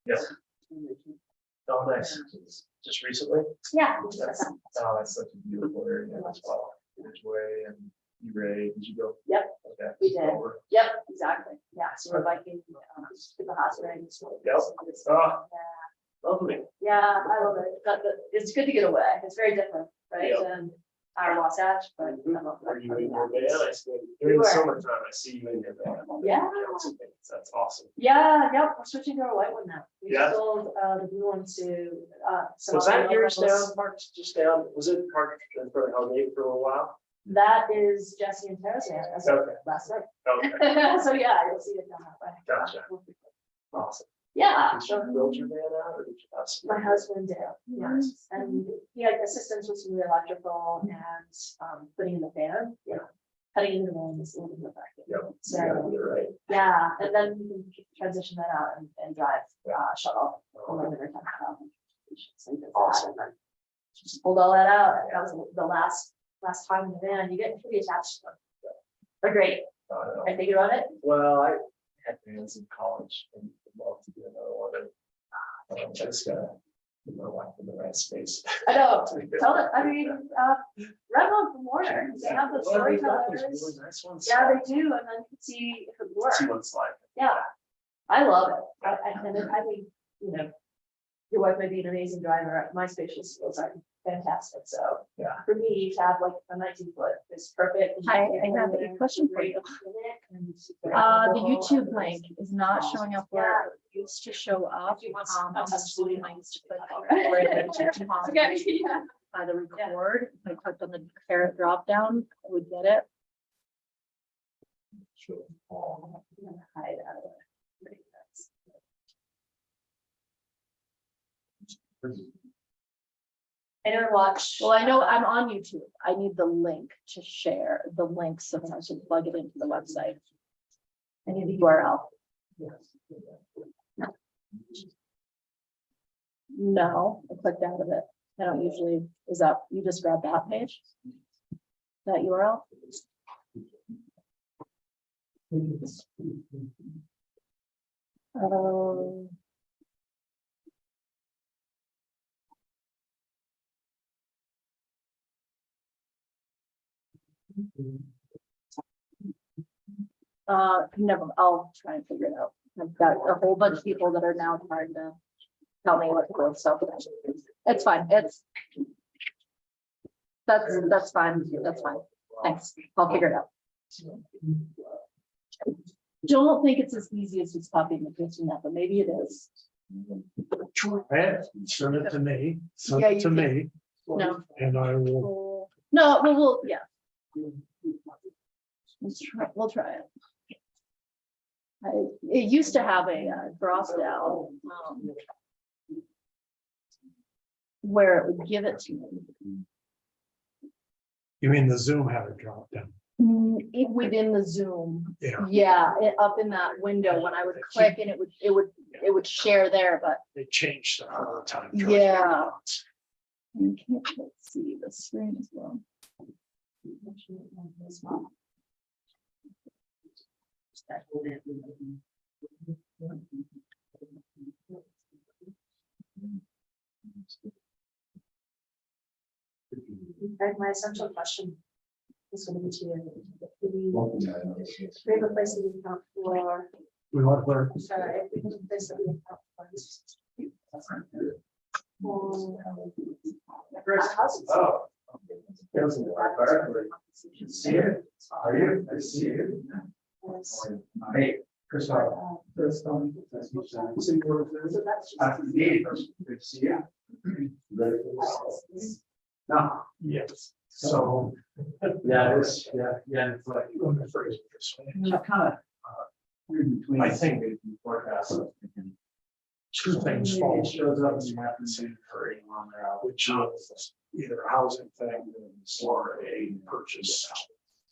Yes. Oh, nice. Just recently? Yeah. That's such a beautiful area as well. Ridgeway and E-Ray, did you go? Yep, Okay. we did. Over. Yep, exactly. Yeah, so we're biking to the hot springs. Yep. Oh, lovely. Yeah, I love it. It's good to get away. It's very different, right? Yep. Than our Wasatch, but I love Are you that. in your van? I see during the summertime, I see you in your van. Yeah. That's awesome. Yeah, yep, we're switching to our white one now. We Yeah. sold the blue one to some Was that other yours locals. down, parked just down, was it parked in front of Hellgate for a little while? That is Jesse and Tara's van. That's Okay. last night. Okay, So yeah, you'll see it down that way. Gotcha. awesome. Yeah, Did you build your van out or did you have some? my husband did, yes, and he had assistance with some of the electrical and putting in the fan, cutting in the van is a little bit back. Yep. So, Yeah, you're right. yeah, and then we can transition that out and drive shuttle. Or whatever kind of so he does that, Awesome. and then just pulled all that out. That was the last time in the van. You get pretty attached to them. They're great. I think about it. Well, I had vans in college and would love to do another one. And I just gotta put my wife in the right space. I know. Tell it. I mean, Red One from Warner. They have the Well, they've got those storytellers. really nice ones. Yeah, they do, and then you can see if it works. See what's like. Yeah, I love it. I think, your wife might be an amazing driver. My spatial skills are fantastic. So Yeah. for me to have like a 19-foot is perfect. Hi, I have a question for you. The YouTube link is not showing up where it used to show up. I used to click right at the top Okay, yeah. by the record. If I clicked on the caret drop down, I would get it. Sure. Hide out of it. Anyone watch? Well, I know I'm on YouTube. I need the link to share the link so that I can plug it into the website. I need the URL. No, I clicked out of it. I don't usually, is that, you just grab that page? That URL? Never, I'll try and figure it out. I've got a whole bunch of people that are now trying to tell me what to do, so it's fine, that's fine, thanks, I'll figure it out. Don't think it's as easy as just copying and pasting that, but maybe it is. Send it to me, send Yeah, it to you me, No, and I will. no, we'll, yeah. We'll try it. It used to have a drop down where it would give it to me. You mean the Zoom had a drop down? Within the Zoom, Yeah, up in that window when I would click and it would share there, but they changed that all the time. Yeah. you can't see the screen as well. My essential question is going to be to you. We have a place that we account for. We want to learn. Sorry, we have a place that we account for. Oh. See you. Are you? I see you. Hey, Chris. So that's just. Good to see you. No. Yes. So. Yeah, it's, yeah, it's like. Kind of. I think if you forecast. Two things fall. It shows up and you have to see the hurry on there, Which is either a housing thing or a purchase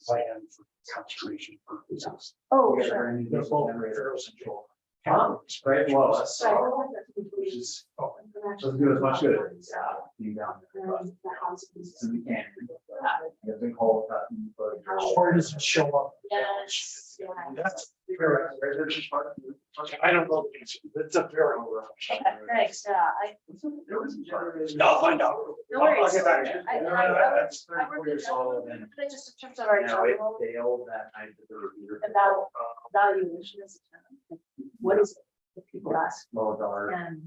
land for conservation purposes. Oh, sure. They're both arrows and Joel. Right, well, that's. So. Which is, doesn't do as much good. Being down there, but so we can't. You have to hold that. Or does it show up? Yes. That's I don't know. It's a very. Okay, thanks, yeah, I'll find out. no worries. I'll get back to you. I work with them, but just in terms of our general failed that night. evaluation is, what is it that people ask? And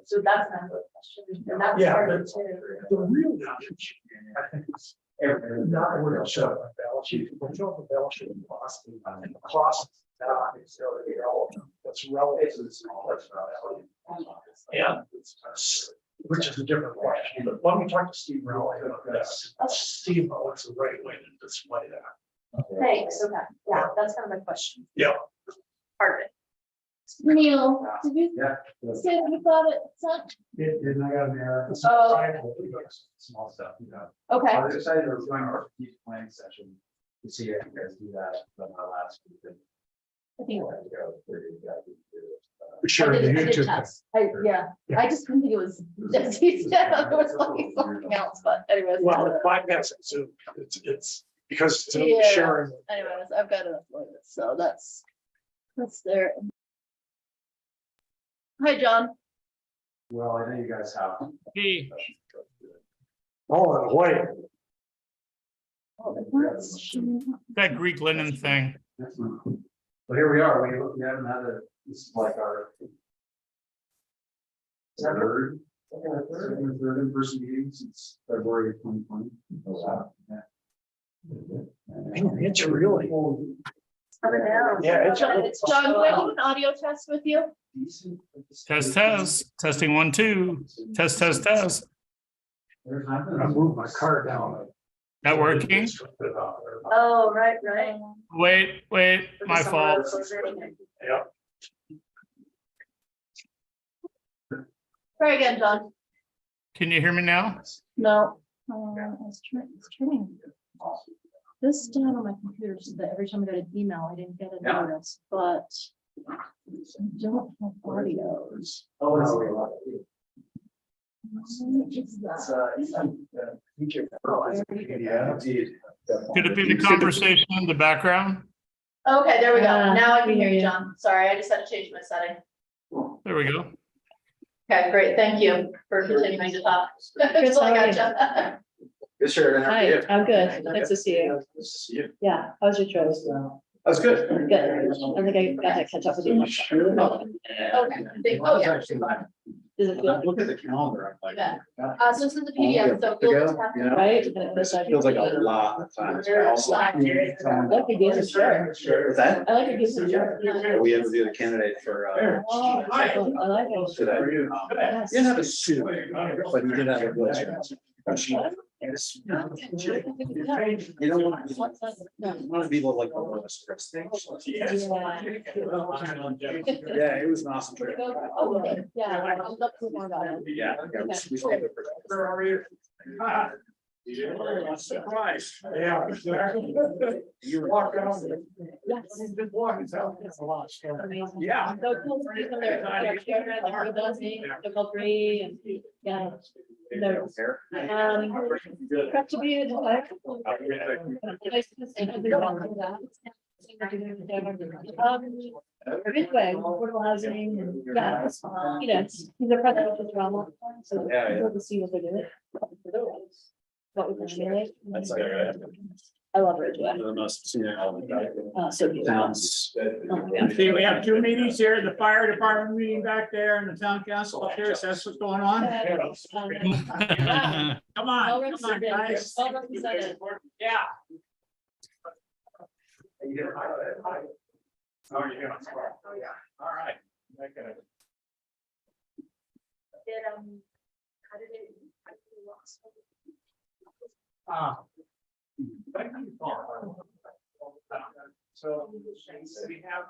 so that's not the question, and that's Yeah, part of but it too. the real challenge, I think, is not where to show a balance sheet. When you show a balance sheet, the cost is not necessarily relevant. That's relevant to the small. Yeah, which is a different question, but let me talk to Steve Rowley about this. Steve, what's the right way to display that? Thanks, okay, yeah, that's kind of my question. Yeah. Part of it. Neil, did you Yeah. say that you thought it sent? Didn't I got an error? Oh. Small stuff, you know. Okay, I was excited to join our strategic planning session to see if you guys do that from our last week. I think. Sure, I the did YouTube. test. Yeah, I just didn't think it was, just, it was like something else, but anyways. Well, the 5 minutes, so it's because it's Yeah. sharing. Anyways, I've got enough of it, so that's there. Hi, John. Well, I know you guys have. Hey, Oh, wait. that Greek linen thing. Well, here we are, we haven't had a, this is like our. Third in-person meeting since February of 2020. It's really. Yeah, it's- John, can I do an audio test with you? Test, testing 1, 2, test. I moved my car down. Not working? Oh, right. Wait, my fault. Yeah. Try again, John. Can you hear me now? No. It's turning this down on my computer so that every time I got an email, I didn't get a Yeah. notice, but I don't have audio. Oh, it's. Could it be the conversation in the background? Okay, there we go. Yeah, Now I can we hear hear you, you. John. Sorry, I just had to change my setting. There we go. Okay, great. Thank you for continuing to talk. Just how are like I you? got Good, sure. Hi, I'm good. Nice to see you. Nice to see you. Yeah, how's your trip? That's good. Good. I think I got to catch up with you. Okay. Oh, yeah. Does it feel Look at the calendar, I'm like. Yeah. God, So this is the PDF, so to you'll go, just have you to. know? right? Feels like a lot of time. I like your games are short. What's that? I like your games are short. We have to do the candidate for, Oh, I like it. today. Yes. You didn't have a suit, but you did have a wheelchair. You don't want to, No. you want to be like the lowest risk thing. Yeah. Yeah, it was an awesome trip. Okay, yeah, I'd love to hear more about it. Yeah. We stayed there for. Surprise. Yeah. You walk out. Yes. Just walking, it's a lot. Amazing. Yeah. So cool to see them there, like, with us, the Valkyrie and, yeah. No. Got to be in the. Midway, affordable housing, and, yeah, it's, you know, he's a president of drama, so Yeah, yeah. we'll see what they're doing. What we can do. That's like, I love Ridgeway, the most scenic so beautiful. towns. See, we have 2 meetings here, the fire department meeting back there and the town council up here, so that's what's going on. Come Well on, guys. Well represented. Yeah. Oh, yeah. All right. Okay. How did it? Thank you. So we have,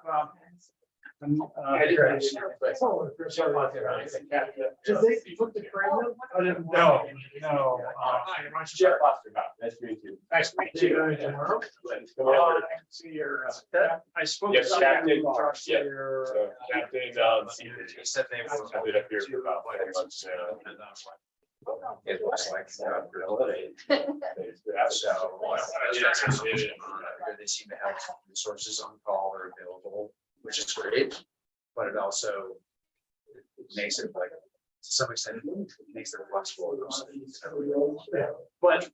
did they put the frame in? I didn't know. No. Jeff Foster. Nice to meet you. Nice to meet you. See your. I spoke. Yes, Captain. Yeah. Your. So Captain, he said they would have it up here for about 5 months. It looks like. They seem to have resources on call or available, which is great, but it also makes it like, to some extent, it makes it flexible. But,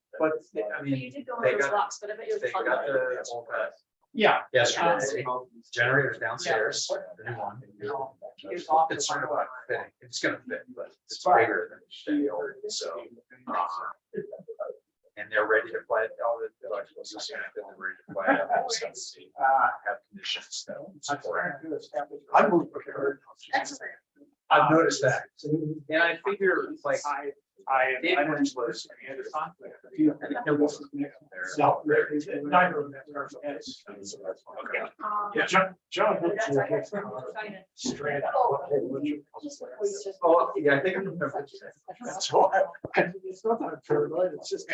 I mean, You did go they on those got, walks, but I bet you. they got the Alta Yeah. yesterday, generators downstairs, the new one. Concerned about fitting, it's gonna fit, but it's bigger than the old, so. And they're ready to play it, all the electrical system, they're ready to play it. Have conditions that support. I moved prepared. Excellent. I've noticed that, and I figure like. I was. Yeah, John. That's okay. Straight. Oh, yeah, I think I remember. That's why. It's not that I'm paranoid, it's just.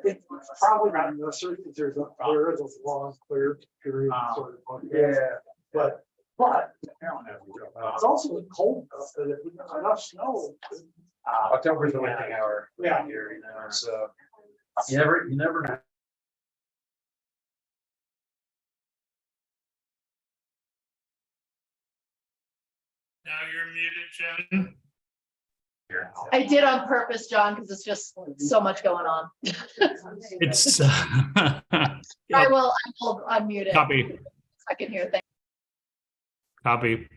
It's probably not necessary, because there is a long, clear period. Sort of. Yeah. But it's also cold enough that if we have enough snow. October's the winter hour. Yeah. Here, you know, so. You never know. Now you're muted, Jen. I did on purpose, John, because it's just so much going on. It's I will unmute it. copy, I can hear things. copy.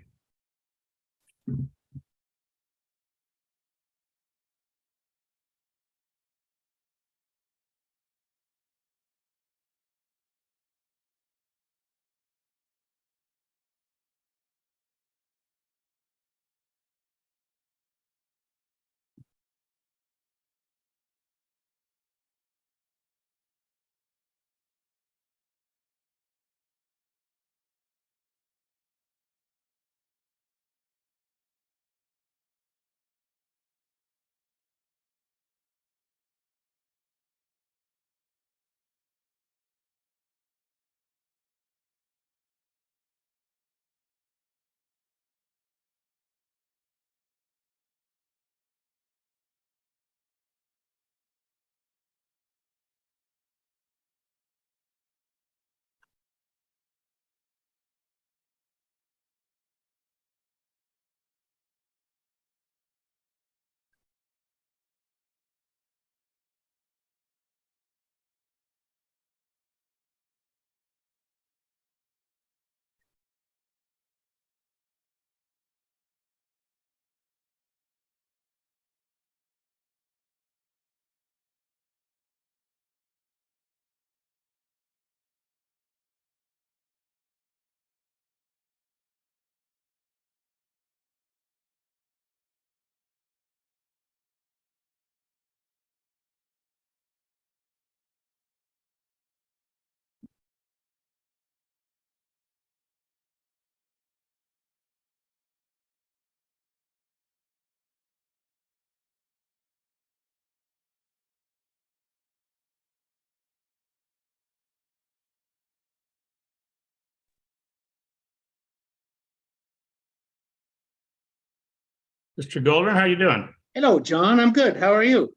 Mr. Golden, how you doing? Hello, John. I'm good. How are you?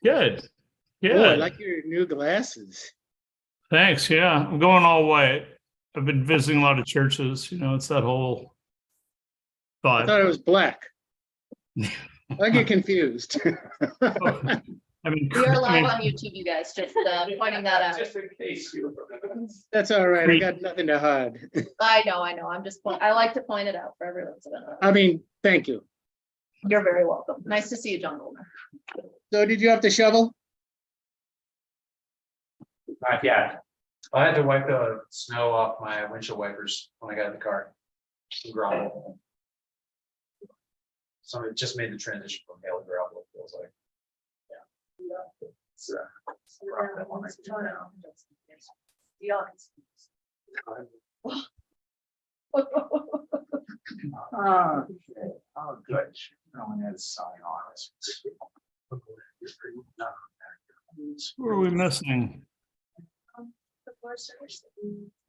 Good. Oh, I Good. like your new glasses. Thanks. Yeah, I'm going all the way. I've been visiting a lot of churches. You know, it's that whole I thought. thought it was black. I get confused. I mean, We are live on YouTube, you guys, just pointing that out. Just in case you. That's all right. I got nothing to hide. I know. I'm just, I like to point it out for everyone. I mean, thank you. You're very welcome. Nice to see you, John Goldner. So did you have to shovel? Not yet. I had to wipe the snow off my windshield wipers when I got in the car. Some gravel. So it just made the transition from hail to gravel, it feels like. Yeah. It's, rough that one. Oh, good. No one had to sign on it. who are we missing?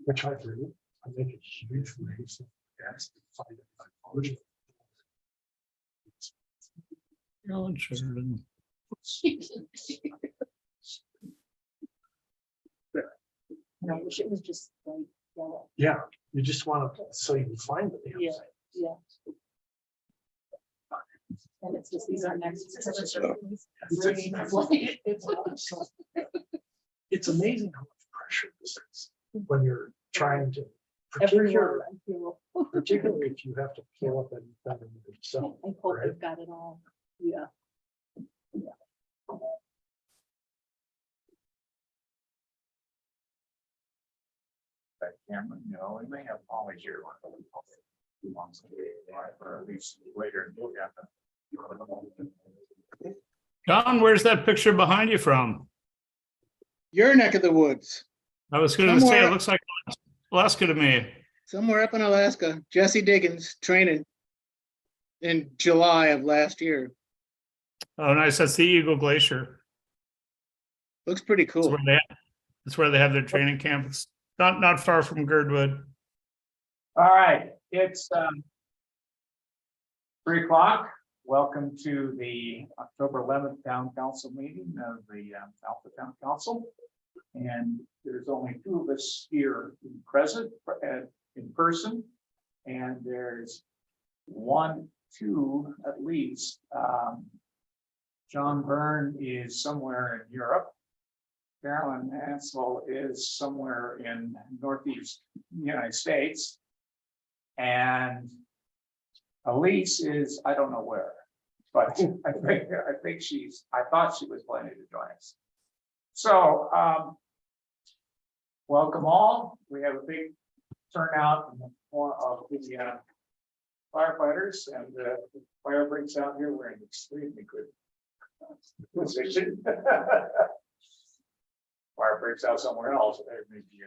I tried to, I think it's huge for me. So, yes, find it. Carolyn Sheridan. I wish it was just like yellow. Yeah, you just want to, so you can find the damn Yeah. thing. Yeah. And it's just, these are next. It's amazing how much pressure this is when you're trying to, Every particularly, word I feel. particularly if you have to fill up and yourself. I hope right? they've got it all. Yeah. That Cameron, you know, we may have Polly here. Who wants to be, or at least later. John, where's that picture behind you from? Your neck of the woods, I was gonna say, Somewhere- it looks like Alaska to me. somewhere up in Alaska, Jesse Diggins training in July of last year. Oh, nice, that's the Eagle Glacier. Looks pretty That's cool. where that's where they have their training camp. It's not far from Girdwood. All right, it's 3 o'clock. Welcome to the October 11th Town Council meeting of the Alta Town Council. And there's only 2 of us here present in person. And there's 1, 2 at least. John Byrne is somewhere in Europe. Carolyn Ansel is somewhere in Northeast United States. And Elise is, I don't know where, but I think I thought she was planning to join us. So, welcome all. We have a big turnout in the form of the firefighters, and the fire breaks out here. We're in extremely good position. Fire breaks out somewhere else, there may be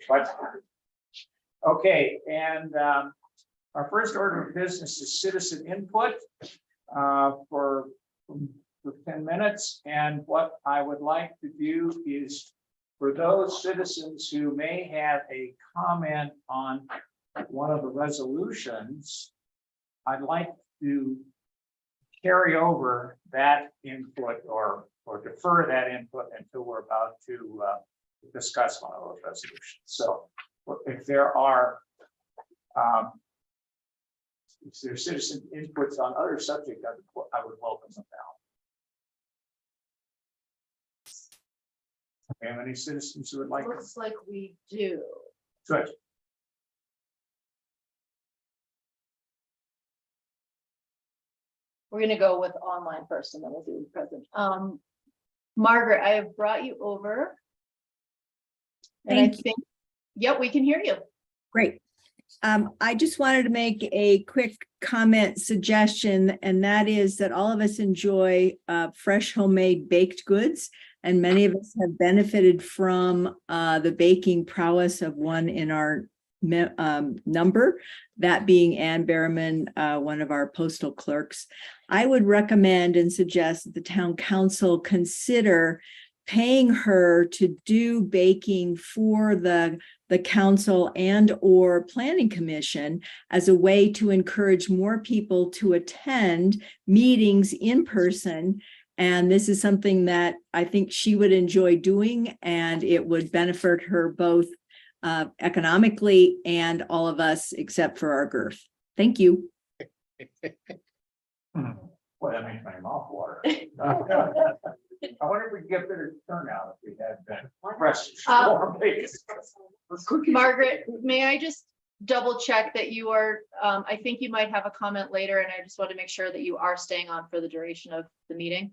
but okay, and our first order of business is citizen input for 10 minutes. And what I would like to do is for those citizens who may have a comment on one of the resolutions, I'd like to carry over that input or defer that input until we're about to discuss one of those resolutions. So if there are if there's citizen inputs on other subjects, I would welcome them now. Do you have any citizens who would like to? Looks like we do. Good. We're gonna go with online first and then we'll do present. Margaret, I have brought you over. And I Thank you. think, yep, we can hear you. Great. I just wanted to make a quick comment suggestion, and that is that all of us enjoy fresh homemade baked goods, and many of us have benefited from the baking prowess of one in our number, that being Ann Berriman, one of our postal clerks. I would recommend and suggest that the town council consider paying her to do baking for the council and or planning commission as a way to encourage more people to attend meetings in person. And this is something that I think she would enjoy doing, and it would benefit her both economically and all of us except for our girth. Thank you. Well, that makes my mouth water. I wonder if we could get better turnout if we had that. Margaret, may I just double check that you are, I think you might have a comment later, and I just want to make sure that you are staying on for the duration of the meeting.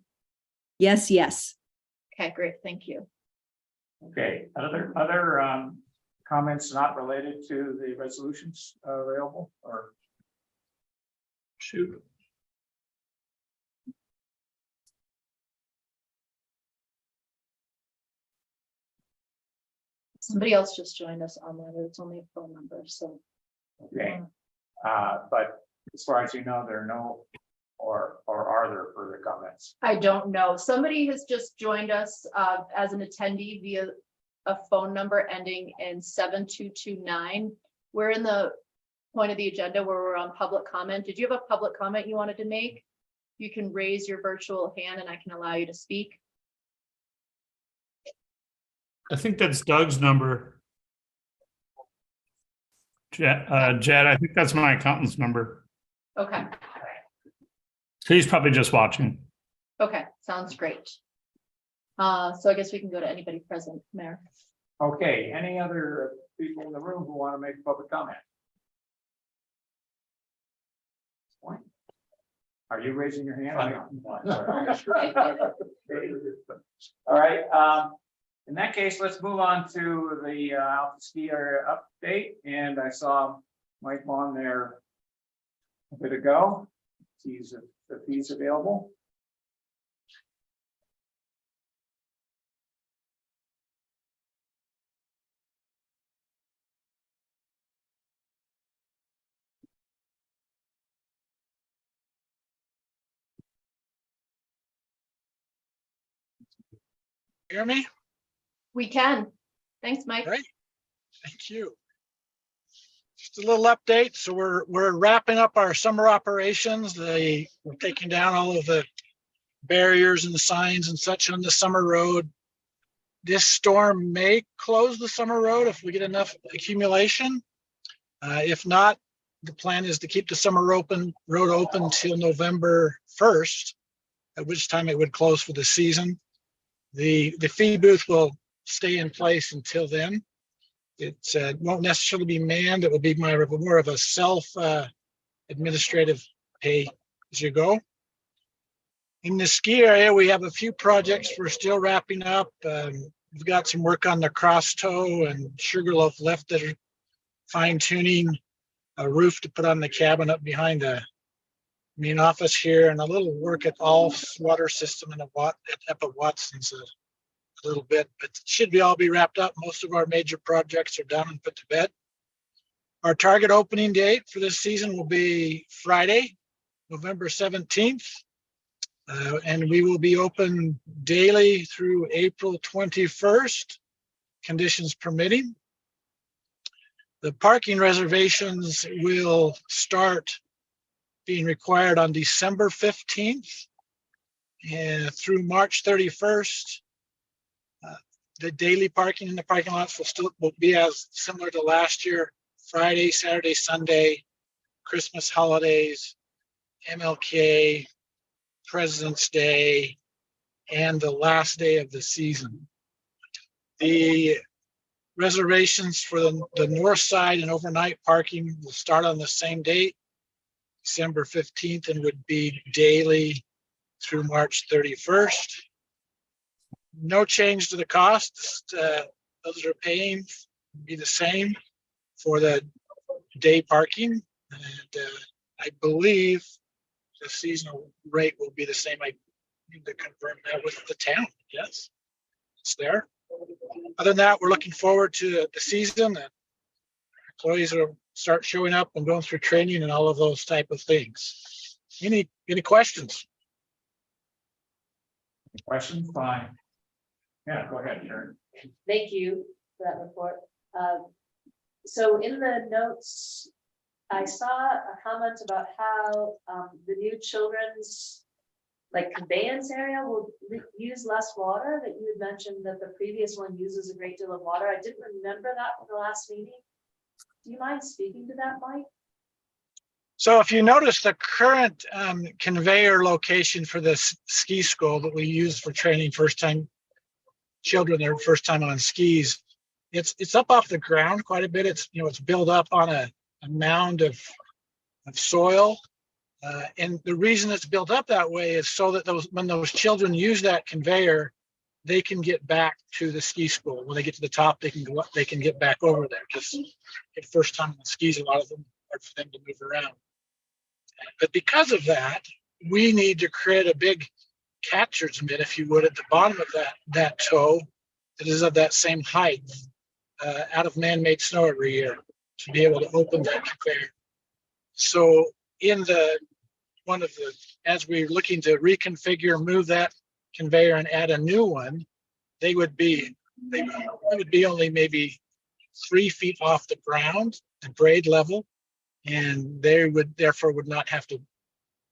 Yes, yes. Okay, great, thank you. Okay, other comments not related to the resolutions available or? Shoot. Somebody else just joined us online, but it's only a phone number, so. Okay, but as far as you know, there are no, or are there further comments? I don't know. Somebody has just joined us as an attendee via a phone number ending in 7229. We're in the point of the agenda where we're on public comment. Did you have a public comment you wanted to make? you can raise your virtual hand and I can allow you to speak. I think that's Doug's number. Jed, I think that's my accountant's number. Okay, So he's probably just watching. okay, sounds great. So I guess we can go to anybody present, Mayor. Okay, any other people in the room who want to make public comment? Are you raising your hand? All right, in that case, let's move on to the Alta ski area update, and I saw Mike on there a bit ago. If he's available. Hear me? We can. Thanks, Mike. Great. Thank you. Just a little update. So we're wrapping up our summer operations. We're taking down all of the barriers and the signs and such on the summer road. This storm may close the summer road if we get enough accumulation. If not, the plan is to keep the summer road open till November 1st, at which time it would close for the season. The fee booth will stay in place until then. It won't necessarily be manned. It will be more of a self administrative pay as you go. In the ski area, we have a few projects we're still wrapping up. We've got some work on the cross toe and Sugarloaf lift that are fine tuning, a roof to put on the cabin up behind the main office here, and a little work at Alf's water system and up at Watson's a little bit, but it should all be wrapped up. Most of our major projects are done and put to bed. Our target opening date for this season will be Friday, November 17th. And we will be open daily through April 21st, conditions permitting. The parking reservations will start being required on December 15th and through March 31st. The daily parking in the parking lots will be as similar to last year: Friday, Saturday, Sunday, Christmas holidays, MLK, President's Day, and the last day of the season. The reservations for the north side and overnight parking will start on the same date, December 15th, and would be daily through March 31st. No change to the costs. Those are paying be the same for the day parking. And I believe the seasonal rate will be the same. I need to confirm that with the town. Yes, it's there. Other than that, we're looking forward to the season, and employees will start showing up and going through training and all of those type of things. Any questions? Questions? Fine. Yeah, go ahead, Sharon. Thank you for that report. So in the notes, I saw a comment about how the new children's conveyance area will use less water, that you had mentioned that the previous one uses a great deal of water. I didn't remember that from the last meeting. Do you mind speaking to that, Mike? So if you notice the current conveyor location for this ski school that we use for training children their first time on skis, it's up off the ground quite a bit. It's built up on a mound of soil, and the reason it's built up that way is so that when those children use that conveyor, they can get back to the ski school. When they get to the top, they can get back over there. Because the first time on skis, a lot of them are for them to move around. But because of that, we need to create a big catcher's mitt, if you would, at the bottom of that toe that is of that same height out of man-made snow every year to be able to open that conveyor. So as we're looking to reconfigure, move that conveyor and add a new one, they would be only maybe 3 feet off the ground, the grade level, and they would therefore not have to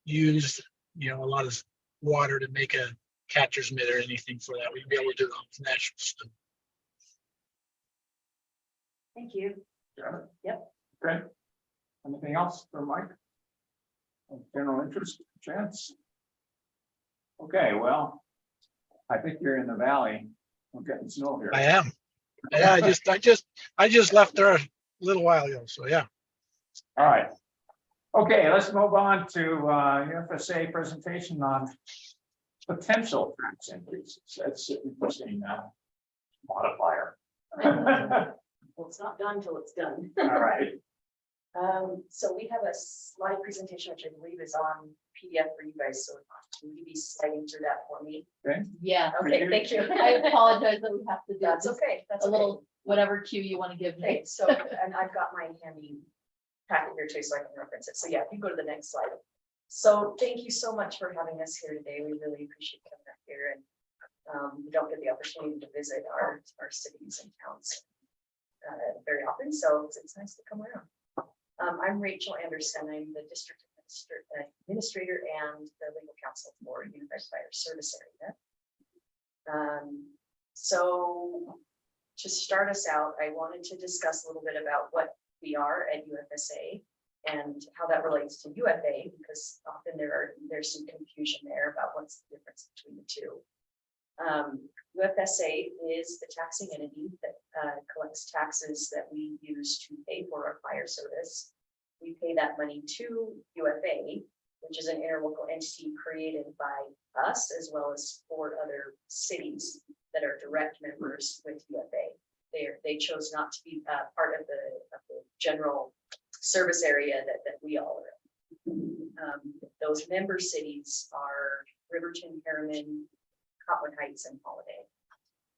use a lot of water to make a catcher's mitt or anything for that. We'd be able to do it with natural stuff. Thank you. Yep. Okay. Anything else for Mike? Of general interest, Chance? Okay, well, I think you're in the valley. We're getting snow here. I am. Yeah, I just left there a little while ago. So yeah. All right. Okay, let's move on to UFSA presentation on potential tax increases. That's an interesting modifier. Well, it's not done till it's done. All right. So we have a slide presentation, which I believe is on PDF for you guys, so can you be sliding through that for me? Yeah, Okay, thank you. I apologize that we have to do That's this, okay, that's a okay. little, whatever cue you want to give Okay, me. so, and I've got my handy packet here too, so I can reference it. So yeah, if you go to the next slide. So thank you so much for having us here today. We really appreciate coming up here, and we don't get the opportunity to visit our cities and towns very often, so it's nice to come around. I'm Rachel Anderson. I'm the district administrator and the legal counsel for Unified Fire Service Area. So to start us out, I wanted to discuss a little bit about what we are at UFSA and how that relates to UFA, because often there's some confusion there about what's the difference between the two. UFSA is the taxing entity that collects taxes that we use to pay for our fire service. We pay that money to UFA, which is an interlocal entity created by us, as well as 4 other cities that are direct members with UFA. They chose not to be part of the general service area that we all are in. Those member cities are Riverton, Harriman, Cotton Heights, and Holiday.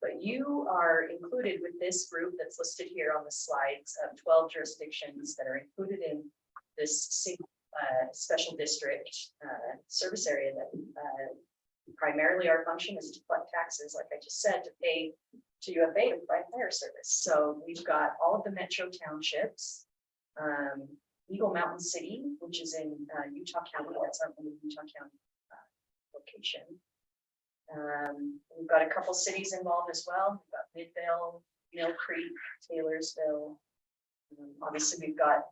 But you are included with this group that's listed here on the slides of 12 jurisdictions that are included in this special district service area that primarily our function is to collect taxes, like I just said, to pay to UFA to provide fire service. So we've got all of the metro townships, Eagle Mountain City, which is in Utah County. That's our Utah County location. We've got a couple cities involved as well. We've got Midvale, Mill Creek, Taylorsville. Obviously, we've got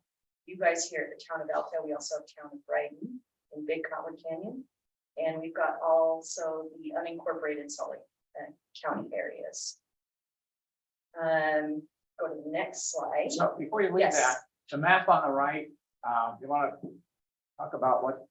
you guys here at the town of Alta. We also have town of Brighton and Big Cottonwood Canyon. And we've got also the unincorporated Salt Lake County areas. Go to the next slide. So before you leave Yes. that, the map on the right, you want to talk about what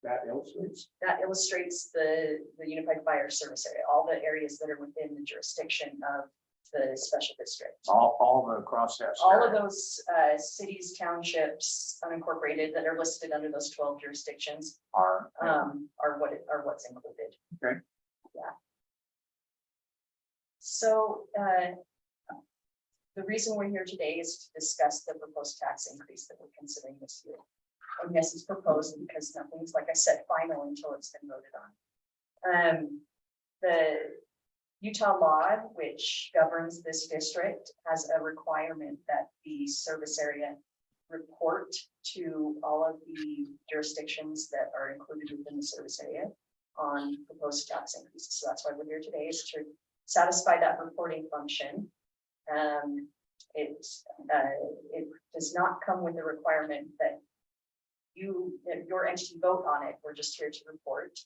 that illustrates? That illustrates the Unified Fire Service area, all the areas that are within the jurisdiction of the special district. All the crosshair. All of those cities, townships, unincorporated that are listed under those 12 jurisdictions are what's included. Okay. Yeah. So the reason we're here today is to discuss the proposed tax increase that we're considering this year. And yes, it's proposed because nothing's, like I said, final until it's been voted on. The Utah law, which governs this district, has a requirement that the service area report to all of the jurisdictions that are included within the service area on proposed tax increases. So that's why we're here today, is to satisfy that reporting function. It does not come with the requirement that your entity vote on it. We're just here to report.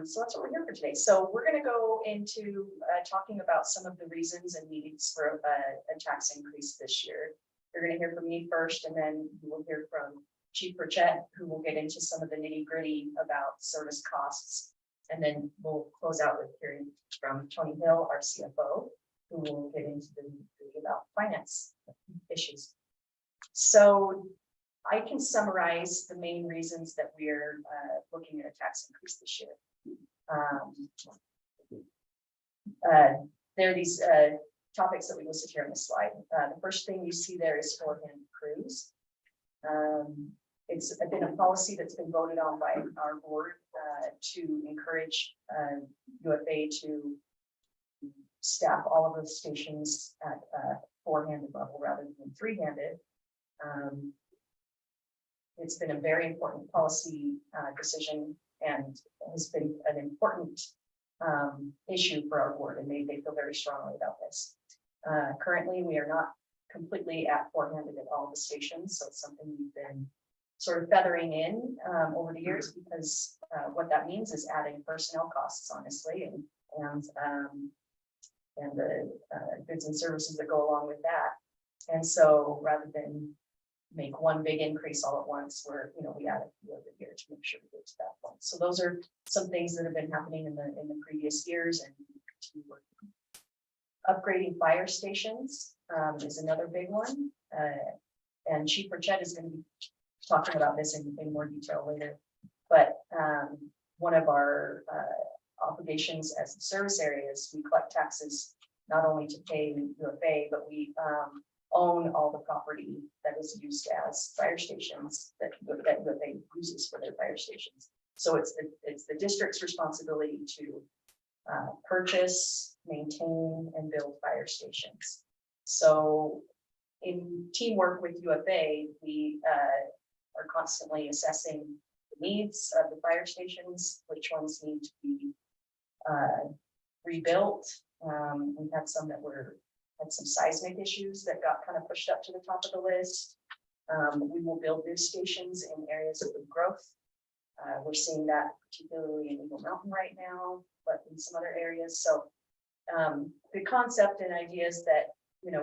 So that's what we're here for today. So we're going to go into talking about some of the reasons and needs for a tax increase this year. You're going to hear from me first, and then you will hear from Chief Burchett, who will get into some of the nitty-gritty about service costs. And then we'll close out with hearing from Tony Hill, our CFO, who will get into the nitty-gritty about finance issues. So I can summarize the main reasons that we're looking at a tax increase this year. There are these topics that we listed here on the slide. The first thing you see there is forehand crews. It's been a policy that's been voted on by our board to encourage UFA to staff all of those stations at 4-handed level rather than 3-handed. it's been a very important policy decision and has been an important issue for our board, and they feel very strongly about this. Currently, we are not completely at 400 at all the stations, so it's something we've been sort of feathering in over the years, because what that means is adding personnel costs, honestly, and the goods and services that go along with that. And so rather than make one big increase all at once, we add a few every year to make sure we get to that point. So those are some things that have been happening in the previous years, and we continue working. Upgrading fire stations is another big one. And Chief Burchett is going to be talking about this in more detail later. But one of our obligations as the service areas, we collect taxes not only to pay UFA, but we own all the property that is used as fire stations that UFA uses for their fire stations. So it's the district's responsibility to purchase, maintain, and build fire stations. So in teamwork with UFA, we are constantly assessing the needs of the fire stations, which ones need to be rebuilt. We had some that had some seismic issues that got kind of pushed up to the top of the list. We will build new stations in areas of growth. We're seeing that particularly in Eagle Mountain right now, but in some other areas. So the concept and idea is that,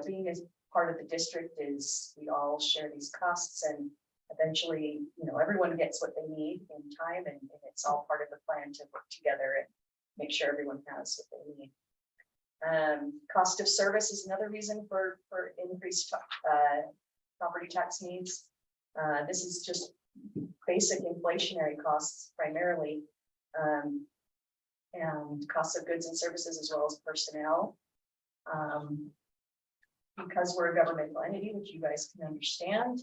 being as part of the district is we all share these costs, and eventually, everyone gets what they need in time, and it's all part of the plan to work together and make sure everyone has what they need. Cost of service is another reason for increased property tax needs. This is just basic inflationary costs primarily, and costs of goods and services, as well as personnel. Because we're a governmental entity, which you guys can understand,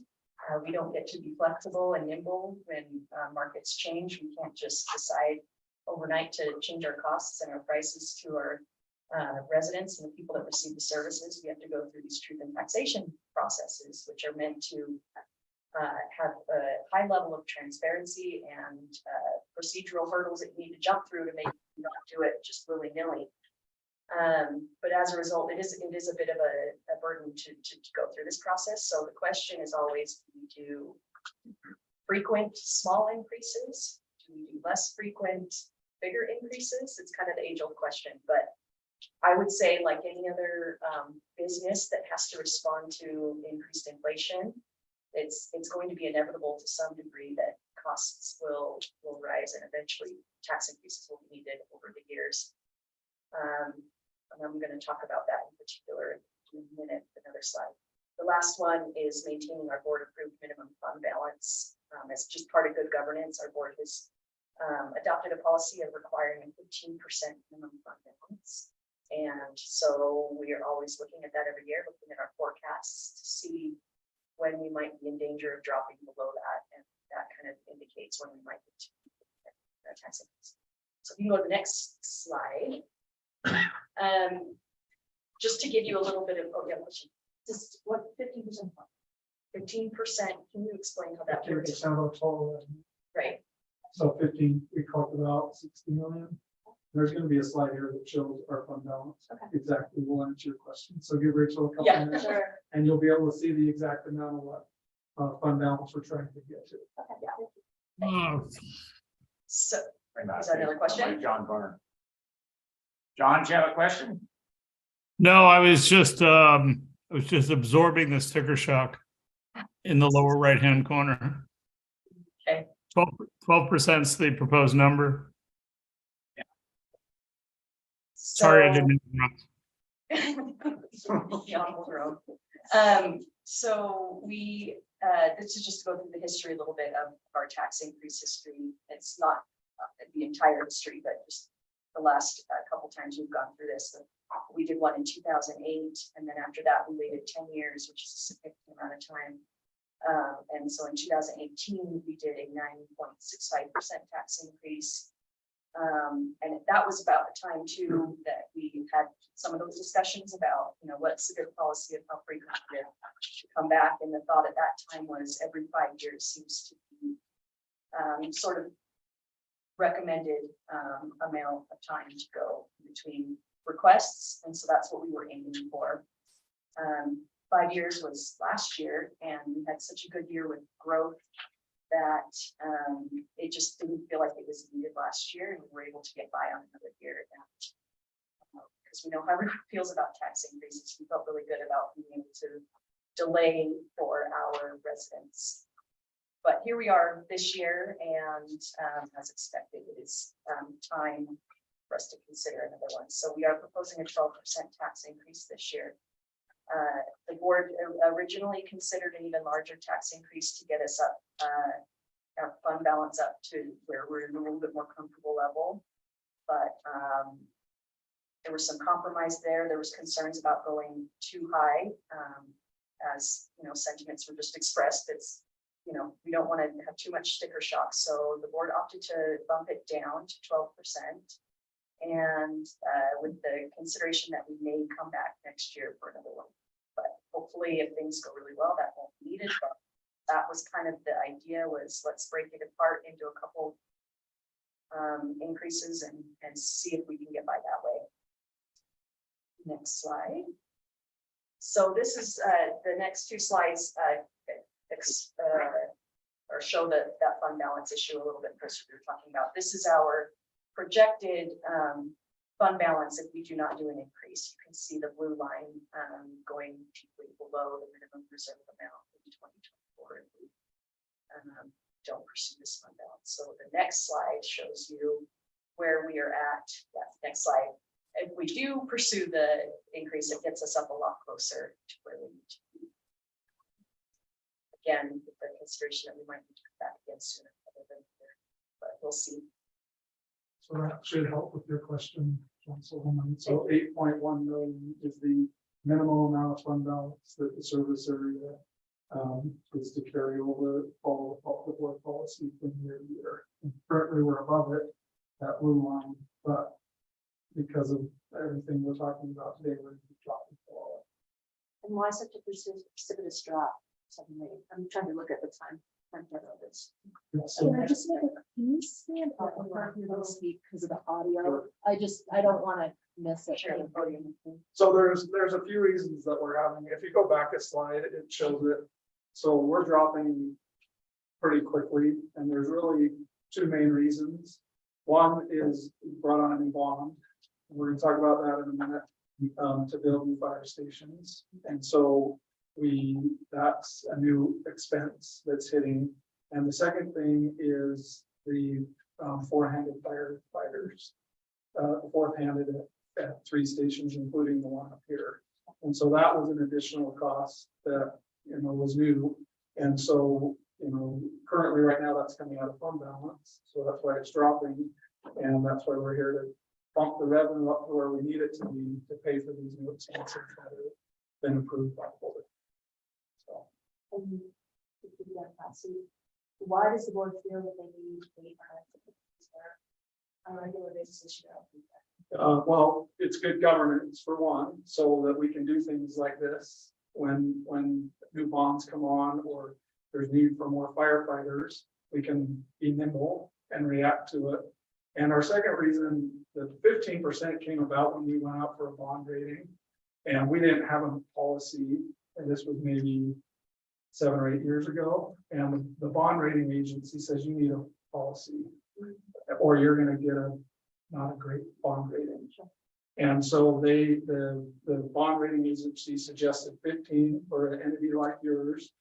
we don't get to be flexible and nimble when markets change. We can't just decide overnight to change our costs and our prices to our residents and the people that receive the services. We have to go through these truth and taxation processes, which are meant to have a high level of transparency and procedural hurdles that you need to jump through to make you not do it just willy-nilly. But as a result, it is a bit of a burden to go through this process. So the question is always, do we do frequent small increases? Do we do less frequent bigger increases? It's kind of the age-old question, but I would say, like any other business that has to respond to increased inflation, it's going to be inevitable to some degree that costs will rise, and eventually tax increases will be needed over the years. And I'm going to talk about that in particular in a minute, another slide. The last one is maintaining our board approved minimum fund balance. As just part of good governance, our board has adopted a policy of requiring a 15% minimum fund balance. And so we are always looking at that every year, looking at our forecasts to see when we might be in danger of dropping below that. And that kind of indicates when we might get to tax increase. So if you go to the next slide. Just to give you a little bit of, question. Just what 15%? 15%. Can you explain how that works? 15% of total revenue. Right. So 15, we talked about 60 million. There's going to be a slide here that shows our fund balance. Okay. Exactly will answer your question. So give Rachel a couple minutes, Sure. and you'll be able to see the exact amount of what fund balance we're trying to get to. Okay. Yeah. Oh, So is that another question? John Bunner. John, do you have a question? no, I was just absorbing the sticker shock in the lower right-hand corner. Okay. 12% is the proposed number. Sorry, I didn't interrupt. So we, this is just to go through the history a little bit of our tax increase history. It's not the entire history, but just the last couple times we've gone through this. We did one in 2008, and then after that we waited 10 years, which is a significant amount of time. And so in 2018, we did a 9.65% tax increase. And that was about the time too that we had some of those discussions about, you know, what's the good policy of how frequent to come back. And the thought at that time was every 5 years seems to be sort of recommended amount of time to go between requests. And so that's what we were aiming for. 5 years was last year, and we had such a good year with growth that it just didn't feel like it was needed last year, and we were able to get by on another year. Because we know how everyone feels about tax increases, we felt really good about being able to delay for our residents. But here we are this year, and as expected, it is time for us to consider another one. So we are proposing a 12% tax increase this year. The board originally considered an even larger tax increase to get us up, our fund balance up to where we're in a little bit more comfortable level. But there was some compromise there. There was concerns about going too high, as you know, sentiments were just expressed. It's, you know, we don't want to have too much sticker shock. So the board opted to bump it down to 12%. And with the consideration that we may come back next year for another one. But hopefully if things go really well, that won't be needed. But that was kind of the idea, was let's break it apart into a couple increases and see if we can get by that way. Next slide. So this is the next two slides or show that fund balance issue a little bit, Chris, we were talking about. This is our projected fund balance if we do not do an increase. You can see the blue line going deeply below the minimum reserve amount in 2024 if we don't pursue this fund balance. So the next slide shows you where we are at. That's the next slide. If we do pursue the increase, it gets us up a lot closer to where we need to be. Again, with the consideration that we might need to come back again sooner rather than later, but we'll see. So that should help with your question, Councilwoman. So 8.1 million is the minimum amount of fund balance that the service area is to carry over, follow the board policy from year to year. And currently we're above it, that blue line, but because of everything we're talking about today, we're dropping below it. And why such a precipitous drop suddenly? I'm trying to look at the time. So Can I just make can you stand up and speak because of the audio? I don't want to miss it. Sure. So there's a few reasons that we're having. If you go back a slide, it shows it. So we're dropping pretty quickly, and there's really two main reasons. One is brought on a new bond. We're going to talk about that in a minute, to build new fire stations, and so that's a new expense that's hitting. And the second thing is the four-handed firefighters, fourth-handed at 3 stations, including the one up here. And so that was an additional cost that, you know, was new. And so, you know, currently right now that's coming out of fund balance. So that's why it's dropping. And that's why we're here to bump the revenue up to where we need it to be to pay for these new expenses that have been approved by the board. So. Why does the board feel that they need 8 on a regular basis? Well, it's good governance for one, so that we can do things like this when new bonds come on or there's need for more firefighters, we can be nimble and react to it. And our second reason, the 15% came about when we went out for a bond rating, and we didn't have a policy, and this was maybe 7 or 8 years ago, and the bond rating agency says you need a policy or you're going to get not a great bond rating. And so the bond rating agency suggested 15 for an entity like yours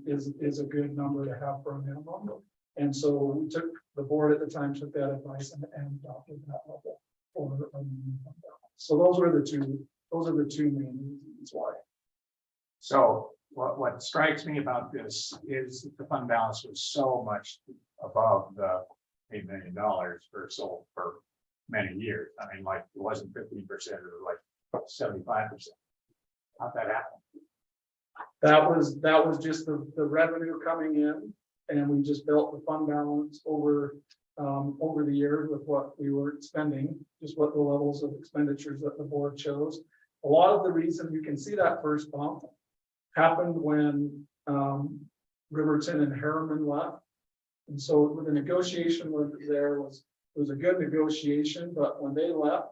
is a good number to have for a minimum. And so we took, the board at the time took that advice and adopted that level for a minimum fund balance. So those are the two main reasons why. So what strikes me about this is that the fund balance was so much above the $8 million for many years. I mean, like it wasn't 15% or like 75%. How'd that happen? That was just the revenue coming in, and we just built the fund balance over over the years with what we were spending, just what the levels of expenditures that the board chose. A lot of the reason you can see that first bump happened when Riverton and Harriman left. And so the negotiation was it was a good negotiation, but when they left,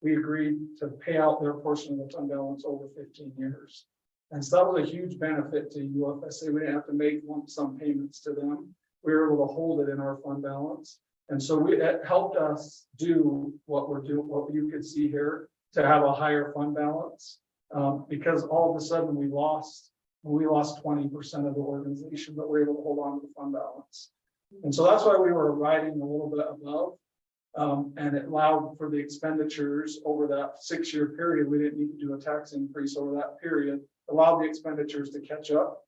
we agreed to pay out their portion of the fund balance over 15 years. And so that was a huge benefit to UFSA. We didn't have to make lump sum payments to them. We were able to hold it in our fund balance. And so it helped us do what we're doing, what you could see here, to have a higher fund balance. Because all of a sudden we lost 20% of the organization, but we're able to hold on to the fund balance. And so that's why we were riding a little bit above. And it allowed for the expenditures over that 6-year period. We didn't need to do a tax increase over that period, allowed the expenditures to catch up.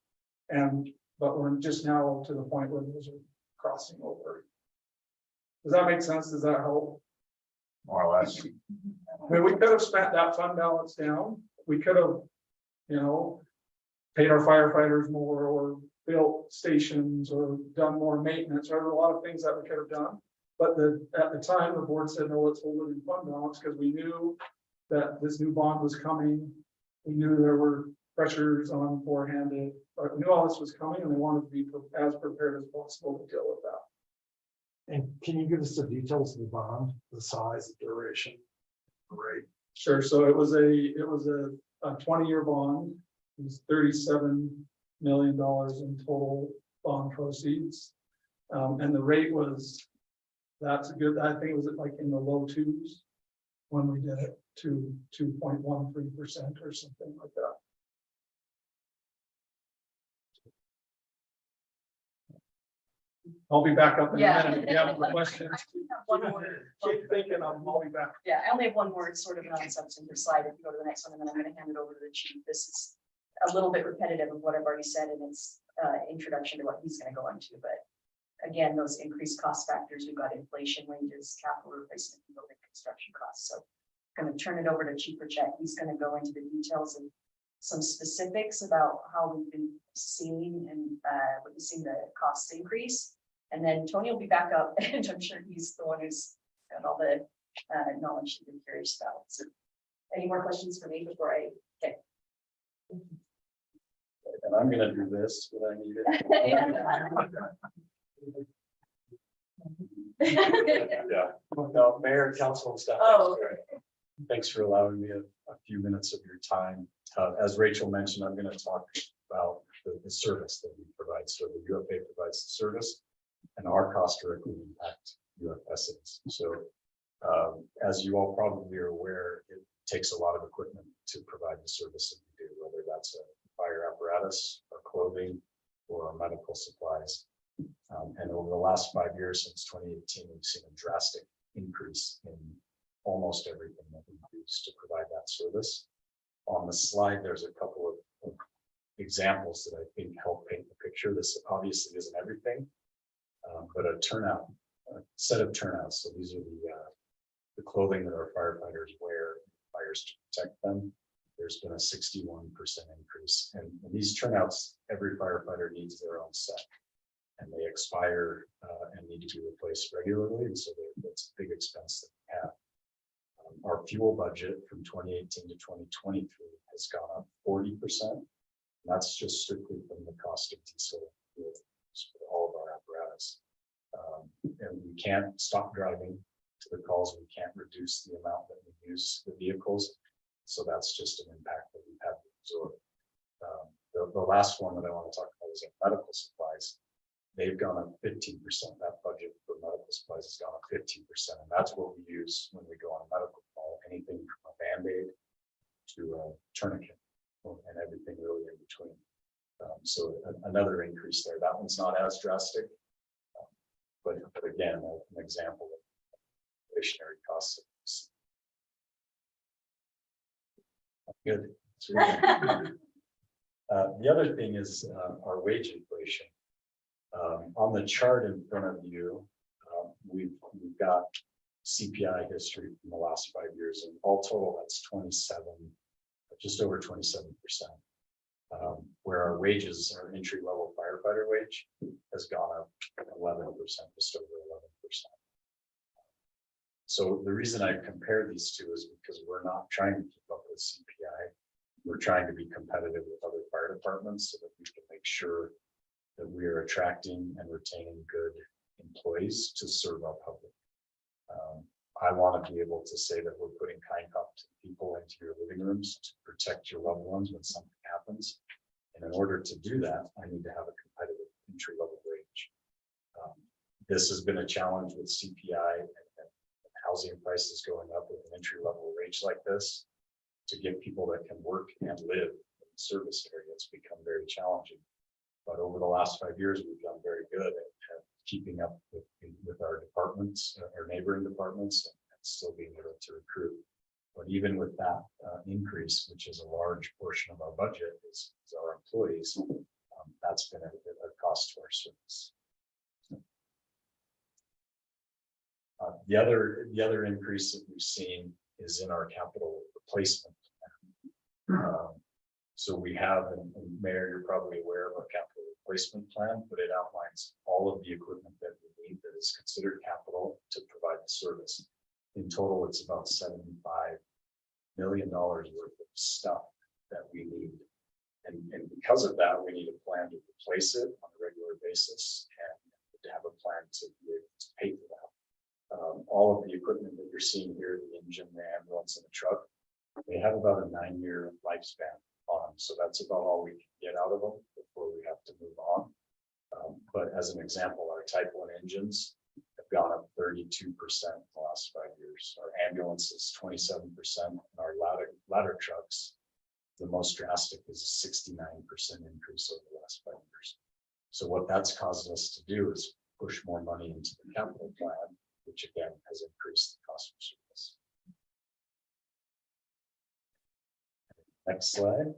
But we're just now to the point where those are crossing over. Does that make sense? Does that help? More or less. I mean, we could have spent that fund balance down. We could have, paid our firefighters more, or built stations, or done more maintenance. There were a lot of things that we could have done. But at the time, the board said, no, let's hold it in fund balance, because we knew that this new bond was coming. We knew there were pressures on beforehand. We knew all this was coming, and we wanted to be as prepared as possible to deal with that. And can you give us the details of the bond, the size, the duration, the rate? Sure. So it was a 20-year bond. It was $37 million in total bond proceeds. And the rate was, I think it was like in the low twos when we did it, to 2.13% or something like that. I'll be back up in a minute. If you have questions, One more. keep thinking, I'll be back. Yeah, I only have one more. It's sort of an non-substantive slide. If you go to the next one, and then I'm going to hand it over to the chief. This is a little bit repetitive of what I've already said in its introduction to what he's going to go into. But again, those increased cost factors, we've got inflation, wages, capital replacement, and building construction costs. So I'm going to turn it over to Chief Richette. He's going to go into the details and some specifics about how we've been seeing and witnessing the costs increase. And then Tony will be back up, and I'm sure he's the one who's got all the knowledge that you're curious about. So any more questions for me before I get? And I'm gonna do this when I need it. Yeah, no, Mayor and Council and staff. Oh. Thanks for allowing me a few minutes of your time. As Rachel mentioned, I'm gonna talk about the service that we provide. So the UFA provides the service, and our costs directly impact UFSA's. So as you all probably are aware, it takes a lot of equipment to provide the service that we do, whether that's a fire apparatus or clothing or our medical supplies. And over the last 5 years, since 2018, we've seen a drastic increase in almost everything that we use to provide that service. On the slide, there's a couple of examples that I think help paint the picture. This obviously isn't everything, but a set of turnouts. So these are the clothing that our firefighters wear, fires to protect them. There's been a 61% increase, and these turnouts, every firefighter needs their own set, and they expire and need to be replaced regularly, and so that's a big expense that we have. Our fuel budget from 2018 to 2023 has gone up 40%. And that's just strictly from the cost of diesel fuel for all of our apparatus. And we can't stop driving to the calls. We can't reduce the amount that we use the vehicles. So that's just an impact that we've had to absorb. The last one that I want to talk about is our medical supplies. They've gone up 15%. That budget for medical supplies has gone up 15%. And that's what we use when we go on a medical call, anything from a Band-Aid to a tourniquet and everything really in between. So another increase there. That one's not as drastic, but again, an example of inflationary costs. Good. The other thing is our wage inflation. On the chart in front of you, we've got CPI history from the last 5 years, and all total that's 27, just over 27%. Where our wages, our entry-level firefighter wage, has gone up 11%, just over 11%. So the reason I compare these two is because we're not trying to keep up with CPI. We're trying to be competitive with other fire departments so that we can make sure that we are attracting and retaining good employees to serve our public. I want to be able to say that we're putting kind, competent people into your living rooms to protect your loved ones when something happens. And in order to do that, I need to have a competitive entry level wage. This has been a challenge with CPI and housing prices going up with an entry level wage like this. To get people that can work and live in the service area, it's become very challenging. But over the last 5 years, we've done very good at keeping up with our departments, our neighboring departments, and still being able to recruit. But even with that increase, which is a large portion of our budget, is our employees, that's been a cost to our service. The other increase that we've seen is in our capital replacement plan. So we have, and Mayor, you're probably aware of our capital replacement plan, but it outlines all of the equipment that we need that is considered capital to provide the service. In total, it's about $75 million worth of stuff that we need. And because of that, we need a plan to replace it on a regular basis and to have a plan to be able to pay for that. All of the equipment that you're seeing here, the engine, the ambulance, and the truck, they have about a 9-year lifespan on them. So that's about all we can get out of them before we have to move on. But as an example, our Type 1 engines have gone up 32% in the last 5 years. Our ambulances, 27%, and our ladder trucks, the most drastic is a 69% increase over the last 5 years. So what that's caused us to do is push more money into the capital plan, which again has increased the cost of service. Next slide.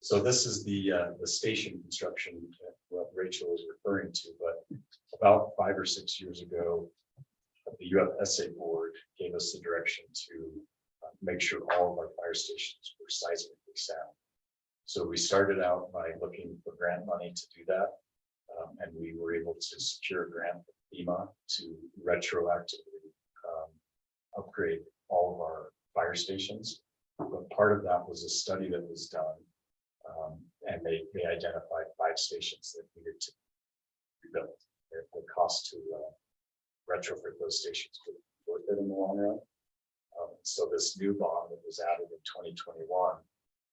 So this is the station construction that what Rachel was referring to, but about 5 or 6 years ago, the UFSA board gave us the direction to make sure all of our fire stations were seismically sound. So we started out by looking for grant money to do that, and we were able to secure a grant from FEMA to retroactively upgrade all of our fire stations. But part of that was a study that was done, and they identified 5 stations that needed to be rebuilt. The cost to retrofit those stations could be worth it in the long run. So this new bond that was added in 2021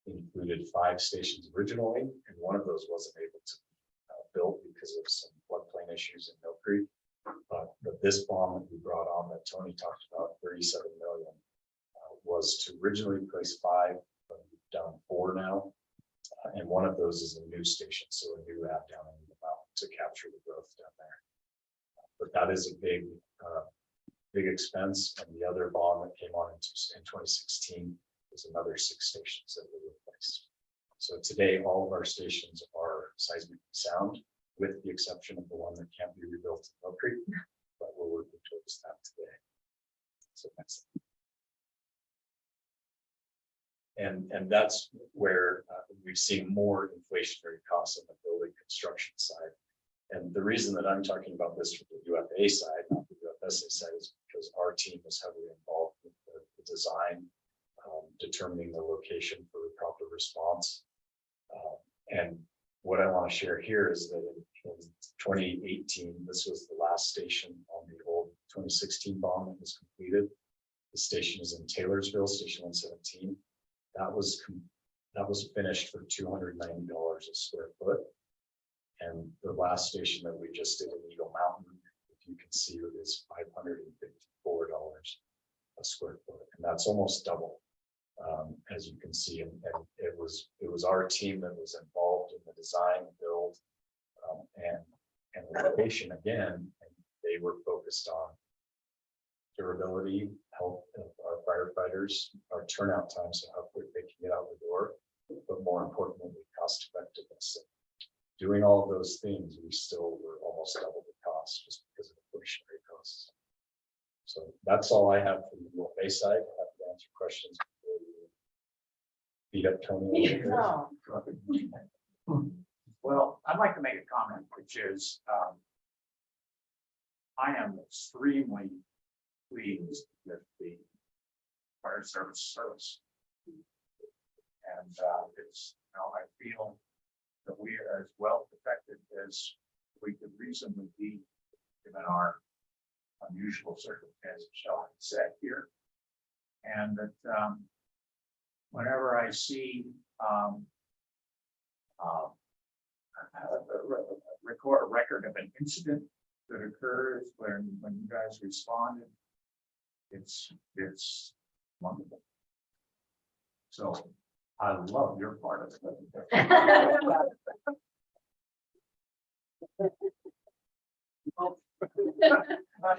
included 5 stations originally, and one of those wasn't able to be built because of some floodplain issues in Mill Creek. But this bond that we brought on that Tony talked about, 37 million, was to originally place 5, but we've done 4 now. And one of those is a new station, so a new add down in the mountain to capture the growth down there. But that is a big expense. And the other bond that came on in 2016 is another 6 stations that were replaced. So today, all of our stations are seismically sound, with the exception of the one that can't be rebuilt in Mill Creek, but we're working towards that today. So next. And that's where we've seen more inflationary costs on the building construction side. And the reason that I'm talking about this from the UFA side, not the UFSA side, is because our team is heavily involved with the design, determining the location for the proper response. And what I want to share here is that in 2018, this was the last station on the old 2016 bond that was completed. The station is in Taylorsville, Station 117. That was finished for $290 a square foot. And the last station that we just did in Eagle Mountain, if you can see, it is $554 a square foot. And that's almost double, as you can see. And it was our team that was involved in the design, build, and location again. And they were focused on durability, health of our firefighters, our turnout time, so how quick they can get out the door, but more importantly, cost effectiveness. Doing all of those things, we still were almost double the cost just because of inflationary costs. So that's all I have from the UFA side. I have to answer questions. Beat up Tony. Well, I'd like to make a comment, which is I am extremely pleased with the fire service. And it's, I feel that we are as well protected as we could reasonably be, given our unusual circumstances, shall I say here. And that whenever I see record a record of an incident that occurs when you guys responded, it's wonderful. So I love your part of it.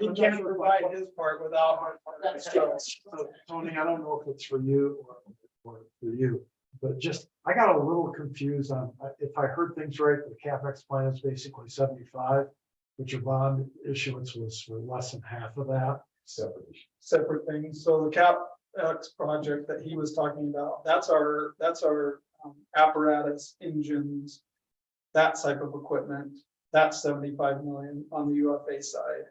He can't provide his part without our part. So, Tony, I don't know if it's for you or for you, but just, I got a little confused on, if I heard things right, the CapEx plan is basically 75, but your bond issuance was for less than half of that. Separate things. So the CapEx project that he was talking about, that's our apparatus, engines, that type of equipment. That's 75 million on the UFA side.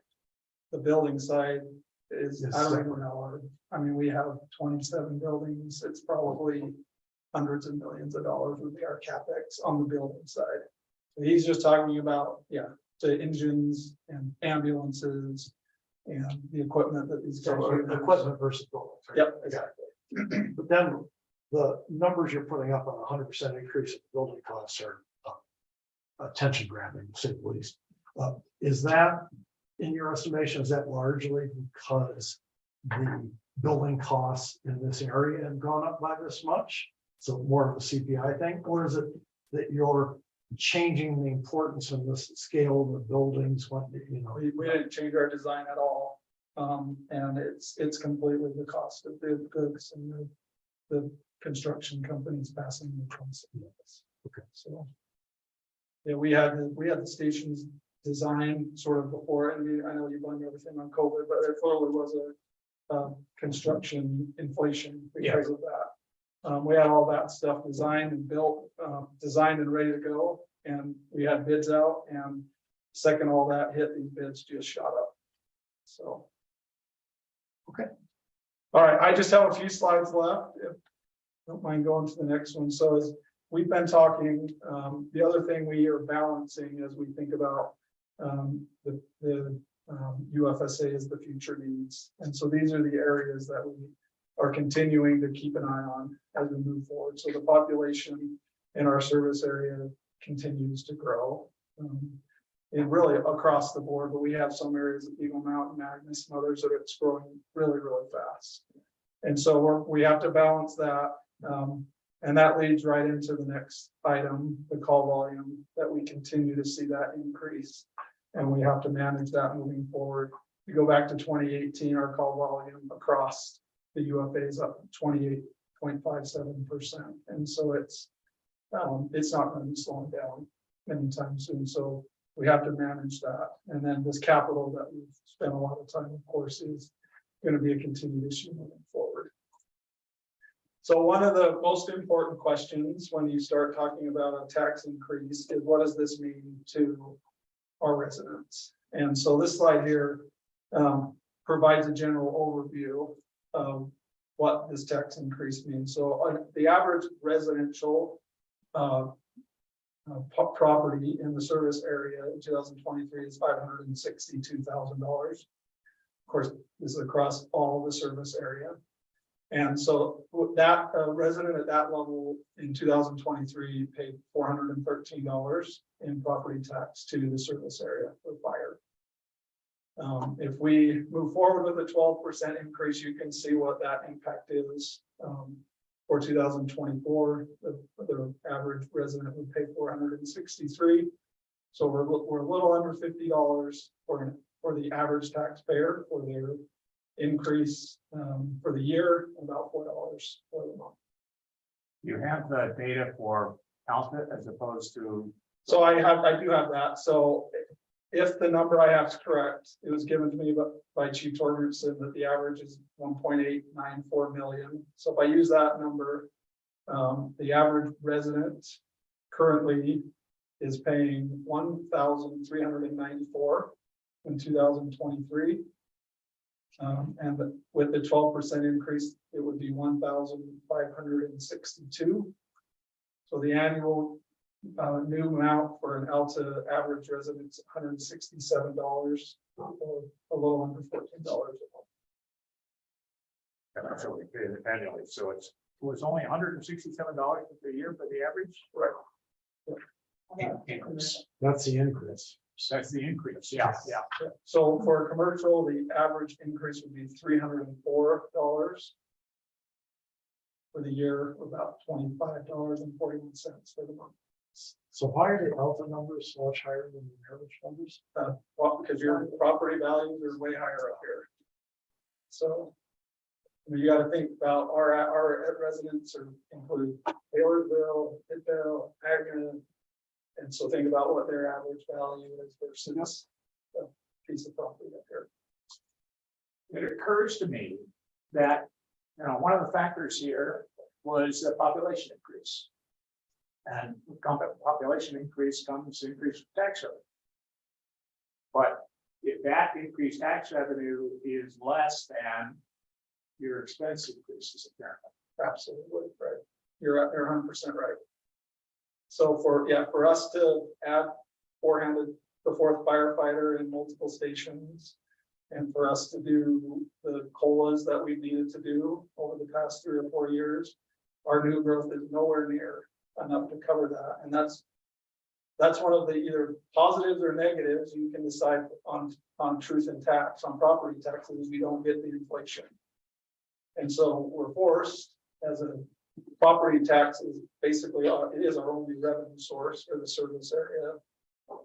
The building side is, I don't even know. I mean, we have 27 buildings. It's probably hundreds of millions of dollars would be our CapEx on the building side. So he's just talking about, the engines and ambulances and the equipment that these guys use. Equipment versus buildings. Right? Yep, exactly. But then the numbers you're putting up on 100% increase in building costs are attention grabbing, to say the least. Is that, in your estimation, is that largely because the building costs in this area have gone up by this much? So more of a CPI thing, or is it that you're changing the importance of the scale of the buildings? We didn't change our design at all. And it's completely the cost of the goods and the construction companies passing the cost. Okay. So yeah, we had the stations designed sort of before, and I know you blamed everything on COVID, but there clearly was a construction inflation because of that. We had all that stuff designed and built, designed and ready to go, and we had bids out, and second all that hit, these bids just shot up. So, okay. All right, I just have a few slides left, if you don't mind going to the next one. So as we've been talking, the other thing we are balancing as we think about the UFSA is the future needs. And so these are the areas that we are continuing to keep an eye on as we move forward. So the population in our service area continues to grow. And really across the board, but we have some areas of Eagle Mountain, Magnus, and others that it's growing really, really fast. And so we have to balance that. And that leads right into the next item, the call volume, that we continue to see that increase. And we have to manage that moving forward. We go back to 2018, our call volume across the UFA is up 28.57%. And so it's not going to be slowing down anytime soon. So we have to manage that. And then this capital that we've spent a lot of time, of course, is going to be a continued issue moving forward. So one of the most important questions when you start talking about a tax increase is, what does this mean to our residents? And so this slide here provides a general overview of what this tax increase means. So the average residential property in the service area in 2023 is $562,000. Of course, this is across all the service area. And so that resident at that level in 2023 paid $413 in property tax to the service area for fire. If we move forward with a 12% increase, you can see what that impact is. For 2024, the average resident would pay $463. So we're a little under $50 for the average taxpayer for their increase for the year, about $4 for the month. You have the data for Alta as opposed to. So I do have that. So if the number I have is correct, it was given to me by Chief Torgerson that the average is 1.894 million. So if I use that number, the average resident currently is paying $1,394 in 2023. And with the 12% increase, it would be 1,562. So the annual new amount for an Alta average residence, $167, or a little under $14 a month. And that's what we pay annually, so it was only $167 per year for the average. Right. That's the increase. That's the increase, yeah. So for commercial, the average increase would be $304 for the year, about $25.41 for the month. So why are the Alta numbers so much higher than the average numbers? Well, because your property values are way higher up here. So you got to think about our residents include Taylorsville, Hitville, Agna. And so think about what their average value is versus a piece of property up here. It occurs to me that, one of the factors here was the population increase. And with population increase comes increased tax revenue. But if that increased tax revenue is less than your expense increases, apparently. Absolutely right. You're 100% right. So for us to add the fourth firefighter in multiple stations, and for us to do the COLAs that we needed to do over the past 3 or 4 years, our new growth is nowhere near enough to cover that. And that's one of the either positives or negatives. You can decide on truth and tax. On property taxes, we don't get the inflation. And so we're forced, as a property tax is basically, it is our only revenue source for the service area.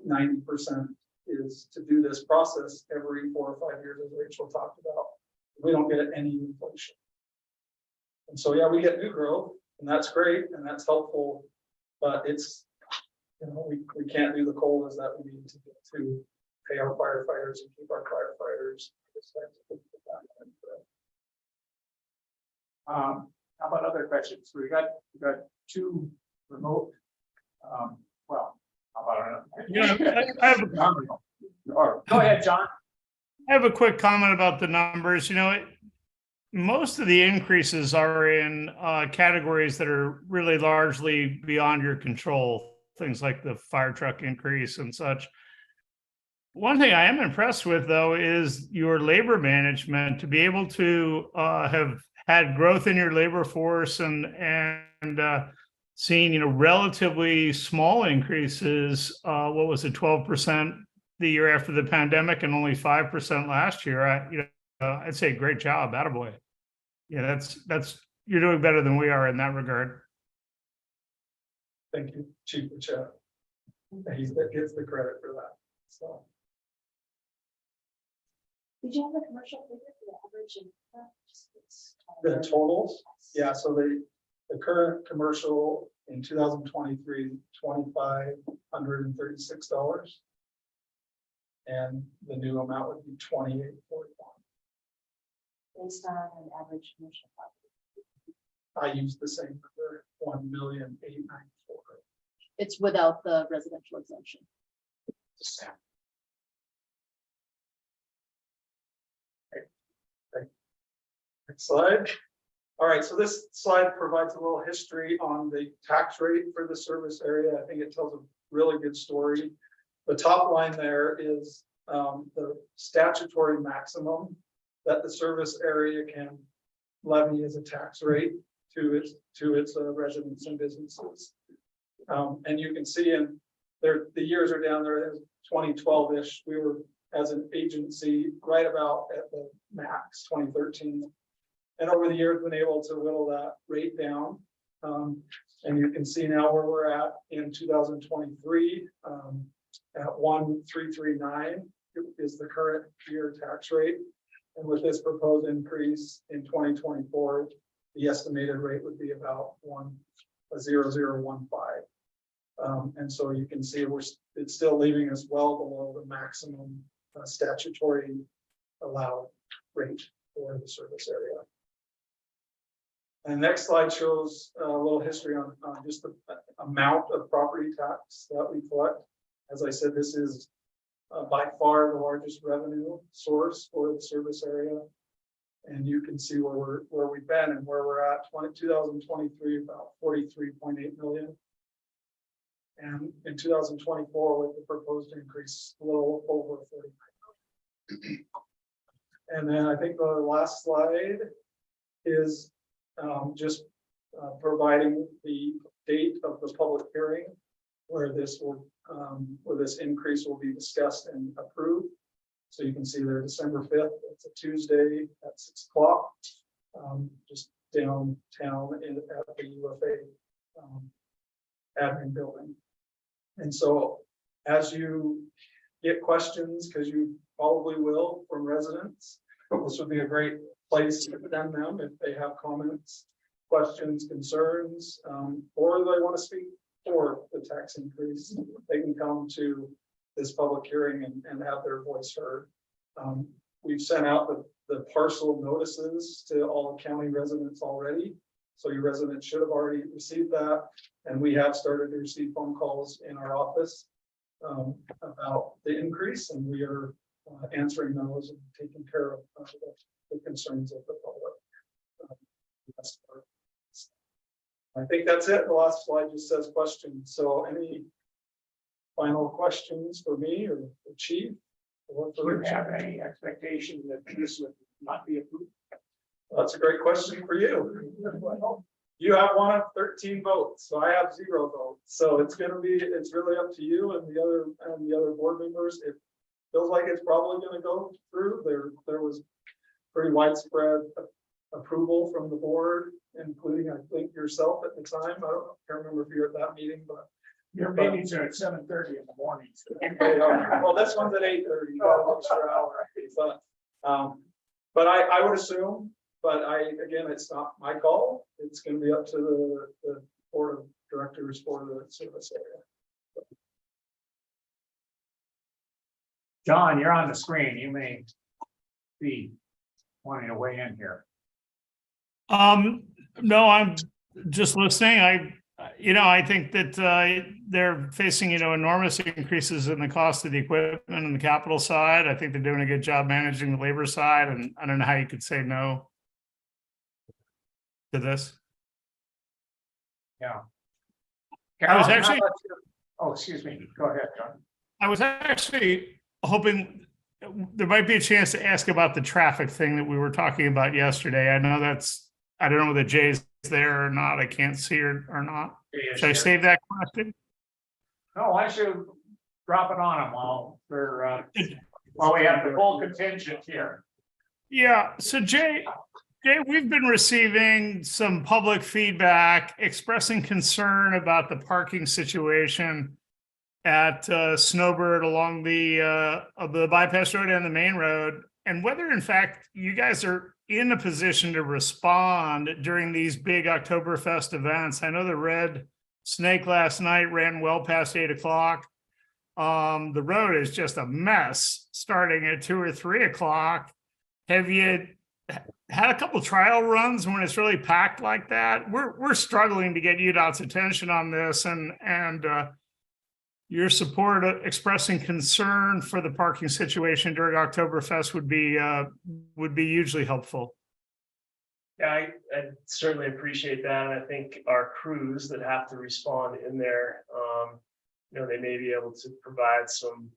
90% is to do this process every 4 or 5 years, as Rachel talked about. We don't get any inflation. And so, yeah, we get new growth, and that's great, and that's helpful, but it's, we can't do the COLAs that we need to pay our firefighters and keep our firefighters. How about other questions? We got 2 remote. How about I have go ahead, John. I have a quick comment about the numbers. Most of the increases are in categories that are really largely beyond your control. Things like the fire truck increase and such. One thing I am impressed with, though, is your labor management. To be able to have had growth in your labor force and seeing relatively small increases. What was it, 12% the year after the pandemic and only 5% last year? I'd say great job, attaboy. Yeah, that's you're doing better than we are in that regard. Thank you, Chief Chet. That gets the credit for that. So. Did you have a commercial figure for the average? The totals, yeah. So the current commercial in 2023, $2,536, and the new amount would be $2,841. Based on an average commercial property. I used the same number, 1,894,000. It's without the residential exemption. Next slide. All right, so this slide provides a little history on the tax rate for the service area. I think it tells a really good story. The top line there is the statutory maximum that the service area can levy as a tax rate to its residents and businesses. And you can see in there, the years are down there, 2012-ish, we were as an agency right about at the max, 2013. And over the years, been able to whittle that rate down. And you can see now where we're at in 2023, at 1,339 is the current year tax rate. And with this proposed increase in 2024, the estimated rate would be about 1,0015. And so you can see it's still leaving us well below the maximum statutory allowed rate for the service area. And the next slide shows a little history on just the amount of property tax that we collect. As I said, this is by far the largest revenue source for the service area. And you can see where we've been and where we're at. 2023, about 43.8 million. And in 2024, with the proposed increase, a little over 40. And then I think the last slide is just providing the date of the public hearing where this increase will be discussed and approved. So you can see there, December 5th, it's a Tuesday at 6 o'clock, just downtown at the UFA admin building. And so as you get questions, because you probably will from residents, this would be a great place to send them if they have comments, questions, concerns, or they want to speak for the tax increase. They can come to this public hearing and have their voice heard. We've sent out the parcel notices to all county residents already. So your residents should have already received that. And we have started to receive phone calls in our office about the increase, and we are answering those and taking care of the concerns of the public. I think that's it. The last slide just says questions. So any final questions for me or the chief? Or Do you have any expectation that this would not be approved? That's a great question for you. You have one of 13 votes, so I have 0 votes. So it's really up to you and the other board members. It feels like it's probably going to go through. There was pretty widespread approval from the board, including I think yourself at the time. Can't remember if you were at that meeting, but Your meetings are at 7:30 in the morning. they are. Well, this one's at 8:30. You got an extra hour. But I would assume. But again, it's not my call. It's going to be up to the board of directors for the service area. John, you're on the screen. You may be wanting to weigh in here. No, I'm just listening. I think that they're facing, enormous increases in the cost of the equipment and the capital side. I think they're doing a good job managing the labor side, and I don't know how you could say no to this. Yeah. I was Carolyn, how actually- about you? Oh, excuse me. Go ahead, John. I was actually hoping there might be a chance to ask about the traffic thing that we were talking about yesterday. I know I don't know whether Jay's there or not. I can't see her or not. Should I save that question? No, I should drop it on them while we have the full contingent here. Yeah, so Jay, we've been receiving some public feedback expressing concern about the parking situation at Snowbird along the bypass road and the main road, and whether in fact you guys are in a position to respond during these big Oktoberfest events. I know the Red Snake last night ran well past 8 o'clock. The road is just a mess starting at 2 or 3 o'clock. Have you had a couple trial runs when it's really packed like that? We're struggling to get UDOT's attention on this, and your support expressing concern for the parking situation during Oktoberfest would be hugely helpful. Yeah, I certainly appreciate that. And I think our crews that have to respond in there, they may be able to provide some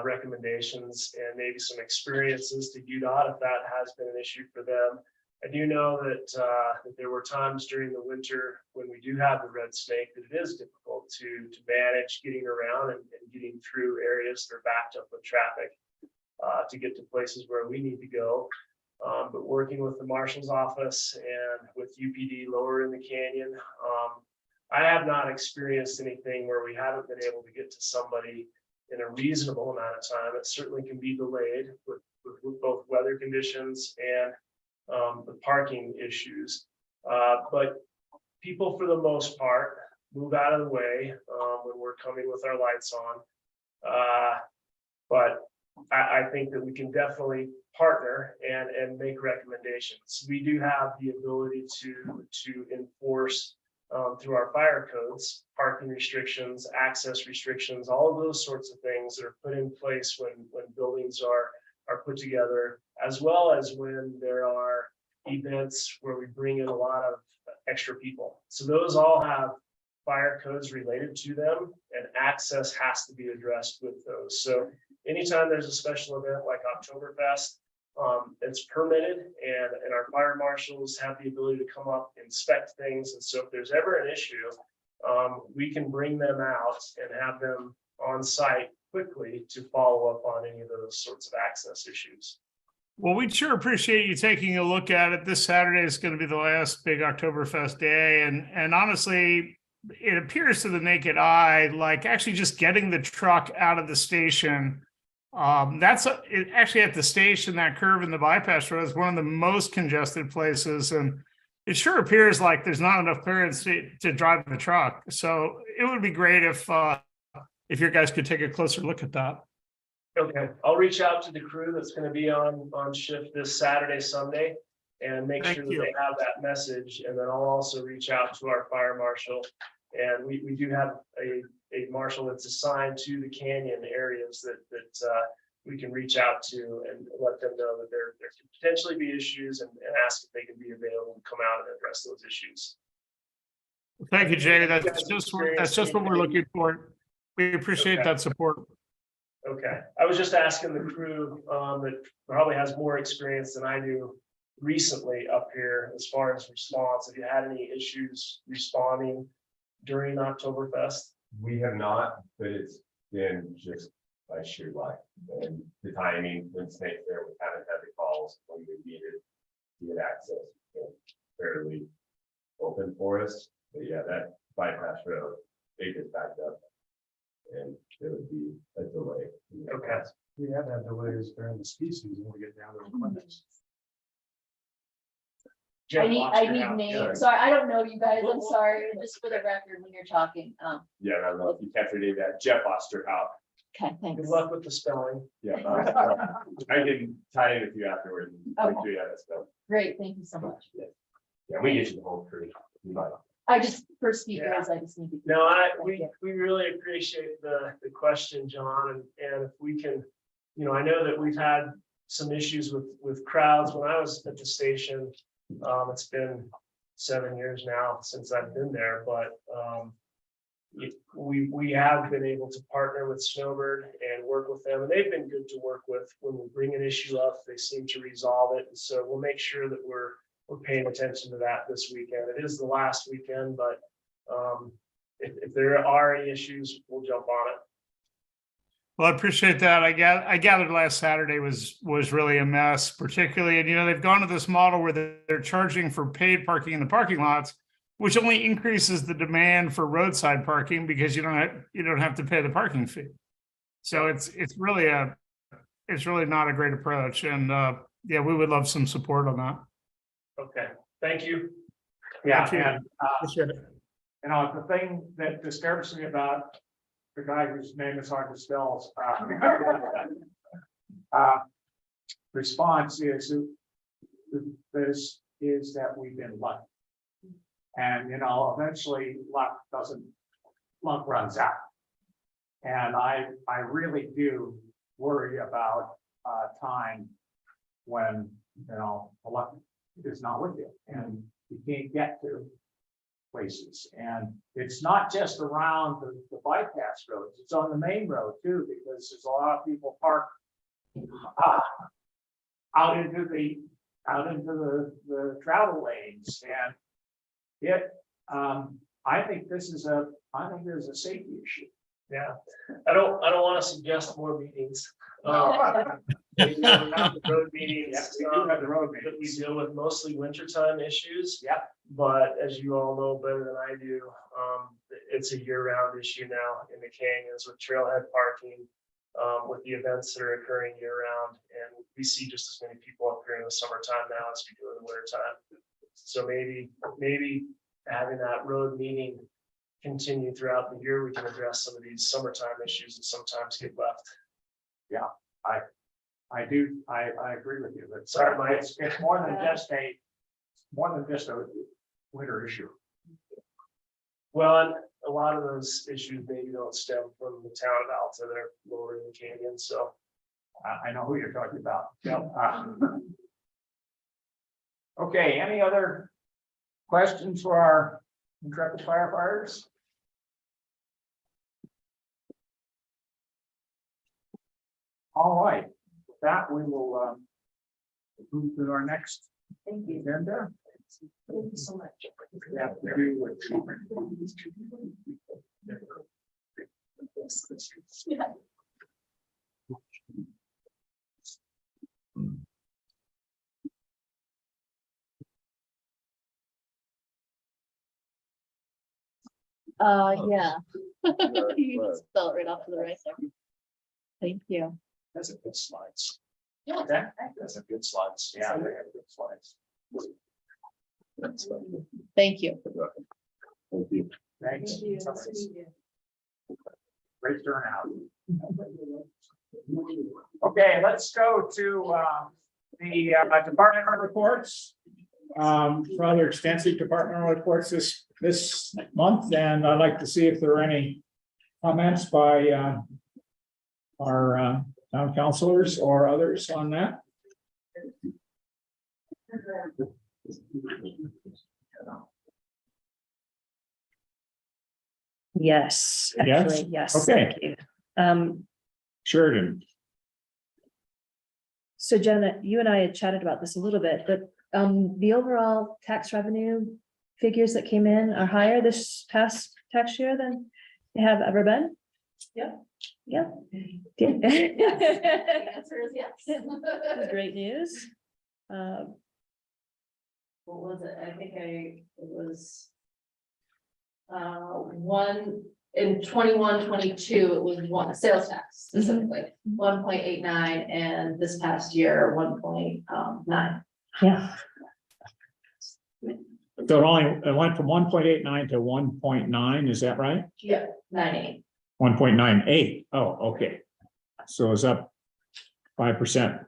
recommendations and maybe some experiences to UDOT if that has been an issue for them. I do know that there were times during the winter when we do have the red snake that it is difficult to manage getting around and getting through areas that are backed up with traffic to get to places where we need to go. But working with the marshal's office and with UPD lower in the canyon, I have not experienced anything where we haven't been able to get to somebody in a reasonable amount of time. It certainly can be delayed with both weather conditions and the parking issues. But people, for the most part, move out of the way when we're coming with our lights on. But I think that we can definitely partner and make recommendations. We do have the ability to enforce through our fire codes, parking restrictions, access restrictions, all of those sorts of things that are put in place when buildings are are put together, as well as when there are events where we bring in a lot of extra people. So those all have fire codes related to them, and access has to be addressed with those. So anytime there's a special event like Oktoberfest, it's permitted, and our fire marshals have the ability to come up, inspect things. And so if there's ever an issue, we can bring them out and have them on site quickly to follow up on any of those sorts of access issues. Well, we'd sure appreciate you taking a look at it. This Saturday is going to be the last big Oktoberfest day. And honestly, it appears to the naked eye, like actually just getting the truck out of the station. Actually at the station, that curve in the bypass road is one of the most congested places. And it sure appears like there's not enough clearance to drive the truck. So it would be great if you guys could take a closer look at that. Okay, I'll reach out to the crew that's going to be on shift this Saturday, Sunday, and make Thank sure that you. they have that message. And then I'll also reach out to our fire marshal. And we do have a marshal that's assigned to the canyon areas that we can reach out to and let them know that there could potentially be issues, and ask if they can be available to come out and address those issues. Thank you, Jay. That's just what we're looking for. We appreciate Okay. that support. Okay, I was just asking the crew that probably has more experience than I do recently up here as far as response. Have you had any issues responding during Oktoberfest? We have not, but it's been just by sheer luck and the timing. When Snake's there, we haven't had the calls when we needed to get access. Fairly open for us, but yeah, that bypass road, it gets backed up. And there would be a delay. Okay. We have had delays during the ski season when we get down to the clinics. I need Yeah. names. Sorry, I don't know you guys. I'm sorry. Just for the record, when you're talking. Yeah, I don't know if you captured any of that. Jeff Osterhout. Okay, thanks. Good luck with the spelling. Yeah. I can tie in with you afterwards. Okay. Make sure you have that stuff. Great, thank you so much. Yeah, we get you the whole crew. I just, for speakers, I just need to. No, Thank you. we really appreciate the question, John, and if we can, I know that we've had some issues with crowds when I was at the station. It's been 7 years now since I've been there, but we have been able to partner with Snowbird and work with them, and they've been good to work with. When we bring an issue up, they seem to resolve it, and so we'll make sure that we're paying attention to that this weekend. It is the last weekend, but if there are any issues, we'll jump on it. Well, I appreciate that. I gathered last Saturday was really a mess, particularly, and they've gone to this model where they're charging for paid parking in the parking lots, which only increases the demand for roadside parking because you don't have to pay the parking fee. So it's really not a great approach, and yeah, we would love some support on that. Okay, thank you. Yeah, Thank you. and Appreciate it. the thing that disturbs me about the guy whose name is hard to spell, response is that we've been lucky. And eventually luck runs out. And I really do worry about a time when the luck is not with you and you can't get to places. And it's not just around the bypass roads, it's on the main road too, because there's a lot of people park out into the travel lanes, and I think there's a safety issue. Yeah, I don't want to suggest more meetings. We have the road meetings. Yes, we do have the road That we meetings. deal with mostly wintertime issues. Yeah. But as you all know better than I do, it's a year-round issue now in the canyons with trailhead parking, with the events that are occurring year-round, and we see just as many people up here in the summertime now as we do in the wintertime. So maybe having that road meeting continue throughout the year, we can address some of these summertime issues that sometimes get left. Yeah, I agree with you, but Sorry, Mike. it's more than just a winter issue. Well, and a lot of those issues maybe don't stem from the town of Alta, they're lower in the canyon, so I know who you're talking about. Yep. Okay, any other questions for our intrepid firefighters? All right, with that we will move to our next agenda. Thank you so much. We have to do with- Yeah. You can spell it right off to the right there. Thank you. That's a good slides. Okay. That's a good slides. Yeah, they have good slides. Thank you. Thank you. Thanks. Great turnout. Okay, let's go to the departmental reports. Rather extensive departmental reports this month, and I'd like to see if there are any comments by our town councilors or others on that. Yes, Yes? actually, yes. Okay. Thank you. Sheridan. So Jenna, you and I had chatted about this a little bit, but the overall tax revenue figures that came in are higher this past tax year than they have ever been? Yeah. Yeah. The answer is yes. That's great news. What was it? I think it was. One in 21-22, it was one sales tax specifically, 1.89, and this past year, 1.9. Yeah. So it went from 1.89 to 1.9, is that right? Yeah, 9.8. 1.98. Oh, okay. So it's up 5%.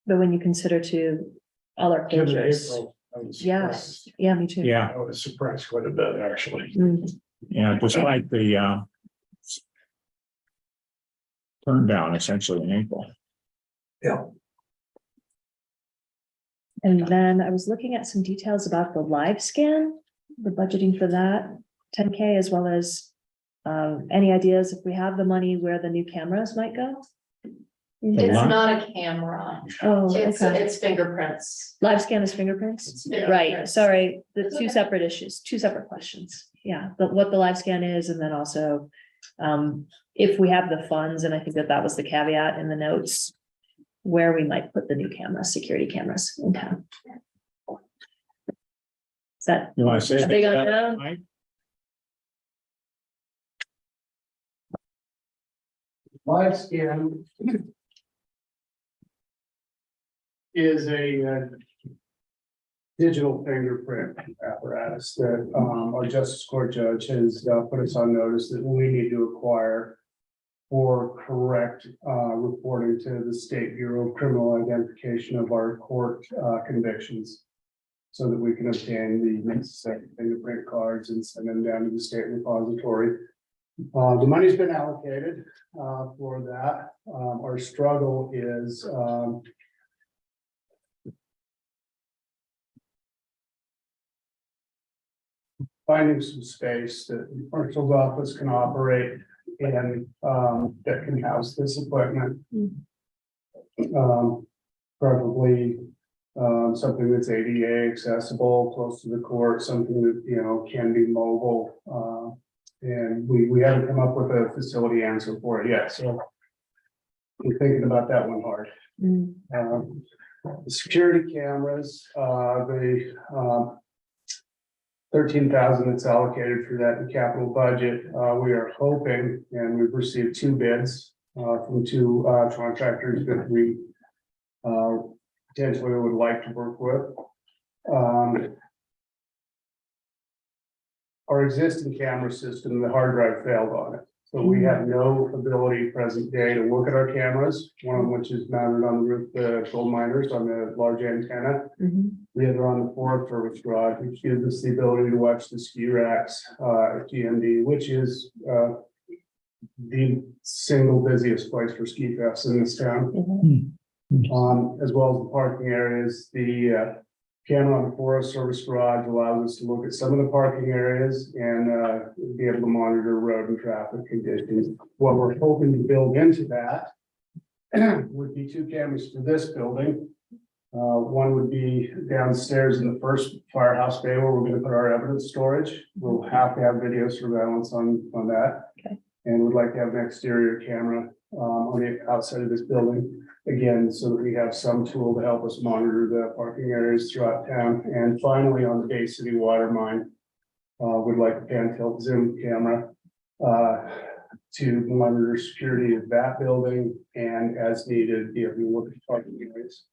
But when you consider to all our closures, yes, yeah, me too. Yeah, I was surprised quite a bit, actually. Mm. yeah, just like the turn down essentially in April. Yeah. And then I was looking at some details about the live scan, the budgeting for that, 10K, as well as any ideas if we have the money where the new cameras might go? It's not a camera. Oh, okay. It's fingerprints. Live scan is fingerprints? Right, fingerprints. sorry, the That's two okay. separate issues, two separate questions. Yeah, but what the live scan is, and then also if we have the funds, and I think that was the caveat in the notes, where we might put the new cameras, security cameras in town. Is that You want to say? a big that, unknown? Mike? Live scan is a digital fingerprint apparatus that our justice court judge has put us on notice that we need to acquire for correct reporting to the State Bureau of Criminal Identification of our court convictions, so that we can obtain the necessary fingerprint cards and send them down to the state repository. The money's been allocated for that. Our struggle is finding some space that the marshal's office can operate and that can house this equipment. Probably something that's ADA accessible, close to the court, something that, you know, can be mobile. And we haven't come up with a facility answer for it yet, so we're thinking about that one hard. The security cameras, the 13,000 that's allocated for that in capital budget. We are hoping, and we've received 2 bids from 2 contractors that we potentially would like to work with. Our existing camera system, the hard drive failed on it. So we have no ability present day to look at our cameras, one of which is mounted on the roof, the gold miners on the large antenna. The other on the Forest Service garage, which gives us the ability to watch the ski racks at GMD, which is the single busiest place for ski fests in this town. As well as the parking areas, the camera on the Forest Service garage allows us to look at some of the parking areas and be able to monitor road and traffic conditions. What we're hoping to build into that would be 2 cameras for this building. One would be downstairs in the first firehouse bay where we're going to put our evidence storage. We'll have to have video surveillance on that. Okay. And we'd like to have an exterior camera on the outside of this building, again, so that we have some tool to help us monitor the parking areas throughout town. And finally, on the Bay City water mine, we'd like a pan tilt zoom camera to monitor security of that building and as needed, be able to look at parking areas.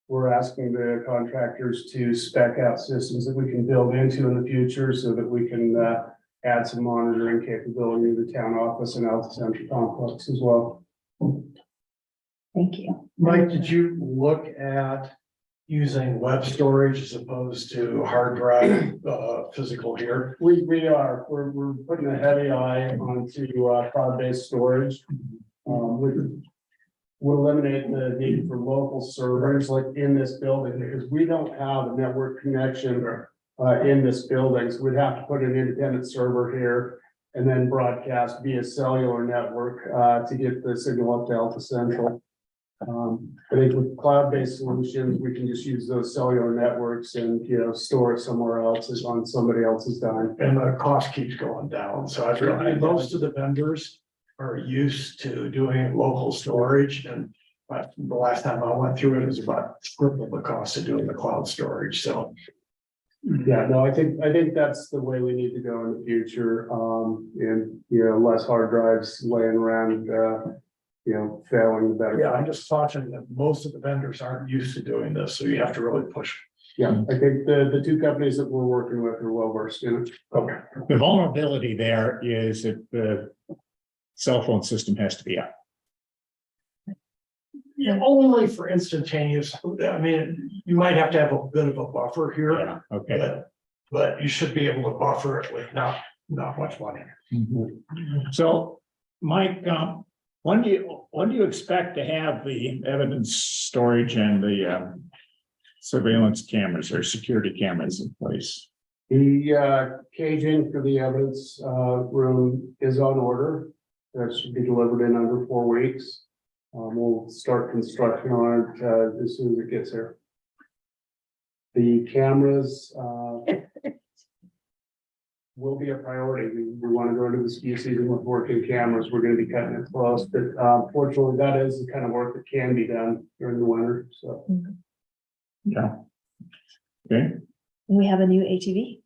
We're asking the contractors to spec out systems that we can build into in the future so that we can add some monitoring capability to the town office and Alta Central complex as well. Thank you. Mike, did you look at using web storage as opposed to hard drive, physical here? We are, we're putting a heavy eye onto cloud-based storage. Which would eliminate the need for local servers like in this building, because we don't have a network connection in this building. So we'd have to put an independent server here and then broadcast via cellular network to get the signal up to Alta Central. I think with cloud-based solutions, we can just use those cellular networks and, store it somewhere else is on somebody else's dime. And the cost keeps going down. So I realized most of the vendors are used to doing local storage, and the last time I went through it was about triple the cost of doing the cloud storage. So yeah, no, I think that's the way we need to go in the future. And less hard drives laying around, failing the better. yeah, I'm just cautioning that most of the vendors aren't used to doing this, so you have to really push. Yeah, I think the 2 companies that we're working with are well versed in it. Okay. The vulnerability there is that the cell phone system has to be up. Yeah, only for instantaneous. I mean, you might have to have a bit of a buffer here. Yeah, okay. But you should be able to buffer it with not much money. So, Mike, when do you expect to have the evidence storage and the surveillance cameras or security cameras in place? The caging for the evidence room is on order. That should be delivered in under 4 weeks. We'll start construction on it as soon as it gets here. The cameras will be a priority. We want to go into the ski season with working cameras. We're going to be cutting it close, but fortunately, that is the kind of work that can be done during the winter. So, yeah. Okay. We have a new ATV.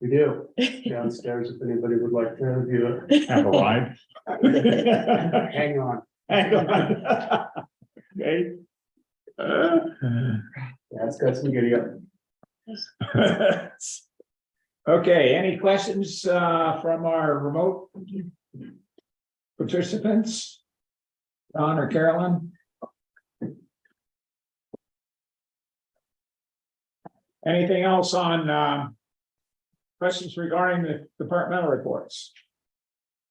we do downstairs if anybody would like to view it. Have a ride. Hang on. Hang on. Okay. Yeah, it's got some giddy up. Okay, any questions from our remote participants? Don or Carolyn? Anything else on questions regarding the departmental reports?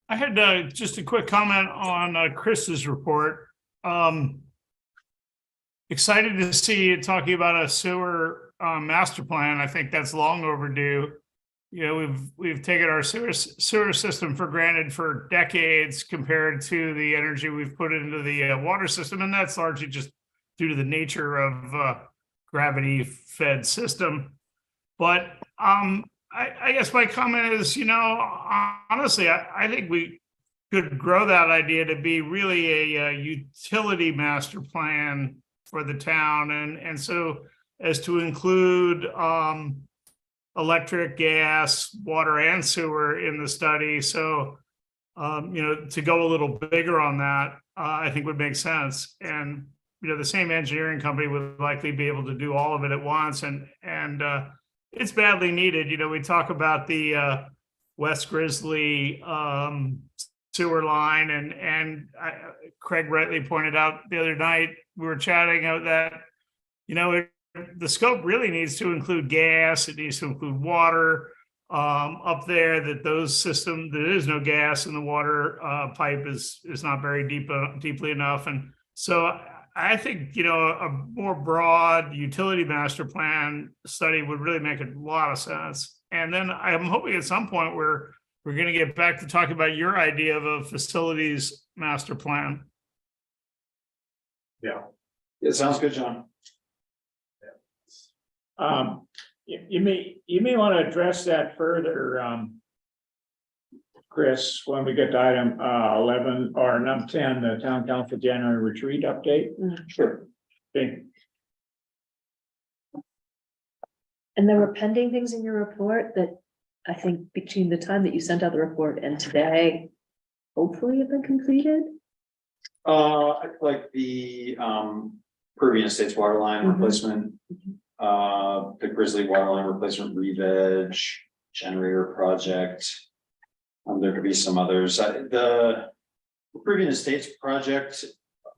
I had just a quick comment on Chris's report. Excited to see it talking about a sewer master plan. I think that's long overdue. We've taken our sewer system for granted for decades compared to the energy we've put into the water system, and that's largely just due to the nature of gravity-fed system. But I guess my comment is, honestly, I think we could grow that idea to be really a utility master plan for the town, and so as to include electric, gas, water, and sewer in the study. So, to go a little bigger on that, I think would make sense. And the same engineering company would likely be able to do all of it at once, and it's badly needed. We talk about the West Grizzly sewer line, and Craig rightly pointed out the other night, we were chatting out that, the scope really needs to include gas, it needs to include water. up there, that those systems, there is no gas and the water pipe is not very deeply enough. And so I think, you know, a more broad utility master plan study would really make a lot of sense. And then I'm hoping at some point we're going to get back to talking about your idea of a facilities master plan. Yeah. It sounds good, John. You may want to address that further, Chris, when we get to item 11 or number 10, the town council January retreat update. Sure. Okay. And there were pending things in your report that I think between the time that you sent out the report and today, hopefully have been completed. Like the Peruvian Estates water line replacement, the Grizzly water line replacement, re-veg, generator project. There could be some others. The Peruvian Estates project,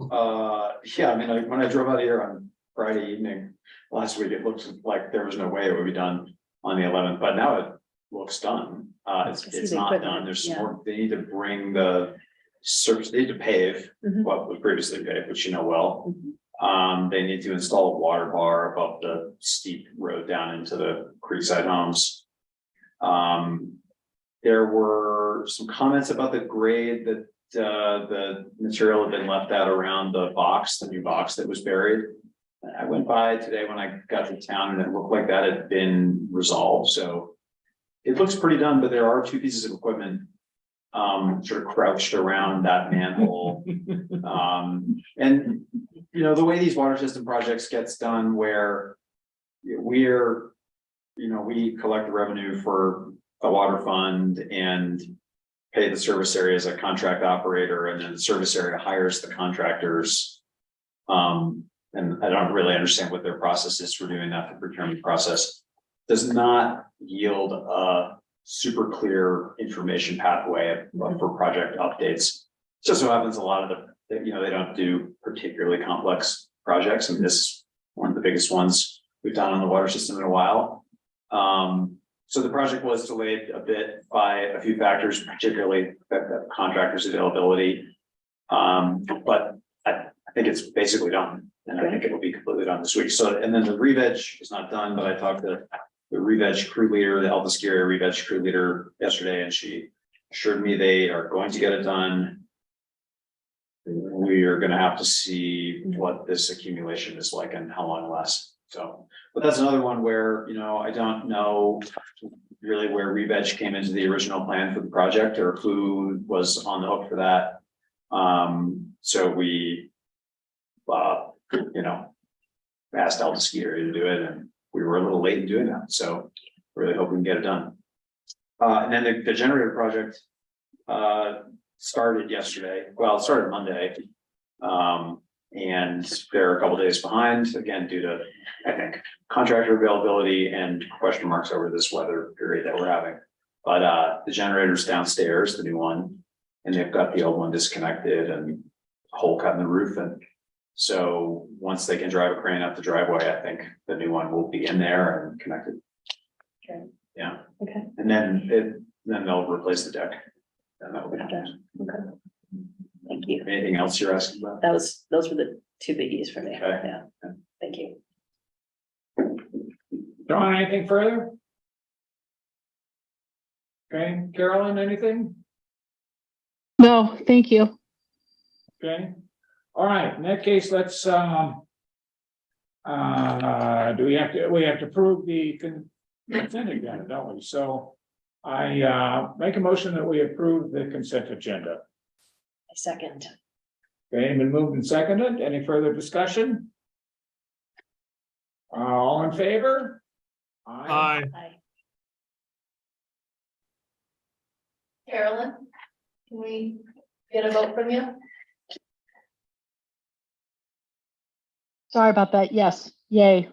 yeah, I mean, when I drove out here on Friday evening last week, it looked like there was no way it would be done on the 11th, but now it looks done. It's not done. There's some more. They need to bring the surface, they need to pave what was previously paved, which you know well. They need to install a water bar above the steep road down into the Creekside homes. There were some comments about the grade that the material had been left out around the box, the new box that was buried. I went by today when I got to town and it looked like that had been resolved. So it looks pretty done, but there are two pieces of equipment sort of crouched around that manhole. And you know, the way these water system projects gets done where we're, you know, we collect the revenue for the water fund and pay the service area as a contract operator, and then the service area hires the contractors. And I don't really understand what their process is for doing that. The procurement process does not yield a super clear information pathway for project updates. Just so happens a lot of the, you know, they don't do particularly complex projects, and this is one of the biggest ones we've done on the water system in a while. So the project was delayed a bit by a few factors, particularly the contractors' availability. But I think it's basically done, and I think it will be completely done this week. So, and then the re-veg is not done, but I talked to the re-veg crew leader, the Alta area re-veg crew leader yesterday, and she assured me they are going to get it done. We are going to have to see what this accumulation is like and how long it lasts. So, but that's another one where, you know, I don't know really where re-veg came into the original plan for the project or who was on the hook for that. So we, you know, asked Alta to do it, and we were a little late in doing that. So really hope we can get it done. And then the generator project started yesterday. Well, it started Monday. And they're a couple days behind, again, due to, I think, contractor availability and question marks over this weather period that we're having. But the generator's downstairs, the new one, and they've got the old one disconnected and a hole cut in the roof. And so once they can drive a crane up the driveway, I think the new one will be in there and connected. Okay. Yeah. Okay. And then they'll replace the deck. And that will be done. Okay. Thank you. Anything else you're asking about? Those were the two biggies for me. Okay. Yeah. Thank you. John, anything further? Okay, Carolyn, anything? No, thank you. Okay, all right, in that case, let's, do we have to prove the consent agenda, don't we? So I make a motion that we approve the consent agenda. A second. Okay, been moved and seconded. Any further discussion? All in favor? Aye. Aye. Carolyn, can we get a vote from you? Sorry about that. Yes, yay.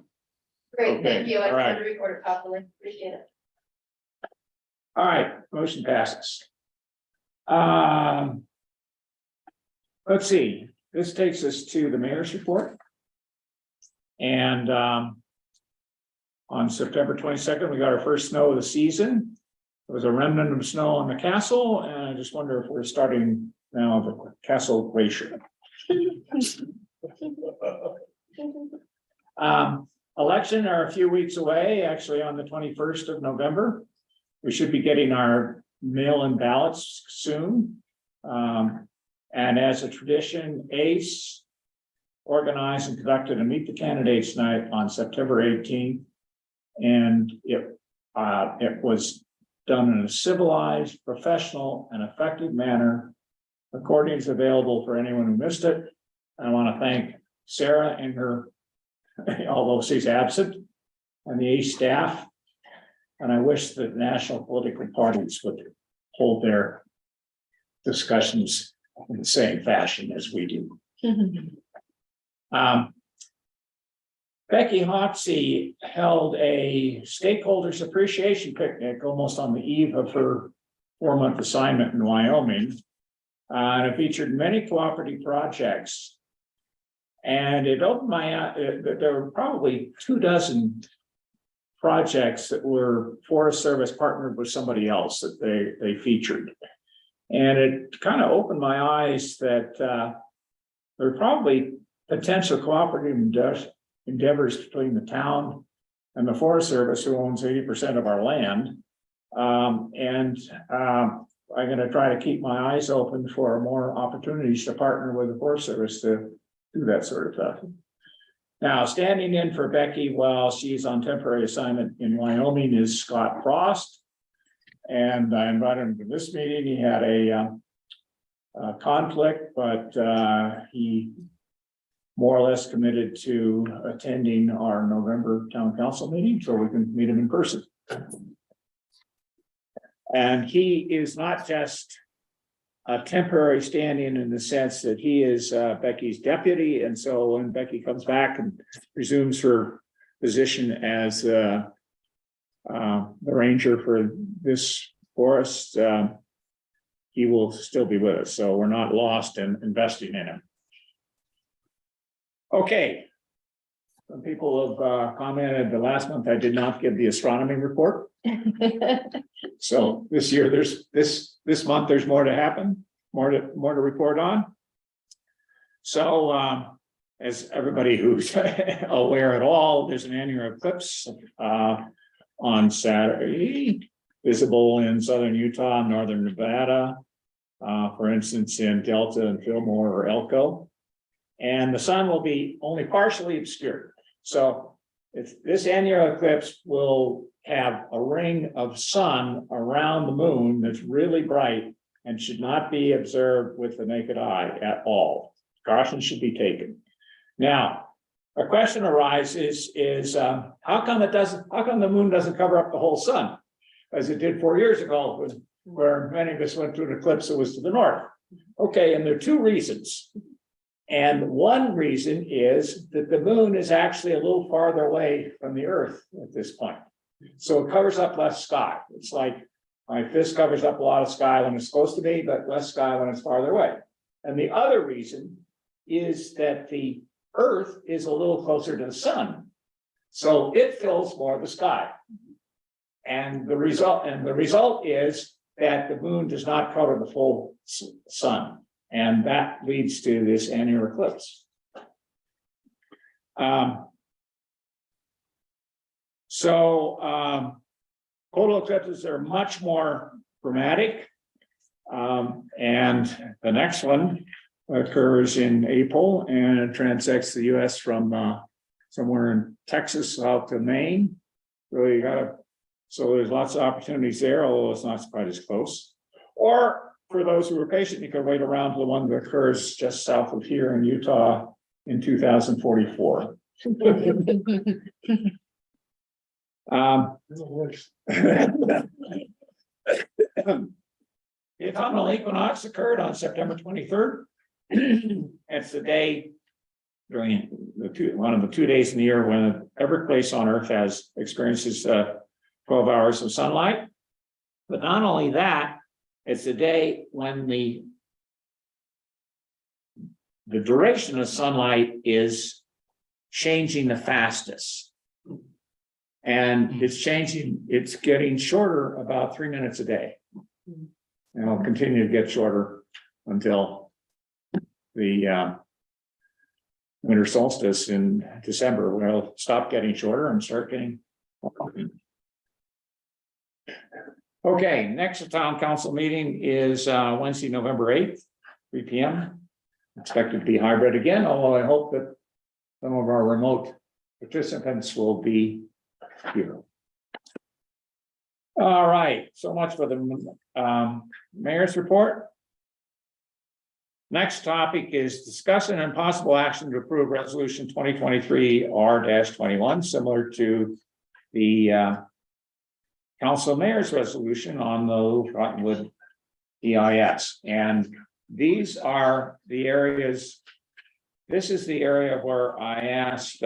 Great, thank Okay, you. I all right. tried to record it properly. Appreciate it. All right, motion passes. Let's see, this takes us to the mayor's report. And on September 22nd, we got our first snow of the season. There was a remnant of snow on the castle, and I just wonder if we're starting now the castle glacier. Election are a few weeks away, actually on the 21st of November. We should be getting our mail-in ballots soon. And as a tradition, ACE organized and conducted a Meet the Candidates night on September 18th. And it was done in a civilized, professional, and effective manner. Recordings available for anyone who missed it. I want to thank Sarah and her, although she's absent, and the ACE staff. And I wish that national political parties would hold their discussions in the same fashion as we do. Becky Hotsey held a stakeholders appreciation picnic almost on the eve of her 4-month assignment in Wyoming. And it featured many cooperative projects. And it opened my eye, there were probably 24 projects that were Forest Service partnered with somebody else that they featured. And it kind of opened my eyes that there are probably potential cooperative endeavors between the town and the Forest Service, who owns 80% of our land. I'm going to try to keep my eyes open for more opportunities to partner with the Forest Service to do that sort of stuff. Now, standing in for Becky while she's on temporary assignment in Wyoming is Scott Frost. And I invited him to this meeting. He had a conflict, but he more or less committed to attending our November town council meeting so we can meet him in person. And he is not just a temporary stand-in in the sense that he is Becky's deputy. And so when Becky comes back and resumes her position as the ranger for this forest, he will still be with us. So we're not lost in investing in him. Okay. Some people have commented the last month I did not give the astronomy report. So this year there's this month there's more to happen, more to report on. So as everybody who's aware at all, there's an annular eclipse on Saturday, visible in southern Utah, northern Nevada, for instance, in Delta and Fillmore or Elko. And the sun will be only partially obscured. So this annular eclipse will have a ring of sun around the moon that's really bright and should not be observed with the naked eye at all. Caution should be taken. Now, a question arises is how come the moon doesn't cover up the whole sun as it did 4 years ago where many of us went through an eclipse that was to the north? Okay, and there are two reasons. And one reason is that the moon is actually a little farther away from the earth at this point. So it covers up less sky. It's like my fist covers up a lot of sky when it's supposed to be, but less sky when it's farther away. And the other reason is that the earth is a little closer to the sun. So it fills more of the sky. And the result is that the moon does not cover the full sun. And that leads to this annular eclipse. Total eclipses are much more dramatic. And the next one occurs in April and it transects the US from somewhere in Texas out to Maine. Really so there's lots of opportunities there, although it's not quite as close. Or for those who are patient, you can wait around for the one that occurs just south of here in Utah in 2044. The autumnal equinox occurred on September 23rd. It's the day during one of the 2 days in the year when every place on Earth experiences 12 hours of sunlight. But not only that, it's the day when the duration of sunlight is changing the fastest. And it's changing, it's getting shorter about 3 minutes a day. And it'll continue to get shorter until the winter solstice in December, where it'll stop getting shorter and start getting longer. Okay, next town council meeting is Wednesday, November 8th, 3 p.m. Expected to be hybrid again, although I hope that some of our remote participants will be here. All right, so much for the mayor's report. Next topic is discussion and possible action to approve resolution 2023 R-21, similar to the council mayor's resolution on the Cottonwood EIS. And these are the areas, this is the area where I asked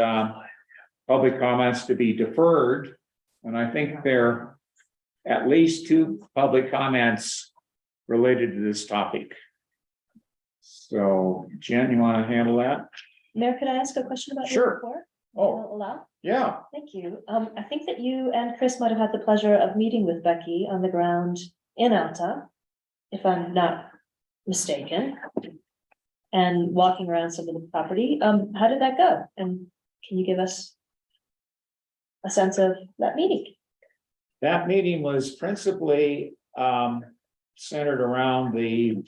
public comments to be deferred. And I think there are at least 2 public comments related to this topic. So Jen, you want to handle that? Mayor, could I ask a question about Sure. your report? Oh, Allow? yeah. Thank you. I think that you and Chris might have had the pleasure of meeting with Becky on the ground in Alta, if I'm not mistaken, and walking around some of the property. How did that go? And can you give us a sense of that meeting? That meeting was principally centered around the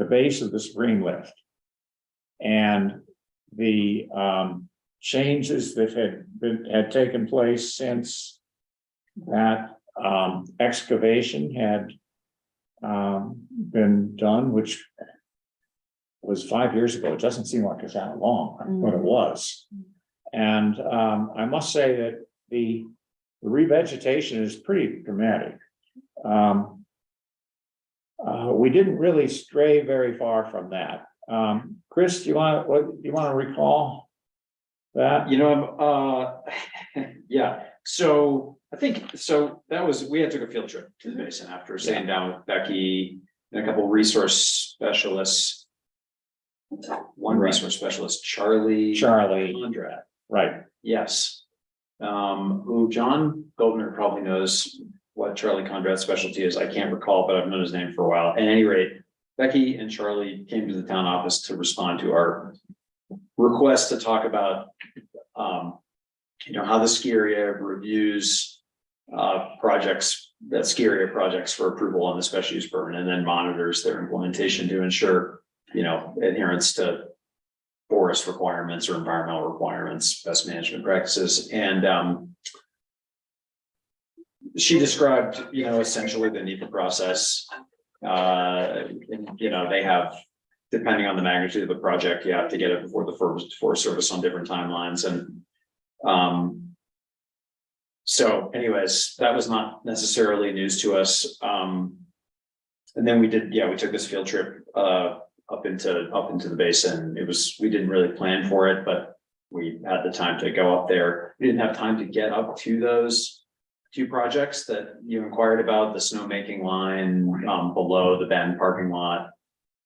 base of the spring lift and the changes that had taken place since that excavation had been done, which was 5 years ago. It doesn't seem like it's that long, but it was. And I must say that the revegetation is pretty dramatic. We didn't really stray very far from that. Chris, do you want to recall that? Yeah, so I think, so that was, we had took a field trip to the basin after sitting down with Becky and a couple resource specialists. One resource specialist, Charlie Conrad. Right. Yes. Who John Goldner probably knows what Charlie Conrad's specialty is. I can't recall, but I've known his name for a while. At any rate, Becky and Charlie came to the town office to respond to our request to talk about how the ski area reviews projects, that ski area projects for approval on the special use permit, and then monitors their implementation to ensure adherence to forest requirements or environmental requirements, best management practices. And she described, essentially the NEPA process. They have, depending on the magnitude of the project, you have to get it before the Forest Service on different timelines. And so anyways, that was not necessarily news to us. And then we took this field trip up into the basin. We didn't really plan for it, but we had the time to go up there. We didn't have time to get up to those 2 projects that you inquired about, the snowmaking line below the Bend parking lot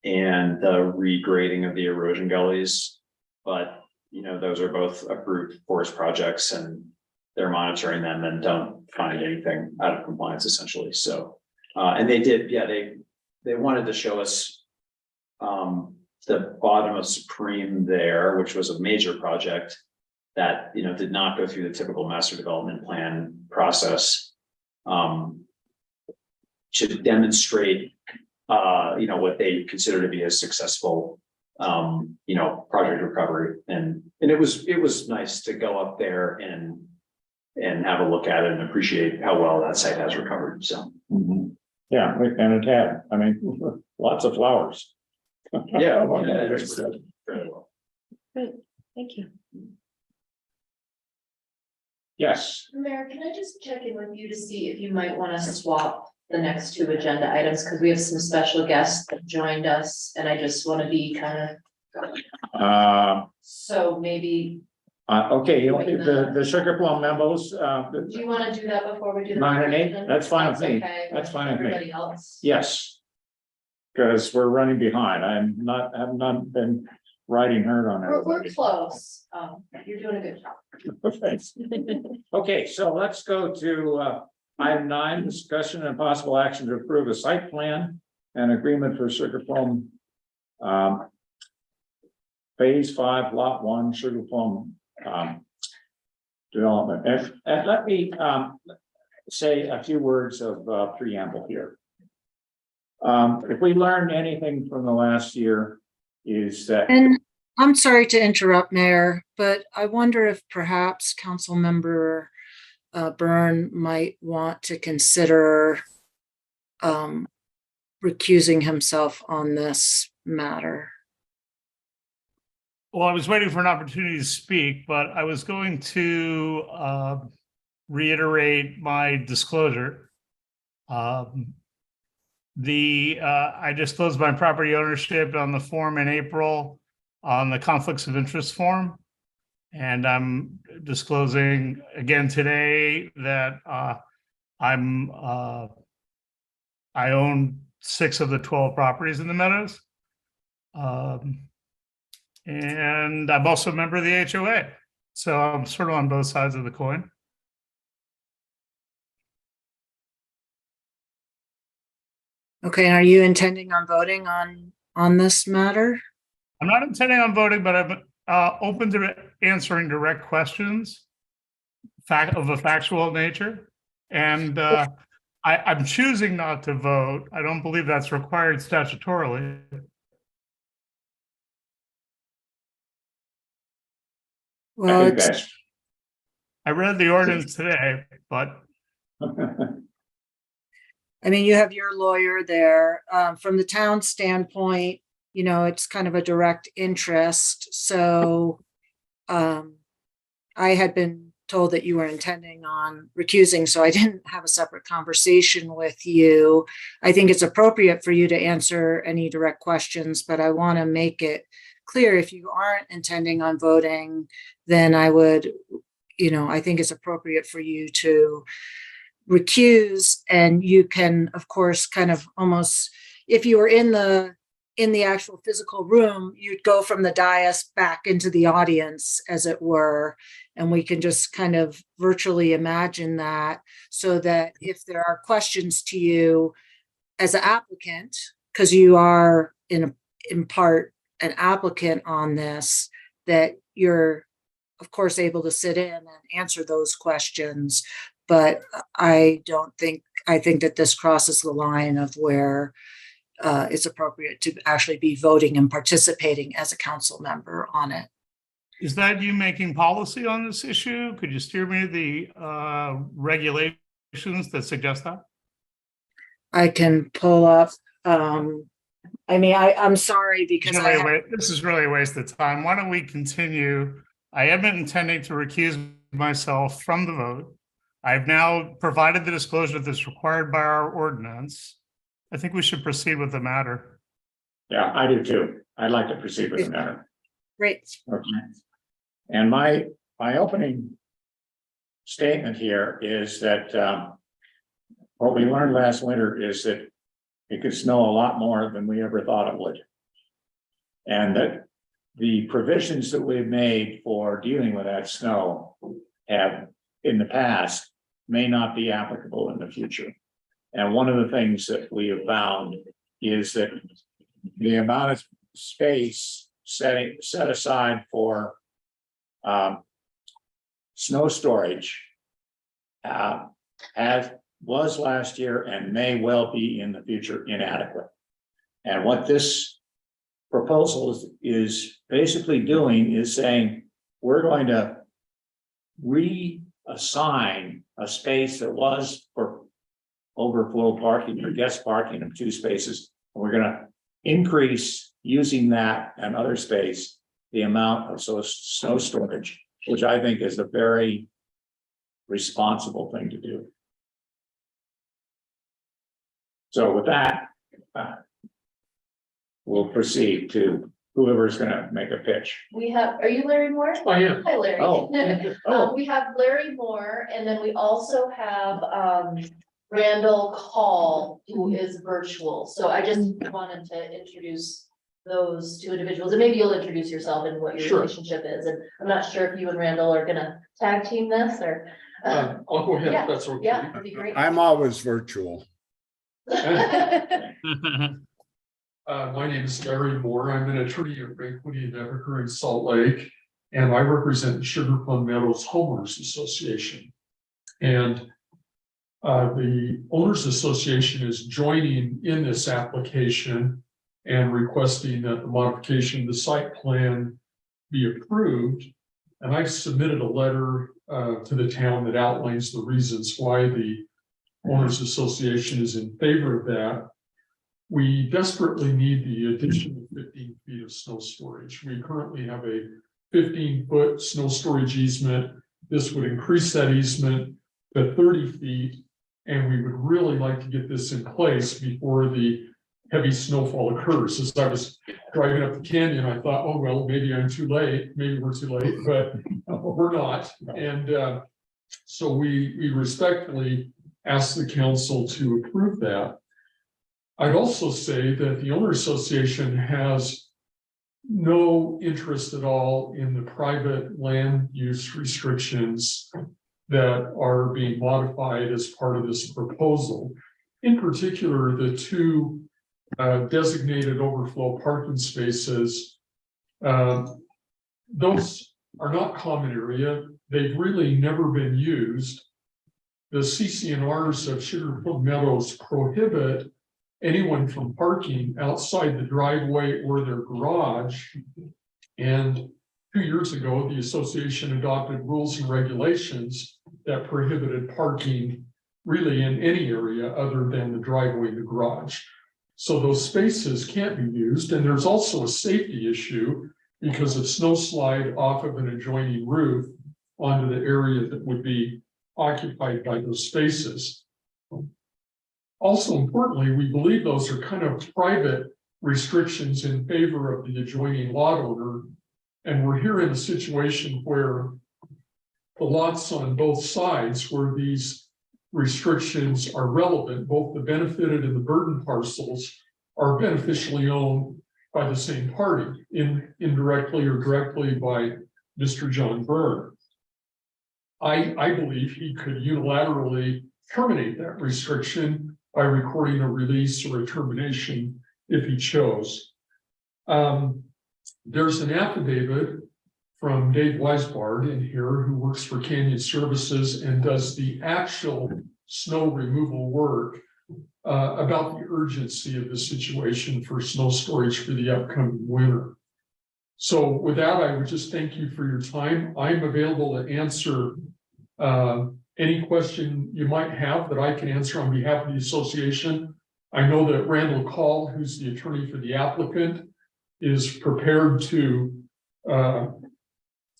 and the regrading of the erosion gullies. But, those are both approved forest projects and they're monitoring them and don't find anything out of compliance essentially. So, and they did, they wanted to show us the bottom of Supreme there, which was a major project that, did not go through the typical master development plan process to demonstrate, what they consider to be a successful, project recovery. And it was nice to go up there and have a look at it and appreciate how well that site has recovered. So. Yeah, and it had, lots of flowers. Yeah. Great, thank you. Yes. Mayor, can I just check in with you to see if you might want to swap the next 2 agenda items, because we have some special guests that joined us, and I just want to be kind of. So maybe. Okay, the sugar plum memos. Do you want to do that before we do the? 9 and 8, that's fine with me. Okay, That's fine with me. everybody else? Yes. Because we're running behind. I've not been riding herd on We're everybody. close. You're doing a good job. Thanks. Okay, so let's go to item 9, discussion and possible action to approve a site plan and agreement for sugar plum. Phase 5, lot 1, sugar plum development. And let me say a few words of preamble here. If we learned anything from the last year, is that. And I'm sorry to interrupt, Mayor, but I wonder if perhaps Councilmember Byrne might want to consider recusing himself on this matter. Well, I was waiting for an opportunity to speak, but I was going to reiterate my disclosure. I disclosed my property ownership on the form in April on the conflicts of interest form. And I'm disclosing again today that I own 6 of the 12 properties in the Meadows. And I'm also a member of the HOA. So I'm sort of on both sides of the coin. Okay, and are you intending on voting on this matter? I'm not intending on voting, but I'm open to answering direct questions of a factual nature. And I'm choosing not to vote. I don't believe that's required statutorily. Well, I read the ordinance today, but. I mean, you have your lawyer there. From the town standpoint, you know, it's kind of a direct interest. So I had been told that you were intending on recusing, so I didn't have a separate conversation with you. I think it's appropriate for you to answer any direct questions, but I want to make it clear if you aren't intending on voting, then I would, you know, I think it's appropriate for you to recuse, and you can, of course, kind of almost, if you were in the actual physical room, you'd go from the dais back into the audience, as it were, and we can just kind of virtually imagine that, so that if there are questions to you as an applicant, because you are in part an applicant on this, that you're of course able to sit in and answer those questions. But I think that this crosses the line of where it's appropriate to actually be voting and participating as a council member on it. Is that you making policy on this issue? Could you steer me to the regulations that suggest that? I can pull up. I mean, I'm sorry because this is really a waste of time. Why don't we continue? I am intending to recuse myself from the vote. I've now provided the disclosure that's required by our ordinance. I think we should proceed with the matter. Yeah, I do too. I'd like to proceed with the matter. Great. Okay. And my opening statement here is that what we learned last winter is that it could snow a lot more than we ever thought it would. And that the provisions that we've made for dealing with that snow have in the past may not be applicable in the future. And one of the things that we have found is that the amount of space set aside for snow storage was last year and may well be in the future inadequate. And what this proposal is basically doing is saying we're going to reassign a space that was for overflow parking or guest parking of 2 spaces. And we're going to increase using that and other space the amount of snow storage, which I think is a very responsible thing to do. So with that, we'll proceed to whoever's going to make a pitch. We have, are you Larry Moore? I am. Hi, Larry. Oh. We have Larry Moore, and then we also have Randall Call, who is virtual. So I just wanted to introduce those two individuals, and maybe you'll introduce yourself and what your Sure. relationship is, and I'm not sure if you and Randall are gonna tag team this, or. I'll go ahead, Yeah, if that's okay. Yeah, that'd be great. I'm always virtual. My name is Larry Moore. I'm an attorney at Brakewood and Evergreen in Salt Lake, and I represent Sugar Plum Meadows Homeowners Association. And the Owners Association is joining in this application and requesting that the modification of the site plan be approved. And I've submitted a letter to the town that outlines the reasons why the Owners Association is in favor of that. We desperately need the additional 15 feet of snow storage. We currently have a 15-foot snow storage easement. This would increase that easement to 30 feet. And we would really like to get this in place before the heavy snowfall occurs. As I was driving up the canyon, I thought, oh, well, maybe I'm too late. Maybe we're too late, but we're not. And so we respectfully ask the council to approve that. I'd also say that the Owner Association has no interest at all in the private land use restrictions that are being modified as part of this proposal. In particular, the two designated overflow parking spaces. Those are not common area. They've really never been used. The CC&Rs of Sugar Plum Meadows prohibit anyone from parking outside the driveway or their garage. And 2 years ago, the association adopted rules and regulations that prohibited parking really in any area other than the driveway and the garage. So those spaces can't be used. And there's also a safety issue because of snow slide off of an adjoining roof onto the area that would be occupied by those spaces. Also importantly, we believe those are kind of private restrictions in favor of the adjoining lot owner. And we're here in a situation where the lots on both sides where these restrictions are relevant, both the benefited and the burden parcels are beneficially owned by the same party, indirectly or directly by Mr. John Byrne. I believe he could unilaterally terminate that restriction by recording a release or a termination if he chose. There's an affidavit from Dave Weisbard in here who works for Canyon Services and does the actual snow removal work about the urgency of the situation for snow storage for the upcoming winter. So with that, I would just thank you for your time. I'm available to answer any question you might have that I can answer on behalf of the association. I know that Randall Call, who's the attorney for the applicant, is prepared to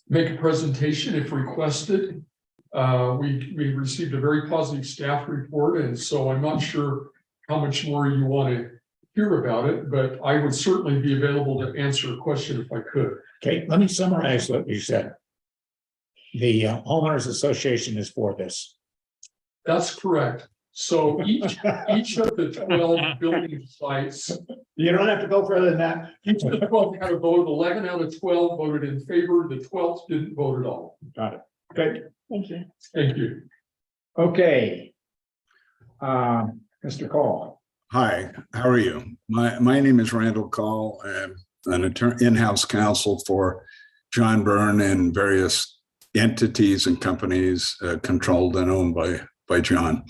make a presentation if requested. We received a very positive staff report, and so I'm not sure how much more you want to hear about it, but I would certainly be available to answer a question if I could. Okay, let me summarize what you said. The homeowners association is for this. That's correct. So each of the 12 building sites. You don't have to go further than that. Each of the 12 had a vote. 11 out of 12 voted in favor. The 12th didn't vote at all. Got it. Good. Thank you. Thank you. Okay. Mr. Call. Hi, how are you? My name is Randall Call. I'm an in-house counsel for John Byrne and various entities and companies controlled and owned by John.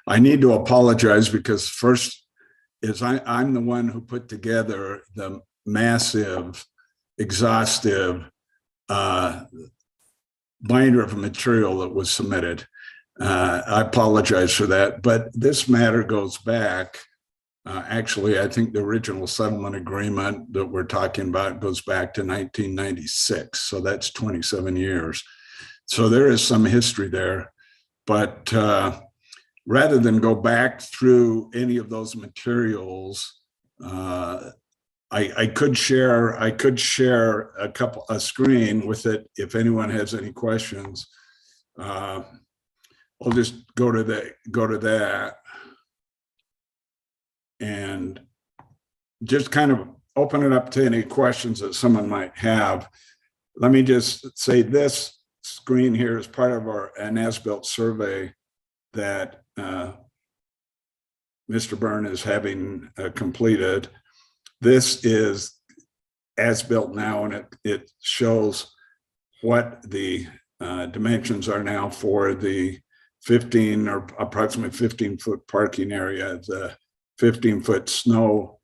I need to apologize because first is I'm the one who put together the massive, exhaustive binder of material that was submitted. I apologize for that, but this matter goes back. Actually, I think the original settlement agreement that we're talking about goes back to 1996. So that's 27 years. So there is some history there, but rather than go back through any of those materials, I could share a screen with it if anyone has any questions. I'll just go to that and just kind of open it up to any questions that someone might have. Let me just say this screen here is part of an as-built survey that Mr. Byrne is having completed. This is as-built now, and it shows what the dimensions are now for the 15 or approximately 15-foot parking area, the 15-foot snow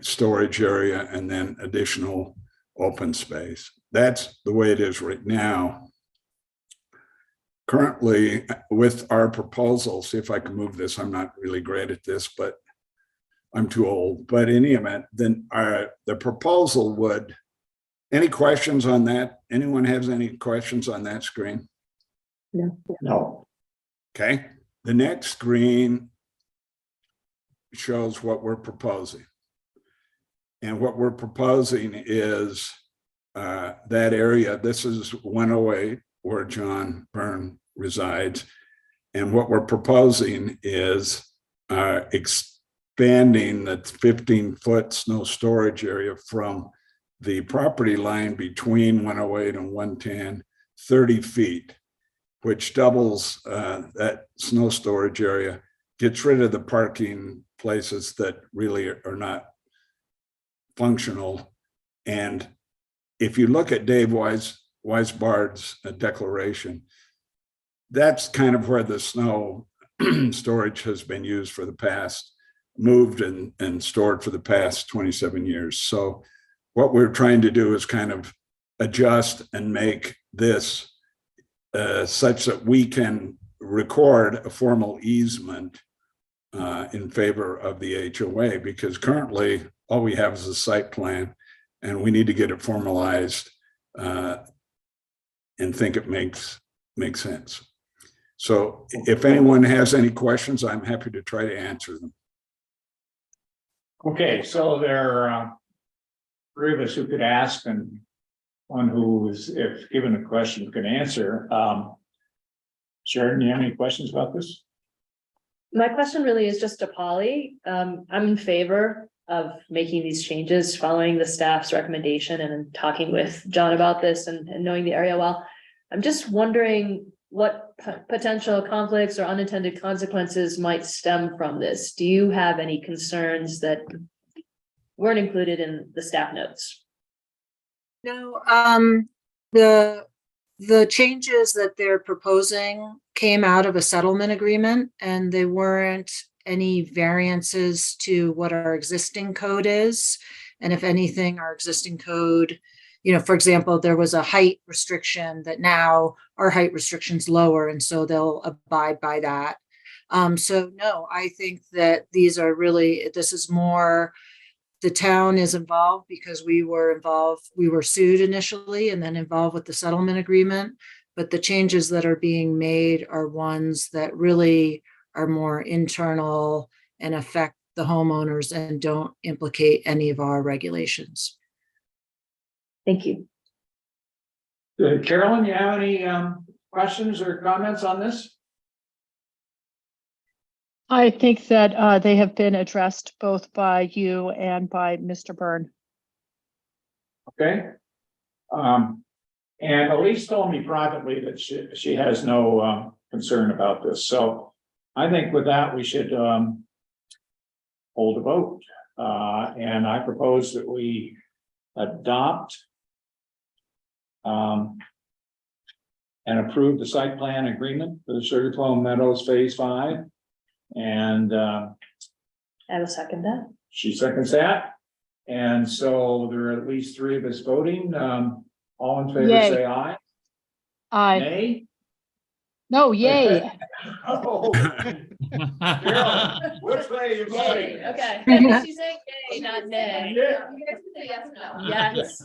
storage area, and then additional open space. That's the way it is right now. Currently, with our proposal, see if I can move this. I'm not really great at this, but I'm too old. But in any event, then the proposal would, any questions on that? Anyone has any questions on that screen? No. No. Okay. The next screen shows what we're proposing. And what we're proposing is that area. This is 108 where John Byrne resides. And what we're proposing is expanding the 15-foot snow storage area from the property line between 108 and 110, 30 feet, which doubles that snow storage area, gets rid of the parking places that really are not functional. And if you look at Dave Weisbard's declaration, that's kind of where the snow storage has been used for the past, moved and stored for the past 27 years. So what we're trying to do is kind of adjust and make this such that we can record a formal easement in favor of the HOA, because currently all we have is a site plan and we need to get it formalized and think it makes sense. So if anyone has any questions, I'm happy to try to answer them. Okay, so there are three of us who could ask, and one who is, if given a question, can answer. Sharon, do you have any questions about this? My question really is just to Polly. I'm in favor of making these changes, following the staff's recommendation and talking with John about this and knowing the area well. I'm just wondering what potential conflicts or unintended consequences might stem from this. Do you have any concerns that weren't included in the staff notes? No, the changes that they're proposing came out of a settlement agreement, and they weren't any variances to what our existing code is. And if anything, our existing code, for example, there was a height restriction that now our height restriction's lower, and so they'll abide by that. So no, I think that these are really, this is more, the town is involved because we were sued initially and then involved with the settlement agreement. But the changes that are being made are ones that really are more internal and affect the homeowners and don't implicate any of our regulations. Thank you. Carolyn, you have any questions or comments on this? I think that they have been addressed both by you and by Mr. Byrne. Okay. And Elise told me privately that she has no concern about this. So I think with that, we should hold a vote. And I propose that we adopt and approve the site plan agreement for the Sugar Plum Meadows Phase 5. And I will second that. she seconds that. And so there are at least three of us voting. All in favor, Yay. say aye. Aye. Nay? No, yay. Oh. Carol, which way you voting? Yay, okay. She's saying yay, not nay. Yeah. You guys can say yes or no. Yes.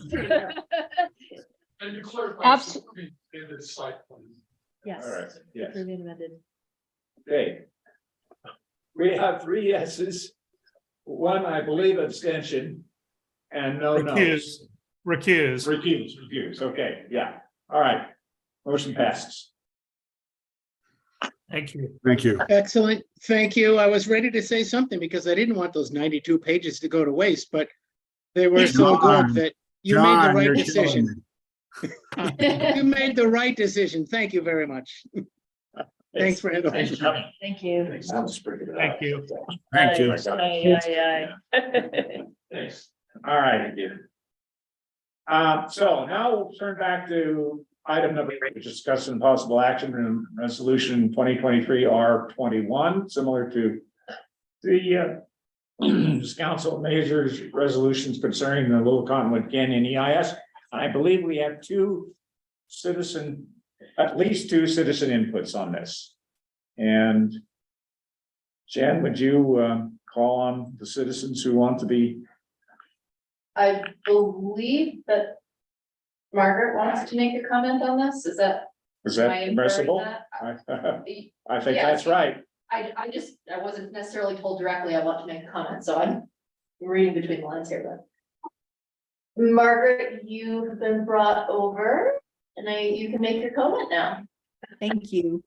And you clarify. Absolutely. In the site plan. Yes. All right, yes. Approved and amended. Okay. We have 3 yeses, 1, I believe, abstention, and no no's. Recuse, okay, yeah. All right. Motion passes. Thank you. Thank you. Excellent. Thank you. I was ready to say something because I didn't want those 92 pages to go to waste, but They were so John, good that you made the John, right you're decision. You made the right decision. Thank you very much. Thanks for having me. Thank you. That was pretty good. Thank you. Thank you. Thanks. All right. Thank you. So now we'll turn back to item number 8, discussing possible action in resolution 2023 R21, similar to the council measures resolutions concerning the Little Cottonwood Canyon EIS. I believe we have at least two citizen inputs on this. And Jen, would you call on the citizens who want to be? I believe that Margaret wants to make a comment on this. Is that? am I inferring permissible? that? I think Yeah. that's right. I wasn't necessarily told directly I want to make a comment, so I'm reading between the lines here, but. Margaret, you've been brought over and you can make your comment now. Thank you.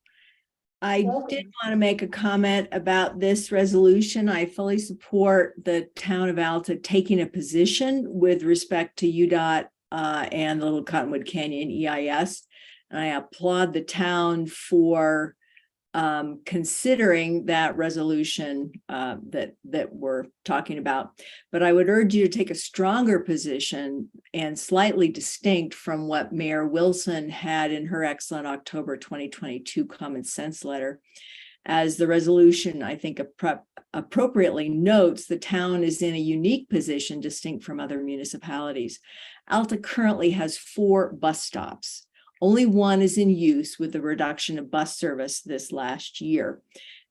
I Welcome. did want to make a comment about this resolution. I fully support the town of Alta taking a position with respect to UDOT and the Little Cottonwood Canyon EIS. And I applaud the town for considering that resolution that we're talking about. But I would urge you to take a stronger position and slightly distinct from what Mayor Wilson had in her excellent October 2022 common sense letter. As the resolution, I think, appropriately notes, the town is in a unique position distinct from other municipalities. Alta currently has 4 bus stops. Only one is in use with the reduction of bus service this last year.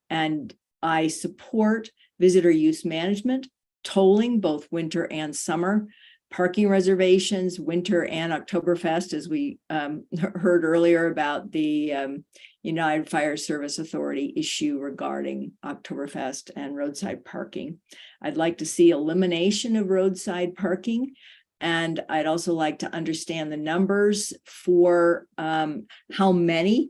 And I support visitor use management, tolling both winter and summer, parking reservations, winter and Oktoberfest, as we heard earlier about the United Fire Service Authority issue regarding Oktoberfest and roadside parking. I'd like to see elimination of roadside parking. And I'd also like to understand the numbers for how many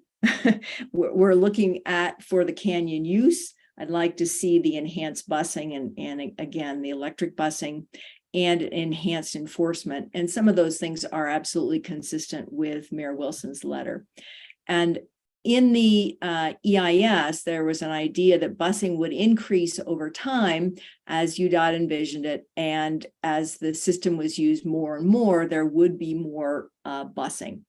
we're looking at for the canyon use. I'd like to see the enhanced busing and again, the electric busing and enhanced enforcement. And some of those things are absolutely consistent with Mayor Wilson's letter. And in the EIS, there was an idea that busing would increase over time as UDOT envisioned it. And as the system was used more and more, there would be more busing.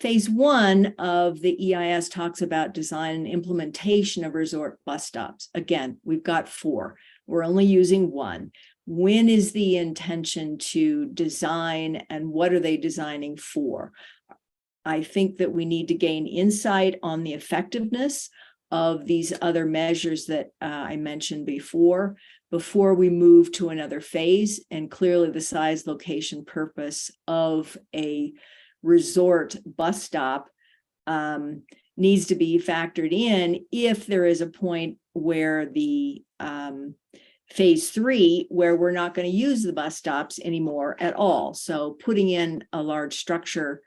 Phase 1 of the EIS talks about design and implementation of resort bus stops. Again, we've got 4. We're only using 1. When is the intention to design and what are they designing for? I think that we need to gain insight on the effectiveness of these other measures that I mentioned before we move to another phase. And clearly the size, location, purpose of a resort bus stop needs to be factored in if there is a point where the phase 3, where we're not going to use the bus stops anymore at all. So putting in a large structure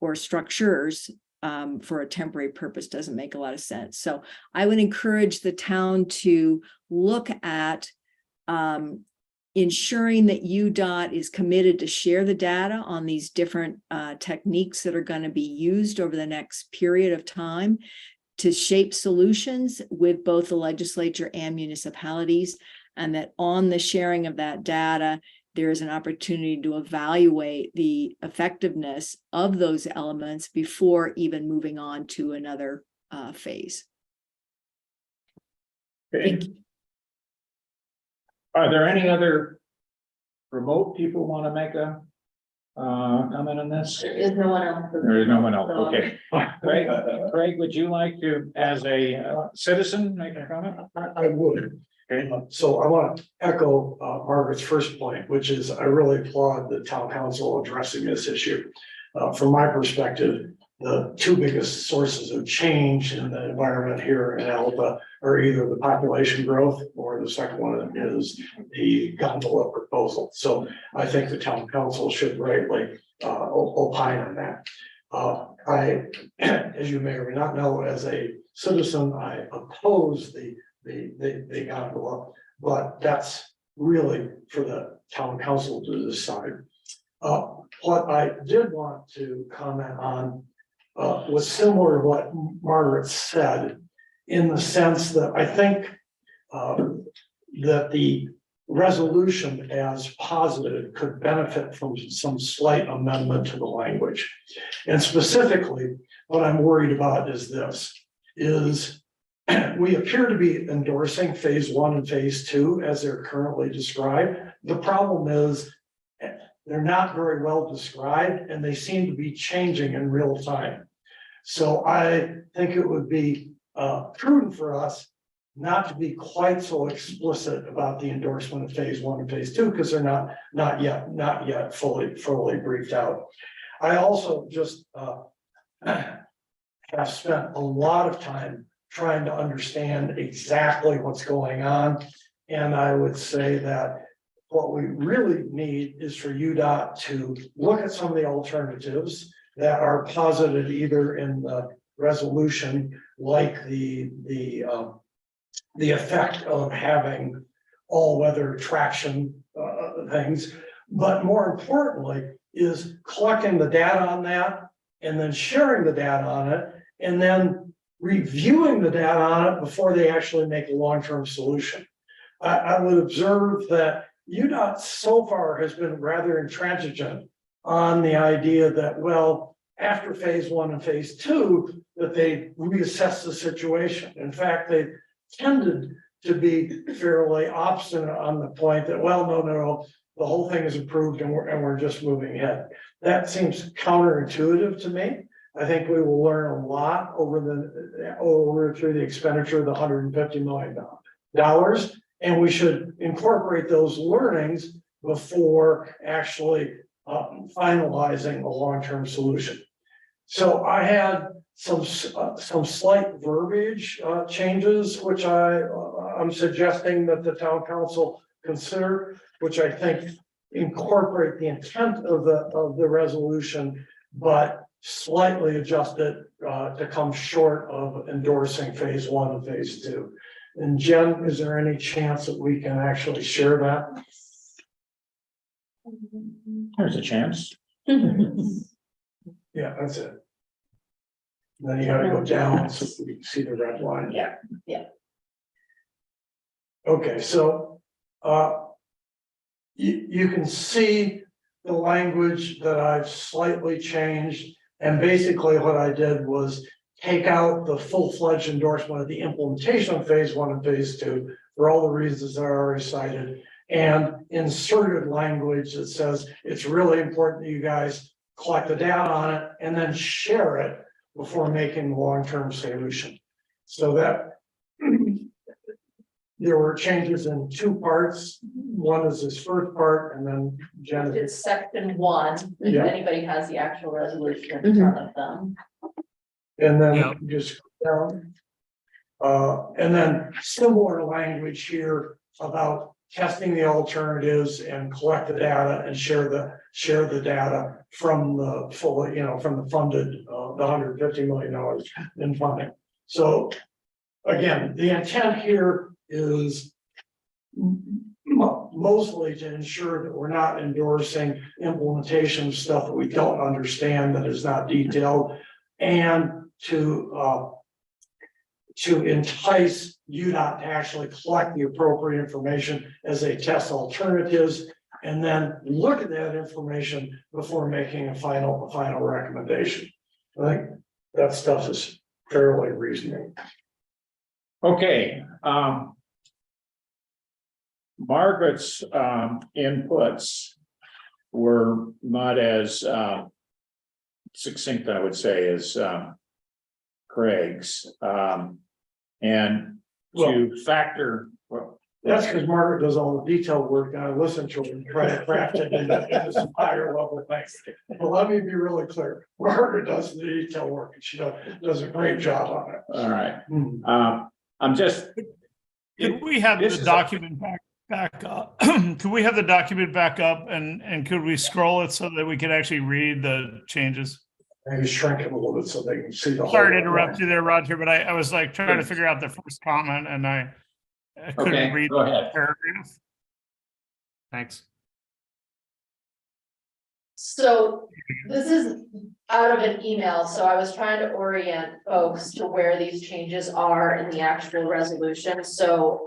or structures for a temporary purpose doesn't make a lot of sense. So I would encourage the town to look at ensuring that UDOT is committed to share the data on these different techniques that are going to be used over the next period of time to shape solutions with both the legislature and municipalities, and that on the sharing of that data, there is an opportunity to evaluate the effectiveness of those elements before even moving on to another phase. Okay. Are there any other remote people want to make a comment on this? There is no one else. There is no one else. Okay. Craig, would you like to, as a citizen, make a comment? I would. Okay. So I want to echo Margaret's first point, which is I really applaud the town council addressing this issue. From my perspective, the 2 biggest sources of change in the environment here in Alta are either the population growth or the second one is the gondola proposal. So I think the town council should rightly opine on that. I, as you may or may not know, as a citizen, I oppose the gondola, but that's really for the town council to decide. What I did want to comment on was similar to what Margaret said, in the sense that I think that the resolution as posited could benefit from some slight amendment to the language. And specifically, what I'm worried about is this, is we appear to be endorsing phase 1 and phase 2 as they're currently described. The problem is they're not very well described and they seem to be changing in real time. So I think it would be prudent for us not to be quite so explicit about the endorsement of phase 1 and phase 2, because they're not yet fully briefed out. I also just have spent a lot of time trying to understand exactly what's going on. And I would say that what we really need is for UDOT to look at some of the alternatives that are posited either in the resolution, like the effect of having all-weather traction things, but more importantly is collecting the data on that and then sharing the data on it and then reviewing the data on it before they actually make a long-term solution. I would observe that UDOT so far has been rather intransigent on the idea that, well, after phase 1 and phase 2, that they reassess the situation. In fact, they tended to be fairly obstinate on the point that, well, no, the whole thing is approved and we're just moving ahead. That seems counterintuitive to me. I think we will learn a lot over through the expenditure of the $150 million. And we should incorporate those learnings before actually finalizing a long-term solution. So I had some slight verbiage changes, which I'm suggesting that the town council consider, which I think incorporate the intent of the resolution, but slightly adjust it to come short of endorsing phase 1 and phase 2. And Jen, is there any chance that we can actually share that? There's a chance. Yeah, that's it. And then you gotta go down so we can see the red line. Yeah. Okay, so you can see the language that I've slightly changed. And basically what I did was take out the full-fledged endorsement of the implementation of phase 1 and phase 2 for all the reasons that I already cited, and inserted language that says it's really important that you guys collect the data on it and then share it before making the long-term solution. So that there were changes in 2 parts. One is this first part, and then Jen. It's section 1, if Yeah. anybody has the actual resolution in front of them. And then just down. And then similar language here about testing the alternatives and collect the data and share the data from the full, from the funded, the $150 million in funding. So again, the intent here is mostly to ensure that we're not endorsing implementation stuff that we don't understand, that is not detailed, and to entice UDOT to actually collect the appropriate information as they test alternatives, and then look at that information before making a final recommendation. I think that stuff is fairly reasonable. Okay. Margaret's inputs were not as succinct, I would say, as Craig's. And to factor. That's because Margaret does all the detailed work, and I listen to her and try to craft it into some higher level things. But let me be really clear, Margaret does the detailed work, and she does a great job on it. All right. I'm just. Could we have the document back up? Could we have the document back up and could we scroll it so that we could actually read the changes? Maybe shrink it a little bit so they can see the whole. Sorry to interrupt you there, Roger, but I was like trying to figure out the first comment and I couldn't read go ahead. the paragraph. Thanks. So this is out of an email, so I was trying to orient folks to where these changes are in the actual resolution, so,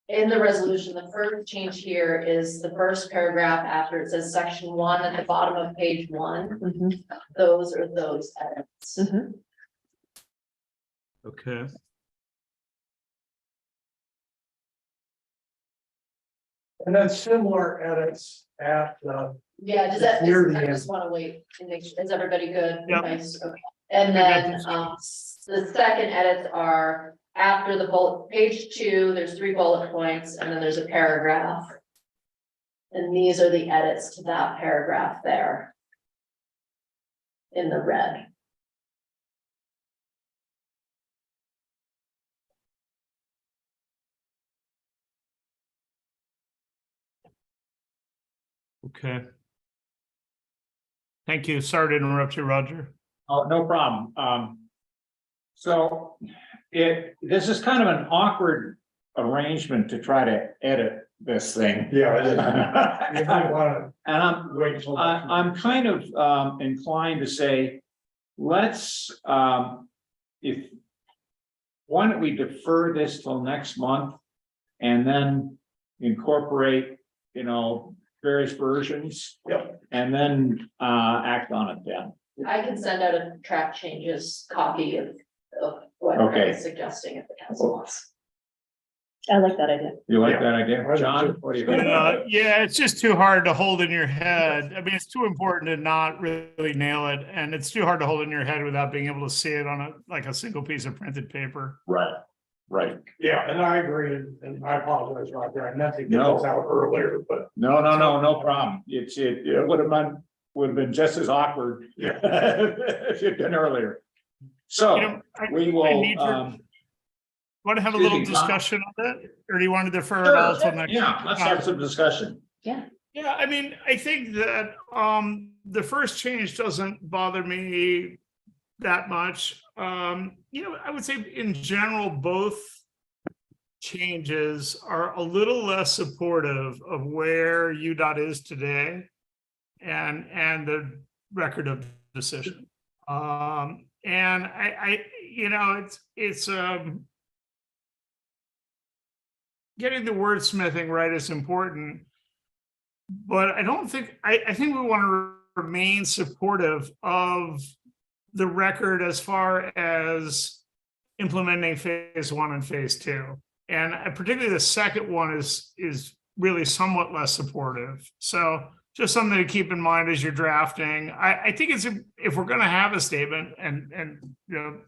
in the resolution, the first change here is the first paragraph after it says section 1 at the bottom of page 1. Those are those edits. Okay. And then similar edits at Yeah, does that, Near the I end. just wanna wait and make sure, is everybody good? Yep. Nice, okay. And then, the second edits are after the bullet, page 2, there's 3 bullet points, and then there's a paragraph. And these are the edits to that paragraph there. In the red. Okay. Thank you. Sorry to interrupt you, Roger. Oh, no problem. So this is kind of an awkward arrangement to try to edit this thing. Yeah, it is. You might wanna And wait till. I'm kind of inclined to say, let's if why don't we defer this till next month and then incorporate, you know, various versions. Yep. And then act on it then. I can send out a track changes copy of what Okay. I'm suggesting if the council wants. I like that idea. You like that idea, John? What do you think? Yeah, it's just too hard to hold in your head. I mean, it's too important to not really nail it, and it's too hard to hold in your head without being able to see it on a single piece of printed paper. Right, right. Yeah, and I agree, and I apologize, Roger, I meant to get No. those out earlier, but. No problem. It would have been just as awkward if you'd been earlier. So You know, we will. Want to have a excuse little me, Tom? discussion on that, or do you want to defer it all till next? Yeah, let's have some discussion. Yeah, I mean, I think that the first change doesn't bother me that much. You know, I would say in general, both changes are a little less supportive of where UDOT is today and the record of decision. And I you know, it's getting the wordsmithing right is important, but I don't think, I think we want to remain supportive of the record as far as implementing phase 1 and phase 2. And particularly the second one is really somewhat less supportive. So just something to keep in mind as you're drafting. I think it's, if we're going to have a statement, and you know,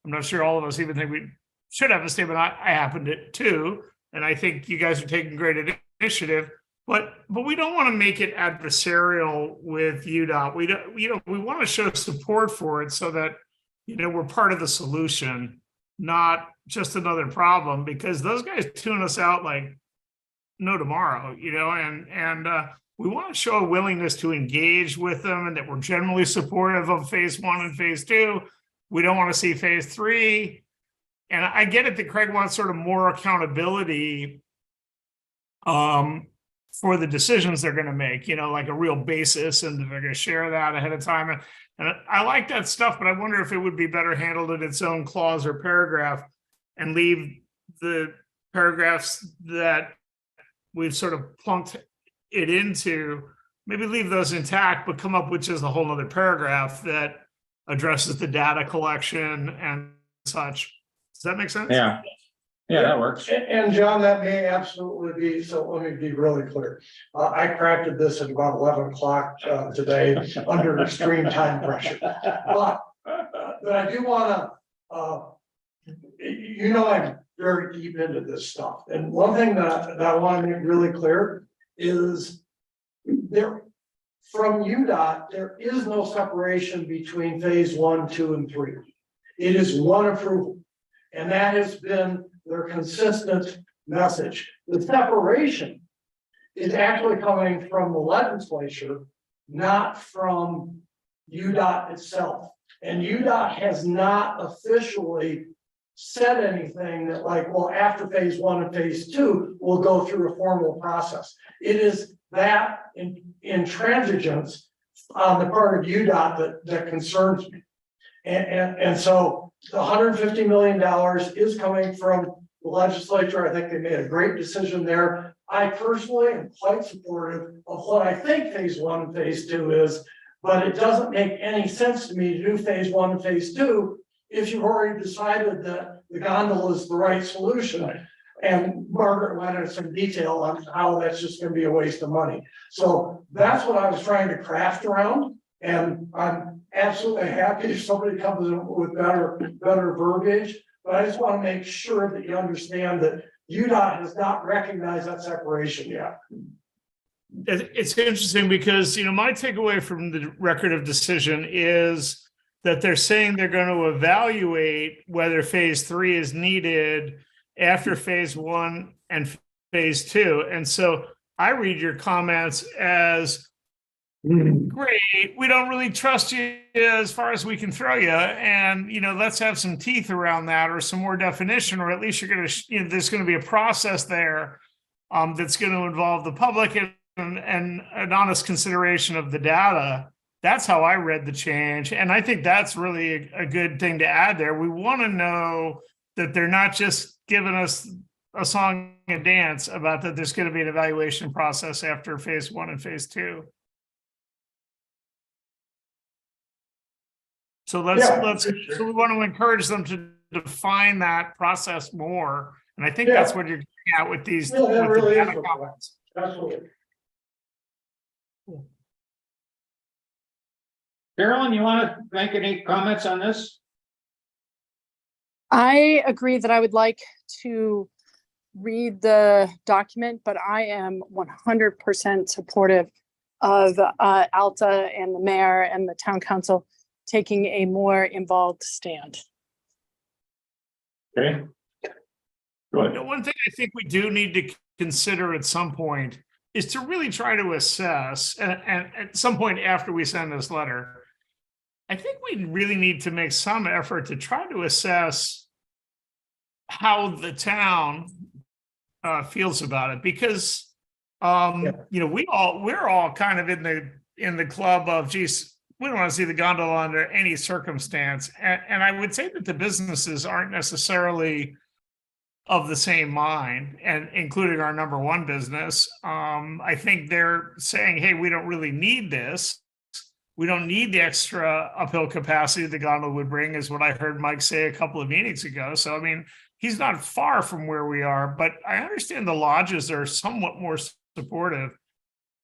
I'm not sure all of us even think we should have a statement. I happen to too. And I think you guys are taking great initiative, but we don't want to make it adversarial with UDOT. We don't, you know, we want to show support for it so that, you know, we're part of the solution, not just another problem, because those guys tune us out like no tomorrow, you know, and we want to show a willingness to engage with them and that we're generally supportive of phase 1 and phase 2. We don't want to see phase 3. And I get it that Craig wants sort of more accountability for the decisions they're going to make, you know, like a real basis, and they're going to share that ahead of time. And I like that stuff, but I wonder if it would be better handled in its own clause or paragraph and leave the paragraphs that we've sort of plunked it into, maybe leave those intact, but come up with just a whole nother paragraph that addresses the data collection and such. Does that make sense? Yeah. Yeah, that works. And John, that may absolutely be, so let me be really clear. I crafted this at about 11 o'clock today under extreme time pressure. But I do wanna, you know, I'm very deep into this stuff. And one thing that I wanna make really clear is there, from UDOT, there is no separation between phase 1, 2, and 3. It is one approval. And that has been their consistent message. The separation is actually coming from the legislature, not from UDOT itself. And UDOT has not officially said anything that like, well, after phase one and phase two, we'll go through a formal process. It is that intransigence on the part of UDOT that concerns me. And so the $150 million is coming from the legislature. I think they made a great decision there. I personally am quite supportive of what I think phase one and phase two is, but it doesn't make any sense to me to do phase one and phase two if you've already decided that the gondola is the right solution. And Margaret went into some detail on how that's just gonna be a waste of money. So that's what I was trying to craft around. And I'm absolutely happy if somebody comes in with better verbiage. But I just want to make sure that you understand that UDOT has not recognized that separation yet. It's interesting because, you know, my takeaway from the record of decision is that they're saying they're going to evaluate whether phase 3 is needed after phase 1 and phase 2. And so I read your comments as, great, we don't really trust you as far as we can throw you, and you know, let's have some teeth around that, or some more definition, or at least you're going to, you know, there's going to be a process there that's going to involve the public and an honest consideration of the data. That's how I read the change, and I think that's really a good thing to add there. We want to know that they're not just giving us a song and dance about that there's going to be an evaluation process after phase 1 and phase 2. So so we want to encourage them to define that process more. And I think that's what you're getting at with these. Yeah, that with the really data is. comments. Absolutely. Carolyn, you want to make any comments on this? I agree that I would like to read the document, but I am 100% supportive of Alta and the mayor and the town council taking a more involved stand. Okay. Go ahead. One thing I think we do need to consider at some point is to really try to assess, and at some point after we send this letter, I think we really need to make some effort to try to assess how the town feels about it, because you know, we're all kind of in the club of, geez, we don't want to see the gondola under any circumstance. And I would say that the businesses aren't necessarily of the same mind, and including our number one business. I think they're saying, hey, we don't really need this. We don't need the extra uphill capacity the gondola would bring, is what I heard Mike say a couple of meetings ago. So, I mean, he's not far from where we are, but I understand the lodges are somewhat more supportive.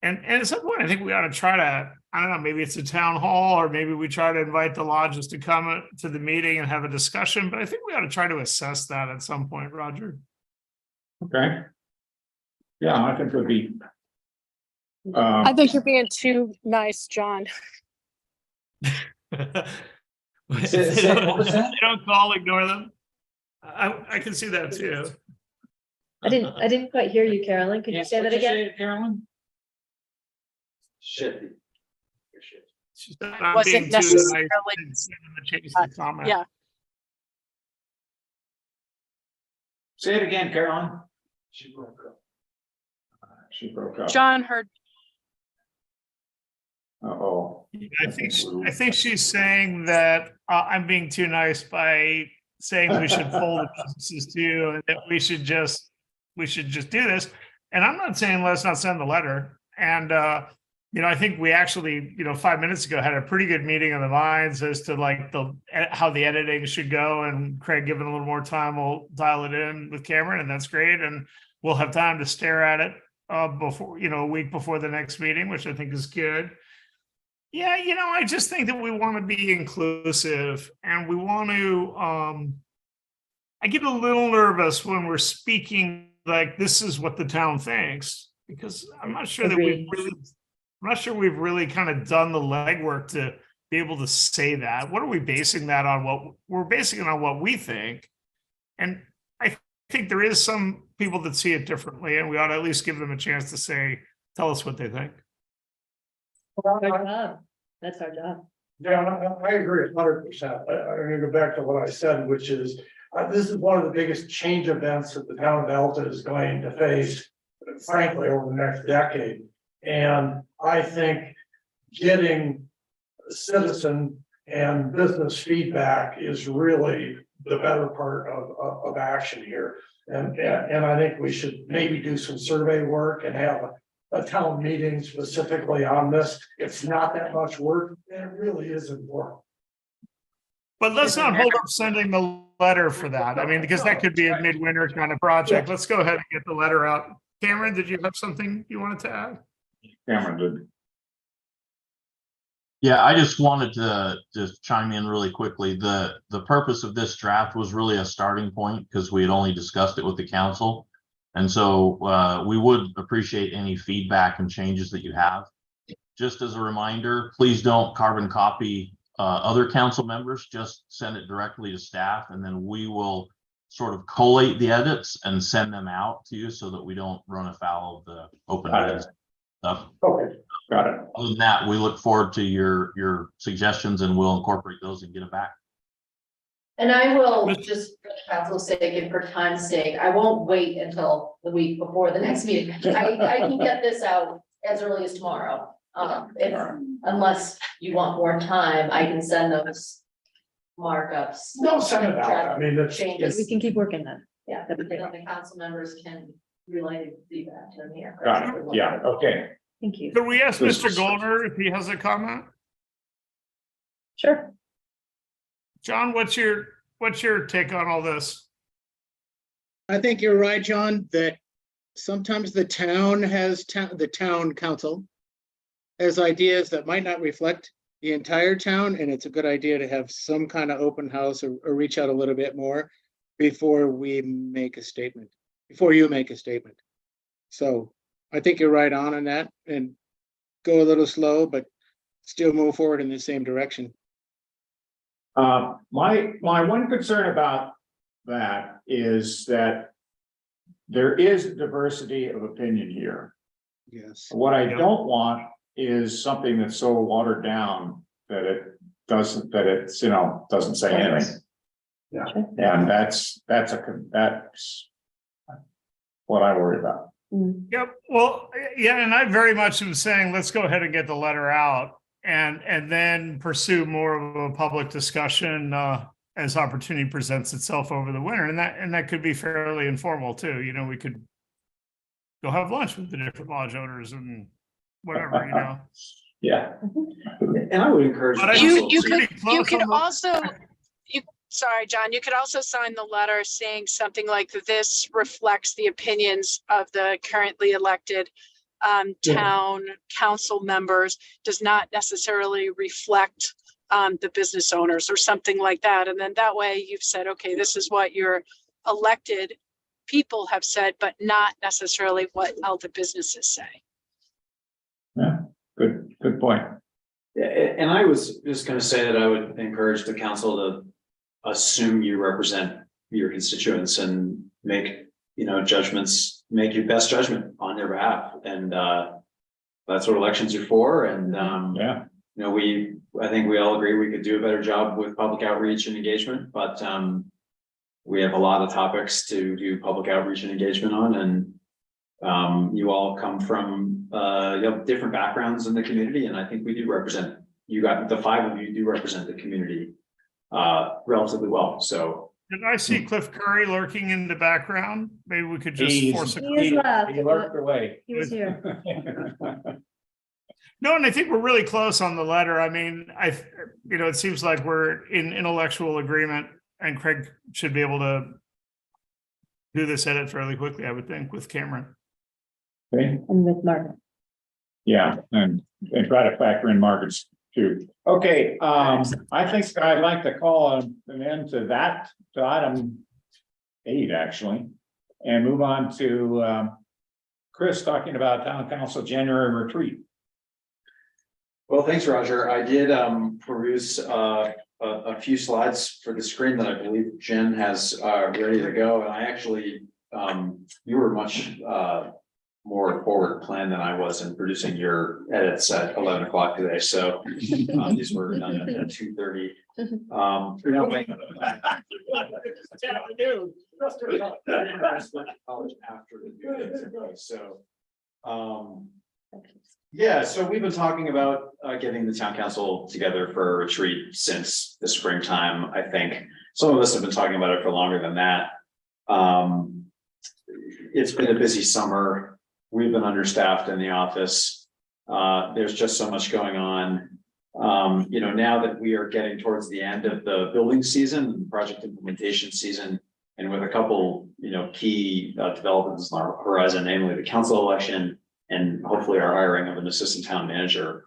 And at some point, I think we ought to try to, I don't know, maybe it's a town hall, or maybe we try to invite the lodges to come to the meeting and have a discussion, but I think we ought to try to assess that at some point, Roger. Okay. Yeah, I think it would be. I think you're being too nice, John. They don't call, ignore them. I can see that too. I didn't quite hear you, Carolyn. Could you say that again? Carolyn? Shit. I'm Wasn't being too necessarily- nice to change the comment. Yeah. Say it again, Carolyn. She broke up. John heard. Uh-oh. I think she's saying that I'm being too nice by saying we should fold the businesses too, and that we should just do this. And I'm not saying let's not send the letter. And you know, I think we actually, you know, 5 minutes ago had a pretty good meeting of the minds as to like how the editing should go. And Craig, given a little more time, we'll dial it in with Cameron, and that's great. And we'll have time to stare at it before, you know, a week before the next meeting, which I think is good. Yeah, you know, I just think that we want to be inclusive, and we want to, I get a little nervous when we're speaking like this is what the town thinks, because I'm not sure that I'm not sure we've really kind of done the legwork to be able to say that. What are we basing that on? What we're basing it on what we think. And I think there is some people that see it differently, and we ought to at least give them a chance to tell us what they think. Our job. That's our job. Yeah, I agree 100%. I'm gonna go back to what I said, which is this is one of the biggest change events that the town of Alta is going to face, frankly, over the next decade. And I think getting citizen and business feedback is really the better part of action here. And I think we should maybe do some survey work and have a town meeting specifically on this. It's not that much work, and it really is important. But let's not hold up sending the letter for that. I mean, because that could be a midwinter kind of project. Let's go ahead and get the letter out. Cameron, did you have something you wanted to add? Cameron, good. Yeah, I just wanted to just chime in really quickly. The purpose of this draft was really a starting point because we had only discussed it with the council. And so we would appreciate any feedback and changes that you have. Just as a reminder, please don't carbon copy other council members, just send it directly to staff, and then we will sort of collate the edits and send them out to you so that we don't run afoul of the open meetings stuff. Okay, got it. Other than that, we look forward to your suggestions and we'll incorporate those and get it back. And I will, just for the council's sake and for time's sake, I won't wait until the week before the next meeting. I can get this out as early as tomorrow. Unless you want more time, I can send those markups. No, send it out. I mean, that's. Changes. We can keep working then. Yeah, the council members can relay feedback to them here. Got it. Yeah, okay. Thank you. Could we ask Mr. Goldner if he has a comment? Sure. John, what's your take on all this? I think you're right, John, that sometimes the town has the town council has ideas that might not reflect the entire town, and it's a good idea to have some kind of open house or reach out a little bit more before we make a statement, before you make a statement. So I think you're right on that, and go a little slow, but still move forward in the same direction. My one concern about that is that there is diversity of opinion here. Yes. What I don't want is something that's so watered down that doesn't say anything. Yeah. And that's what I worry about. Yep. Well, yeah, and I very much am saying, let's go ahead and get the letter out and then pursue more of a public discussion as opportunity presents itself over the winter. And that could be fairly informal too. You know, we could go have lunch with the different lodge owners and whatever, you know. Yeah. And I would encourage. But You could also, sorry, John, you could also sign the letter saying something like this reflects the opinions of the currently elected town council members, does not necessarily reflect the business owners or something like that. And then that way you've said, okay, this is what your elected people have said, but not necessarily what Alta businesses say. Yeah, good point. And I was just going to say that I would encourage the council to assume you represent your constituents and make, judgments, make your best judgment on their behalf. And that's what elections are for. And, I think we all agree we could do a better job with public outreach and engagement, but we have a lot of topics to do public outreach and engagement on. And you all come from different backgrounds in the community, and I think we do represent, the five of you do represent the community relatively well. So did I see Cliff Curry lurking in the background? Maybe we could just force a he lurked away. He was here. No, and I think we're really close on the letter. I mean, it seems like we're in intellectual agreement, and Craig should be able to do this edit fairly quickly, I would think, with Cameron. Okay. And with Margaret. Yeah, and try to factor in Margaret's too. Okay, I think I'd like to call an end to item 8 actually, and move on to Chris talking about town council January retreat. Well, thanks, Roger. I did peruse a few slides for the screen that I believe Jen has ready to go. And I actually, you were much more more forward plan than I was in producing your edits at 11 o'clock today. So these were done at 2:30. So, yeah, so we've been talking about getting the town council together for a retreat since the springtime. I think some of us have been talking about it for longer than that. It's been a busy summer. We've been understaffed in the office. There's just so much going on. Now that we are getting towards the end of the building season, project implementation season, and with a couple, key developments on our horizon, namely the council election and hopefully our hiring of an assistant town manager,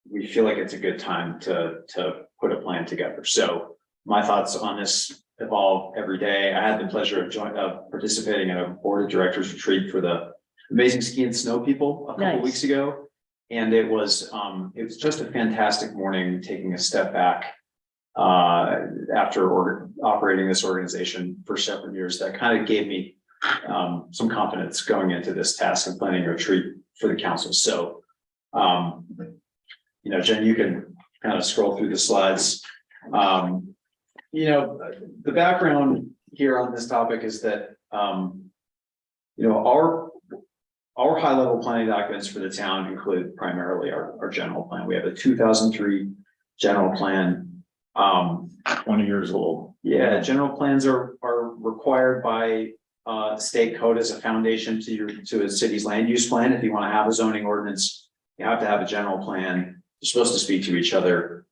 we feel like it's a good time to put a plan together. So my thoughts on this evolve every day. I had the pleasure of participating in a board of directors retreat for the amazing ski and snow people a couple weeks ago. And it was just a fantastic morning, taking a step back after operating this organization for several years. That kind of gave me some confidence going into this task of planning a retreat for the council. So, Jen, you can kind of scroll through the slides. The background here on this topic is that, our high level planning documents for the town include primarily our general plan. We have a 2003 general plan, 20 years old. Yeah, general plans are required by state code as a foundation to a city's land use plan. If you want to have a zoning ordinance, you have to have a general plan. They're supposed to speak to each other.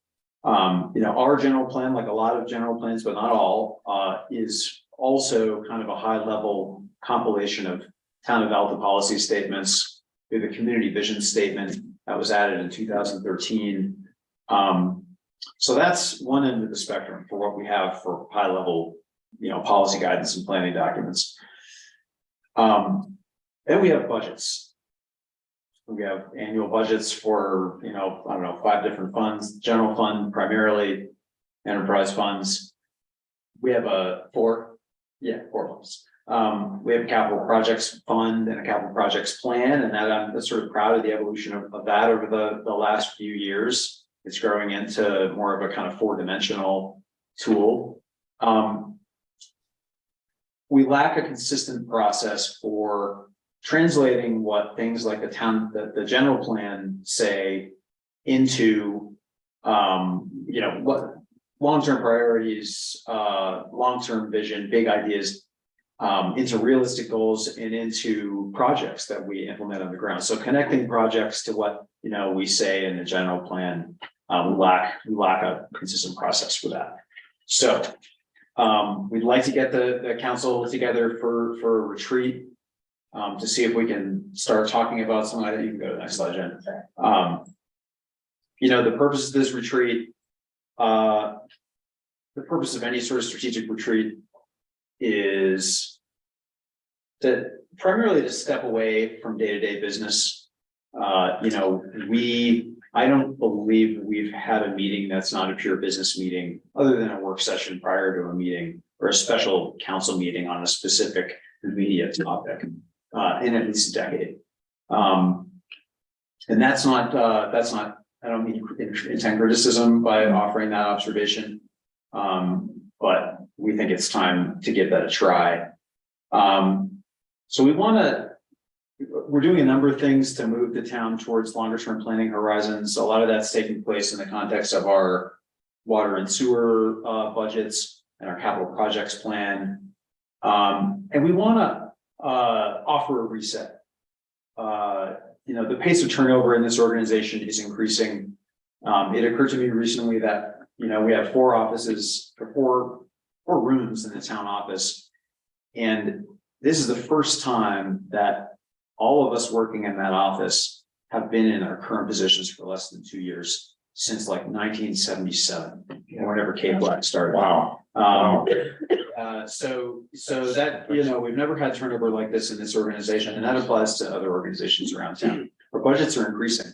Our general plan, like a lot of general plans, but not all, is also kind of a high level compilation of town of Alta policy statements. We have a community vision statement that was added in 2013. So that's one end of the spectrum for what we have for high level, policy guidance and planning documents. Then we have budgets. We have annual budgets for, 5 different funds, general fund, primarily enterprise funds. We have four funds. We have a capital projects fund and a capital projects plan, and that I'm sort of proud of the evolution of that over the last few years. It's growing into more of a kind of 4-dimensional tool. We lack a consistent process for translating what things like the general plan say into, what long-term priorities, long-term vision, big ideas, into realistic goals and into projects that we implement on the ground. So connecting projects to what, we say in the general plan, we lack a consistent process for that. So we'd like to get the council together for a retreat, to see if we can start talking about some of that. You can go to the next slide, Jen. The purpose of this retreat, the purpose of any sort of strategic retreat is primarily to step away from day-to-day business. I don't believe we've had a meeting that's not a pure business meeting, other than a work session prior to a meeting or a special council meeting on a specific immediate topic, in at least a decade. And that's not, I don't mean intend criticism by offering that observation. But we think it's time to give that a try. So we're doing a number of things to move the town towards longer term planning horizons. A lot of that's taking place in the context of our water and sewer budgets and our capital projects plan. And we want to offer a reset. The pace of turnover in this organization is increasing. It occurred to me recently that, we have 4 offices or four rooms in the town office. And this is the first time that all of us working in that office have been in our current positions for less than 2 years, since like 1977, whenever Cape Black started. Wow. So that, we've never had turnover like this in this organization, and that applies to other organizations around town. Our budgets are increasing.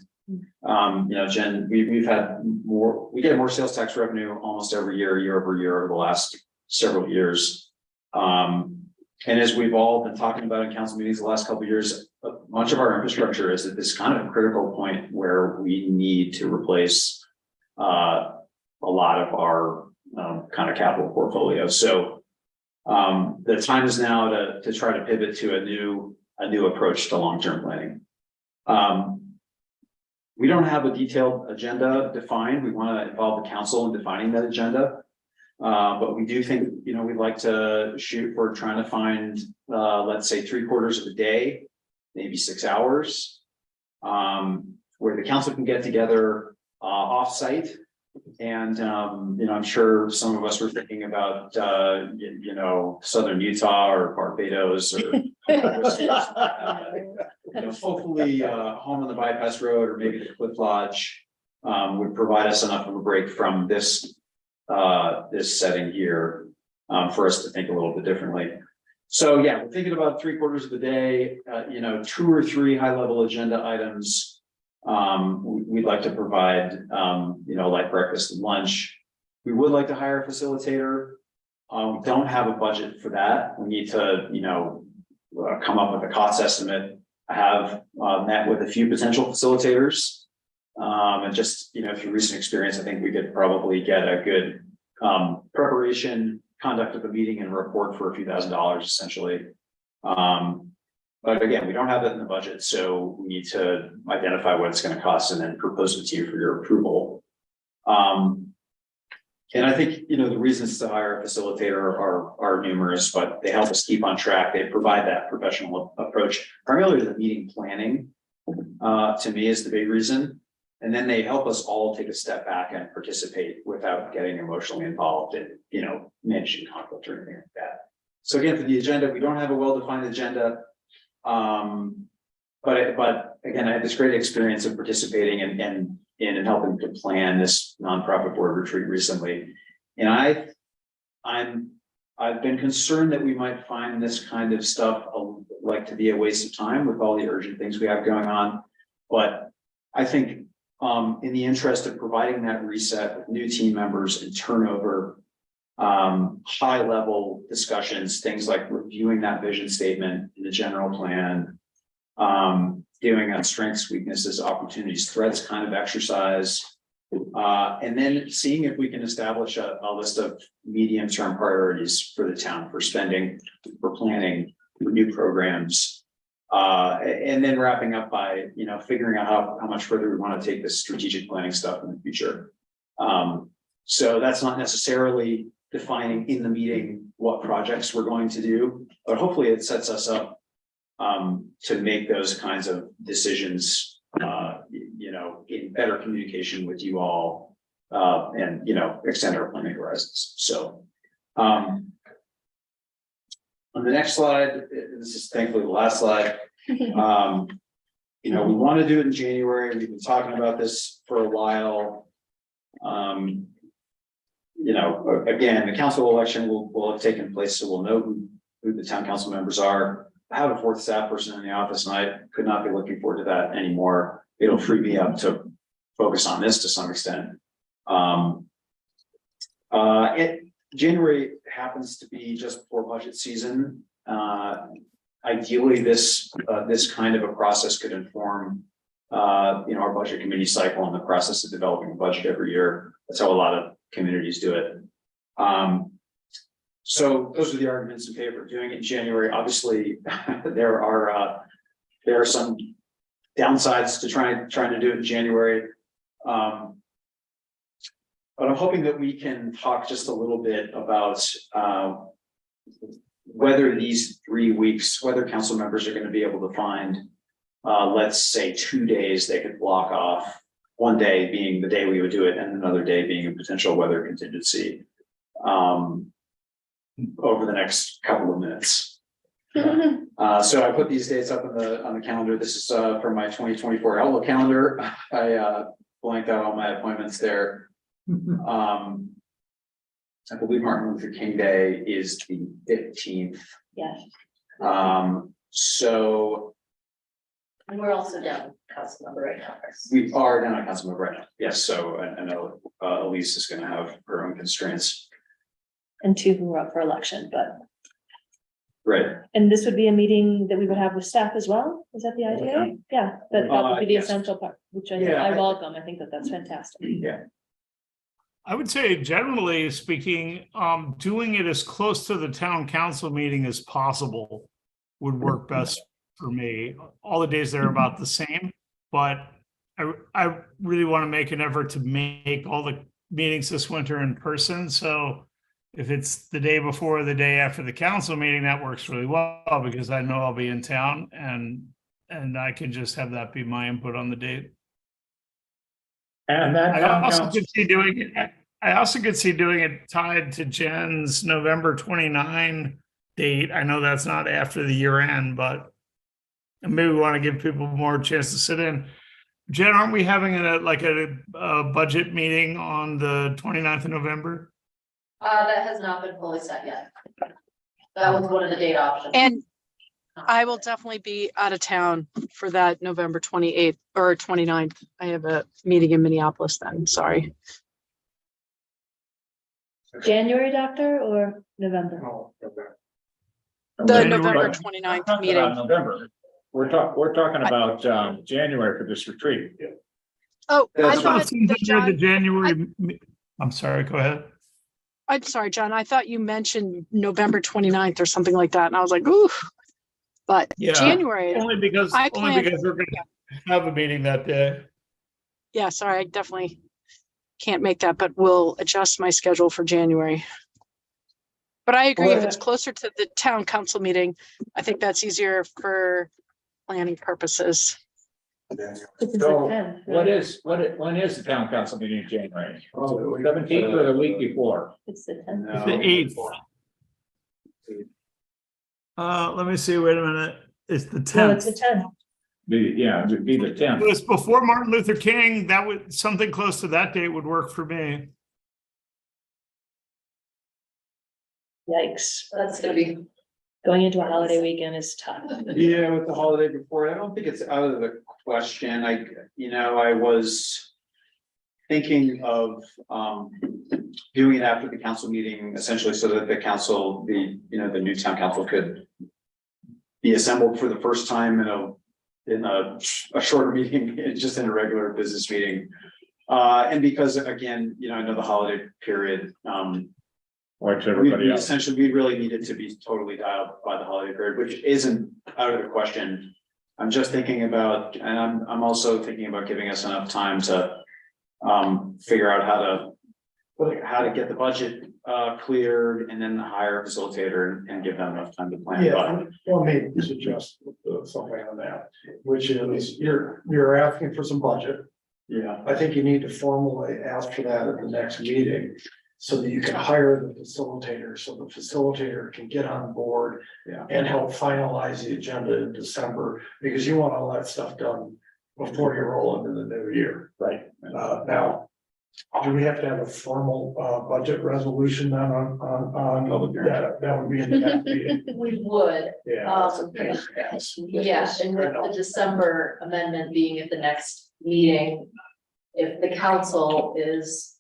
Jen, we get more sales tax revenue almost every year over year over the last several years. And as we've all been talking about in council meetings the last couple of years, much of our infrastructure is at this kind of critical point where we need to replace a lot of our kind of capital portfolio. So the time is now to try to pivot to a new approach to long-term planning. We don't have a detailed agenda defined. We want to involve the council in defining that agenda. But we do think, we'd like to shoot for trying to find, let's say 3/4 of a day, maybe 6 hours, where the council can get together off-site. And, I'm sure some of us were thinking about, Southern Utah or Barbados or hopefully home on the bypass road or maybe the Cliff Lodge would provide us enough of a break from this setting here for us to think a little bit differently. So yeah, we're thinking about 3/4 of the day, 2 or 3 high-level agenda items. We'd like to provide, like breakfast and lunch. We would like to hire a facilitator. We don't have a budget for that. We need to, come up with a cost estimate. I have met with a few potential facilitators. And just, through recent experience, I think we could probably get a good preparation, conduct of the meeting and report for a few $1,000s essentially. But again, we don't have that in the budget, so we need to identify what it's going to cost and then propose it to you for your approval. And I think, the reasons to hire a facilitator are numerous, but they help us keep on track. They provide that professional approach, primarily to the meeting planning, to me is the big reason. And then they help us all take a step back and participate without getting emotionally involved in, managing conflict or anything like that. So again, for the agenda, we don't have a well-defined agenda. But again, I had this great experience of participating and helping to plan this nonprofit board retreat recently. And I've been concerned that we might find this kind of stuff like to be a waste of time with all the urgent things we have going on. But I think in the interest of providing that reset with new team members and turnover, high level discussions, things like reviewing that vision statement in the general plan, doing a strengths, weaknesses, opportunities, threats kind of exercise, and then seeing if we can establish a list of medium-term priorities for the town for spending, for planning, for new programs, and then wrapping up by figuring out how much further we want to take this strategic planning stuff in the future. So that's not necessarily defining in the meeting what projects we're going to do, but hopefully it sets us up to make those kinds of decisions, in better communication with you all, and, extend our planning horizons. So, on the next slide, this is thankfully the last slide. We want to do it in January. We've been talking about this for a while. Again, the council election will have taken place, so we'll know who the town council members are. I have a 4th staff person in the office, and I could not be looking forward to that anymore. It'll free me up to focus on this to some extent. January happens to be just before budget season. Ideally, this kind of a process could inform, our budget committee cycle and the process of developing a budget every year. That's how a lot of communities do it. So those are the arguments in favor of doing it in January. Obviously, there are some downsides to trying to do it in January. But I'm hoping that we can talk just a little bit about whether these 3 weeks, whether council members are going to be able to find, let's say 2 days they could block off, one day being the day we would do it and another day being a potential weather contingency, over the next couple of minutes. So I put these dates up on the calendar. This is for my 2024 Outlook calendar. I blanked out all my appointments there. I believe Martin Luther King Day is the 15th. Yes. So And we're also down council member right now. we are down at council member right now. Yes, so I know Elise is going to have her own constraints. And 2 who were up for election, but Right. And this would be a meeting that we would have with staff as well? Is that the idea? Yeah, that would be the yes. essential part, which Yeah, I I- welcome. I think that that's fantastic. Yeah. I would say generally speaking, doing it as close to the town council meeting as possible would work best for me. All the days there are about the same, but I really want to make an effort to make all the meetings this winter in person. So if it's the day before or the day after the council meeting, that works really well because I know I'll be in town and I can just have that be my input on the date. And that I town also council, could see doing it. I also could see doing it tied to Jen's November 29 date. I know that's not after the year end, but maybe we want to give people more chance to sit in. Jen, aren't we having a budget meeting on the 29th of November? That has not been fully set yet. That was one of the date options. And I will definitely be out of town for that November 28th or 29th. I have a meeting in Minneapolis then, sorry. January, doctor, or November? The January. November Not 29th about meeting. November. We're talking about January for this retreat. Oh, I That's thought Since that we're the John, January. I'm sorry, go ahead. I'm sorry, John, I thought you mentioned November 29th or something like that. And I was like, ooh. But Yeah. January, Only because I we're going to have a meeting that day. yeah, sorry, I definitely can't make that, but we'll adjust my schedule for January. But I agree, if it's closer to the town council meeting, I think that's easier for planning purposes. It's the So 10th, when right? is the town council meeting in January? 17th or the week before? It's the 10th. It's the 8th. Let me see, wait a minute. It's the No, it's 10th. the 10th. It'd be the It 10th. was before Martin Luther King. That would, something close to that date would work for me. Yikes. That's gonna be, Going into a holiday weekend is tough. Yeah, with the holiday before, I don't think it's out of the question. I was thinking of doing it after the council meeting, essentially so that the council, the new town council could be assembled for the first time in a shorter meeting, just in a regular business meeting. And because again, I know the holiday period, What's everybody else? essentially, we really needed to be totally dialed by the holiday period, which isn't out of the question. I'm just thinking about, and I'm also thinking about giving us enough time to figure out how to get the budget cleared and then hire a facilitator and give them enough time to plan. Yeah, well, maybe suggest something on that, which is you're asking for some budget. Yeah. I think you need to formally ask for that at the next meeting so that you can hire the facilitator, so the facilitator can get on board and help finalize the agenda in December, because you want all that stuff done before you roll into the new year. Right. Now, do we have to have a formal budget resolution then on that would be in the next meeting? we would, Yeah. yeah, and with the December amendment being at the next meeting. If the council is,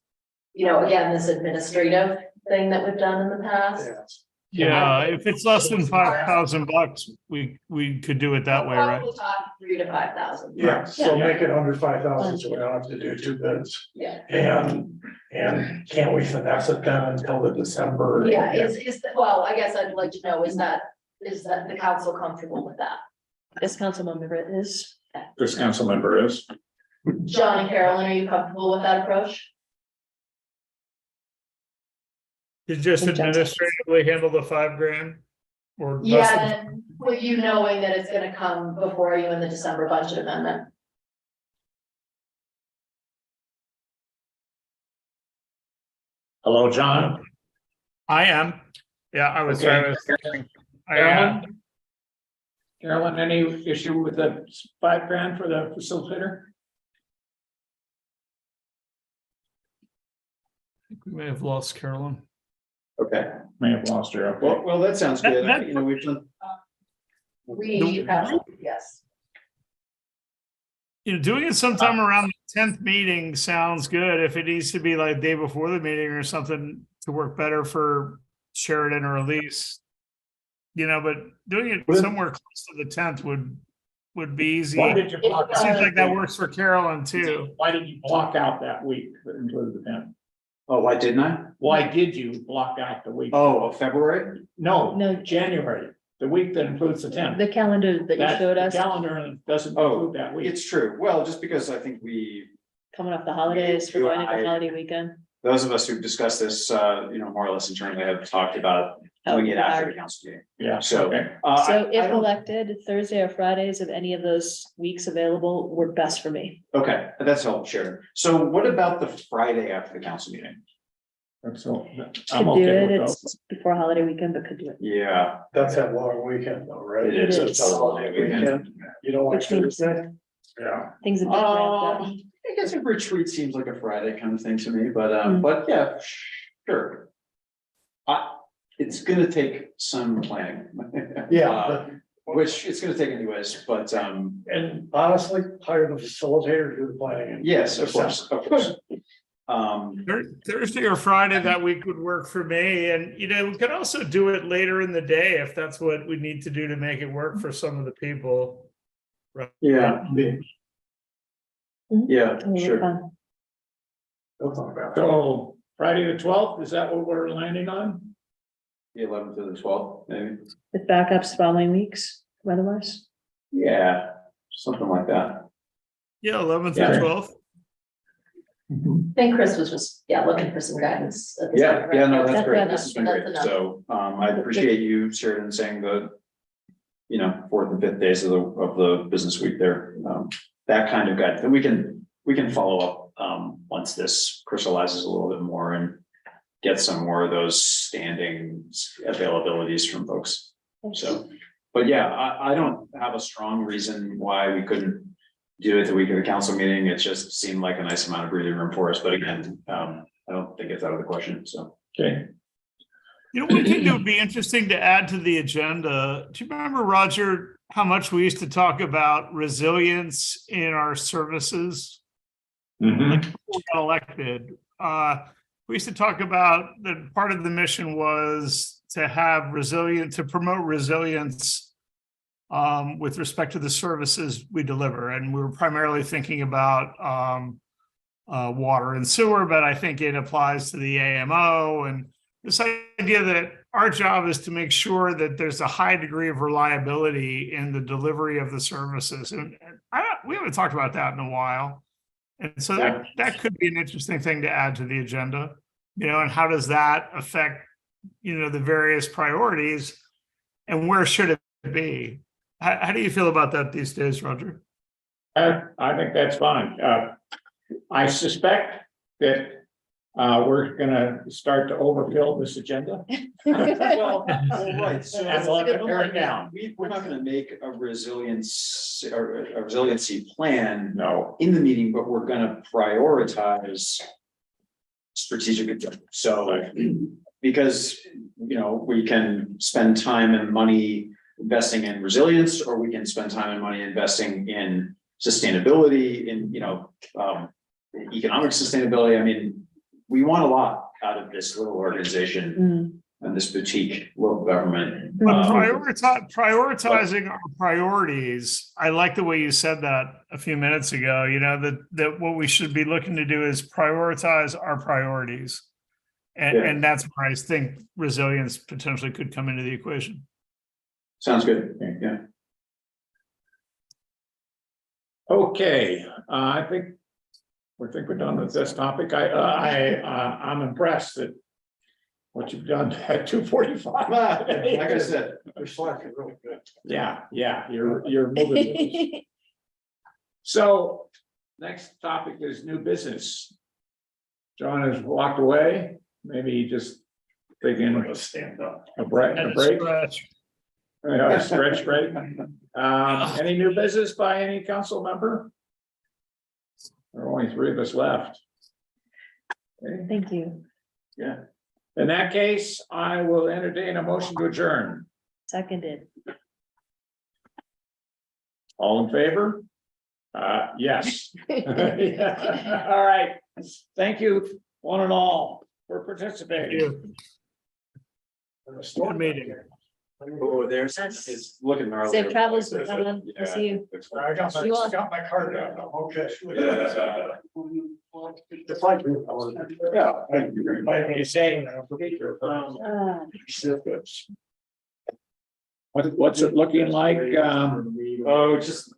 again, this administrative thing that we've done in the past. Yeah, if it's less than $5,000, we could do it that way, right? We'll talk 3,000 to 5,000. Yeah, so make it under 5,000, so we don't have to do two bids. Yeah. And can't we finesse it then until the December? Yeah, well, I guess I'd like to know, is that the council comfortable with that? This council member is. This council member is. John and Carolyn, are you comfortable with that approach? You just administratively handle the $5,000 or less Yeah, than- and with you knowing that it's gonna come before you in the December budget amendment. Hello, John. I am. Yeah, I was. Okay. I am. Carolyn, any issue with the $5,000 for the facilitator? We may have lost Carolyn. Okay. May have lost her. Okay. Well, that sounds good. We've done. We have, yes. Doing it sometime around the 10th meeting sounds good. If it needs to be like day before the meeting or something to work better for Sheridan or Elise, but doing it Well, somewhere close to the 10th would be easy. Why did you block It seems out? like that works for Carolyn too. Why did you block out that week that included the 10th? Oh, why didn't I? Why did you block out the week? Oh, of February? No, No. January, the week that includes the 10th. The calendar that you That showed us, calendar doesn't Oh, include that week. It's true. Well, just because I think coming off the holidays, we're You going and into I- holiday weekend. those of us who've discussed this, more or less internally have talked about doing it after the council meeting. Yeah, So, okay. So I if don't- elected, Thursday or Fridays of any of those weeks available work best for me. Okay, that's helpful, Sharon. So what about the Friday after the council meeting? So Could I'm do okay it, with those. it's before holiday weekend, but could do it. Yeah, That's that long weekend though, right? it is. It It's is. a holiday weekend. You don't want Which means Thursday? Yeah. things have been ramped up. I guess a retreat seems like a Friday kind of thing to me, but Mm. but yeah, sure. It's gonna take some planning. Yeah, Uh, Which it's gonna take anyways, but and honestly, hire the facilitator to do the planning. yes, of course, of course. Thursday or Friday that week would work for me. And, we could also do it later in the day if that's what we need to do to make it work for some of the people. Right. Yeah, yeah, It'll be sure. fun. We'll talk about it. So Friday the 12th, is that what we're landing on? The 11th to the 12th, maybe. With backups following weeks, weather-wise. Yeah, something like that. Yeah, 11th Yeah. or 12th. Mm-hmm. I think Chris was just, looking for some guidance. At this Yeah, point, right? yeah, no, that's That's great. enough. This has been That's great. enough. So, I appreciate you, Sheridan, saying the, 4th and 5th days of the business week there. That kind of guide, and we can follow up, once this crystallizes a little bit more and get some more of those standing availabilities from folks. So, but yeah, I don't have a strong reason why we couldn't do it the week of the council meeting. It just seemed like a nice amount of breathing room for us, but again, I don't think it's out of the question, so. Okay. One thing that would be interesting to add to the agenda, do you remember, Roger, how much we used to talk about resilience in our services? Mhm. Before we got elected? We used to talk about that part of the mission was to have to promote resilience with respect to the services we deliver. And we were primarily thinking about water and sewer, but I think it applies to the AMO and this idea that our job is to make sure that there's a high degree of reliability in the delivery of the services. And we haven't talked about that in a while. And so that could be an interesting thing to add to the agenda, and how does that affect, the various priorities and where should it be? How do you feel about that these days, Roger? I think that's fine. I suspect that we're gonna start to overfill this agenda. Well, right, so And we'll have to pare it down. we're not gonna make a resiliency plan No. in the meeting, but we're gonna prioritize strategic agenda. So, because, we can spend time and money investing in resilience, or we can spend time and money investing in sustainability, in, economic sustainability. I mean, we want a lot out of this little organization and this boutique local government. But prioritizing our priorities, I like the way you said that a few minutes ago, that what we should be looking to do is prioritize our priorities. And that's where I think resilience potentially could come into the equation. Sounds good. Yeah. Okay, I think we're done with this topic. I'm impressed that what you've done at 2:45. Like I said, They're slacking really good. Yeah, you're moving. So, next topic is new business. John has walked away, maybe just taking Stand up. a break. Stretch. A stretch break. Any new business by any council member? There are only 3 of us left. Okay, Thank you. yeah. In that case, I will entertain a motion to adjourn. Seconded. All in favor? Yes. All right. Thank you, one and all, for participating. Good meeting. Oh, there's, it's looking gnarly. Safe travels, Alan. We'll see you. I got You all- my card out. I'm okay. The flight. Yeah. Thank you very much. You saying. What's it looking like? Oh, just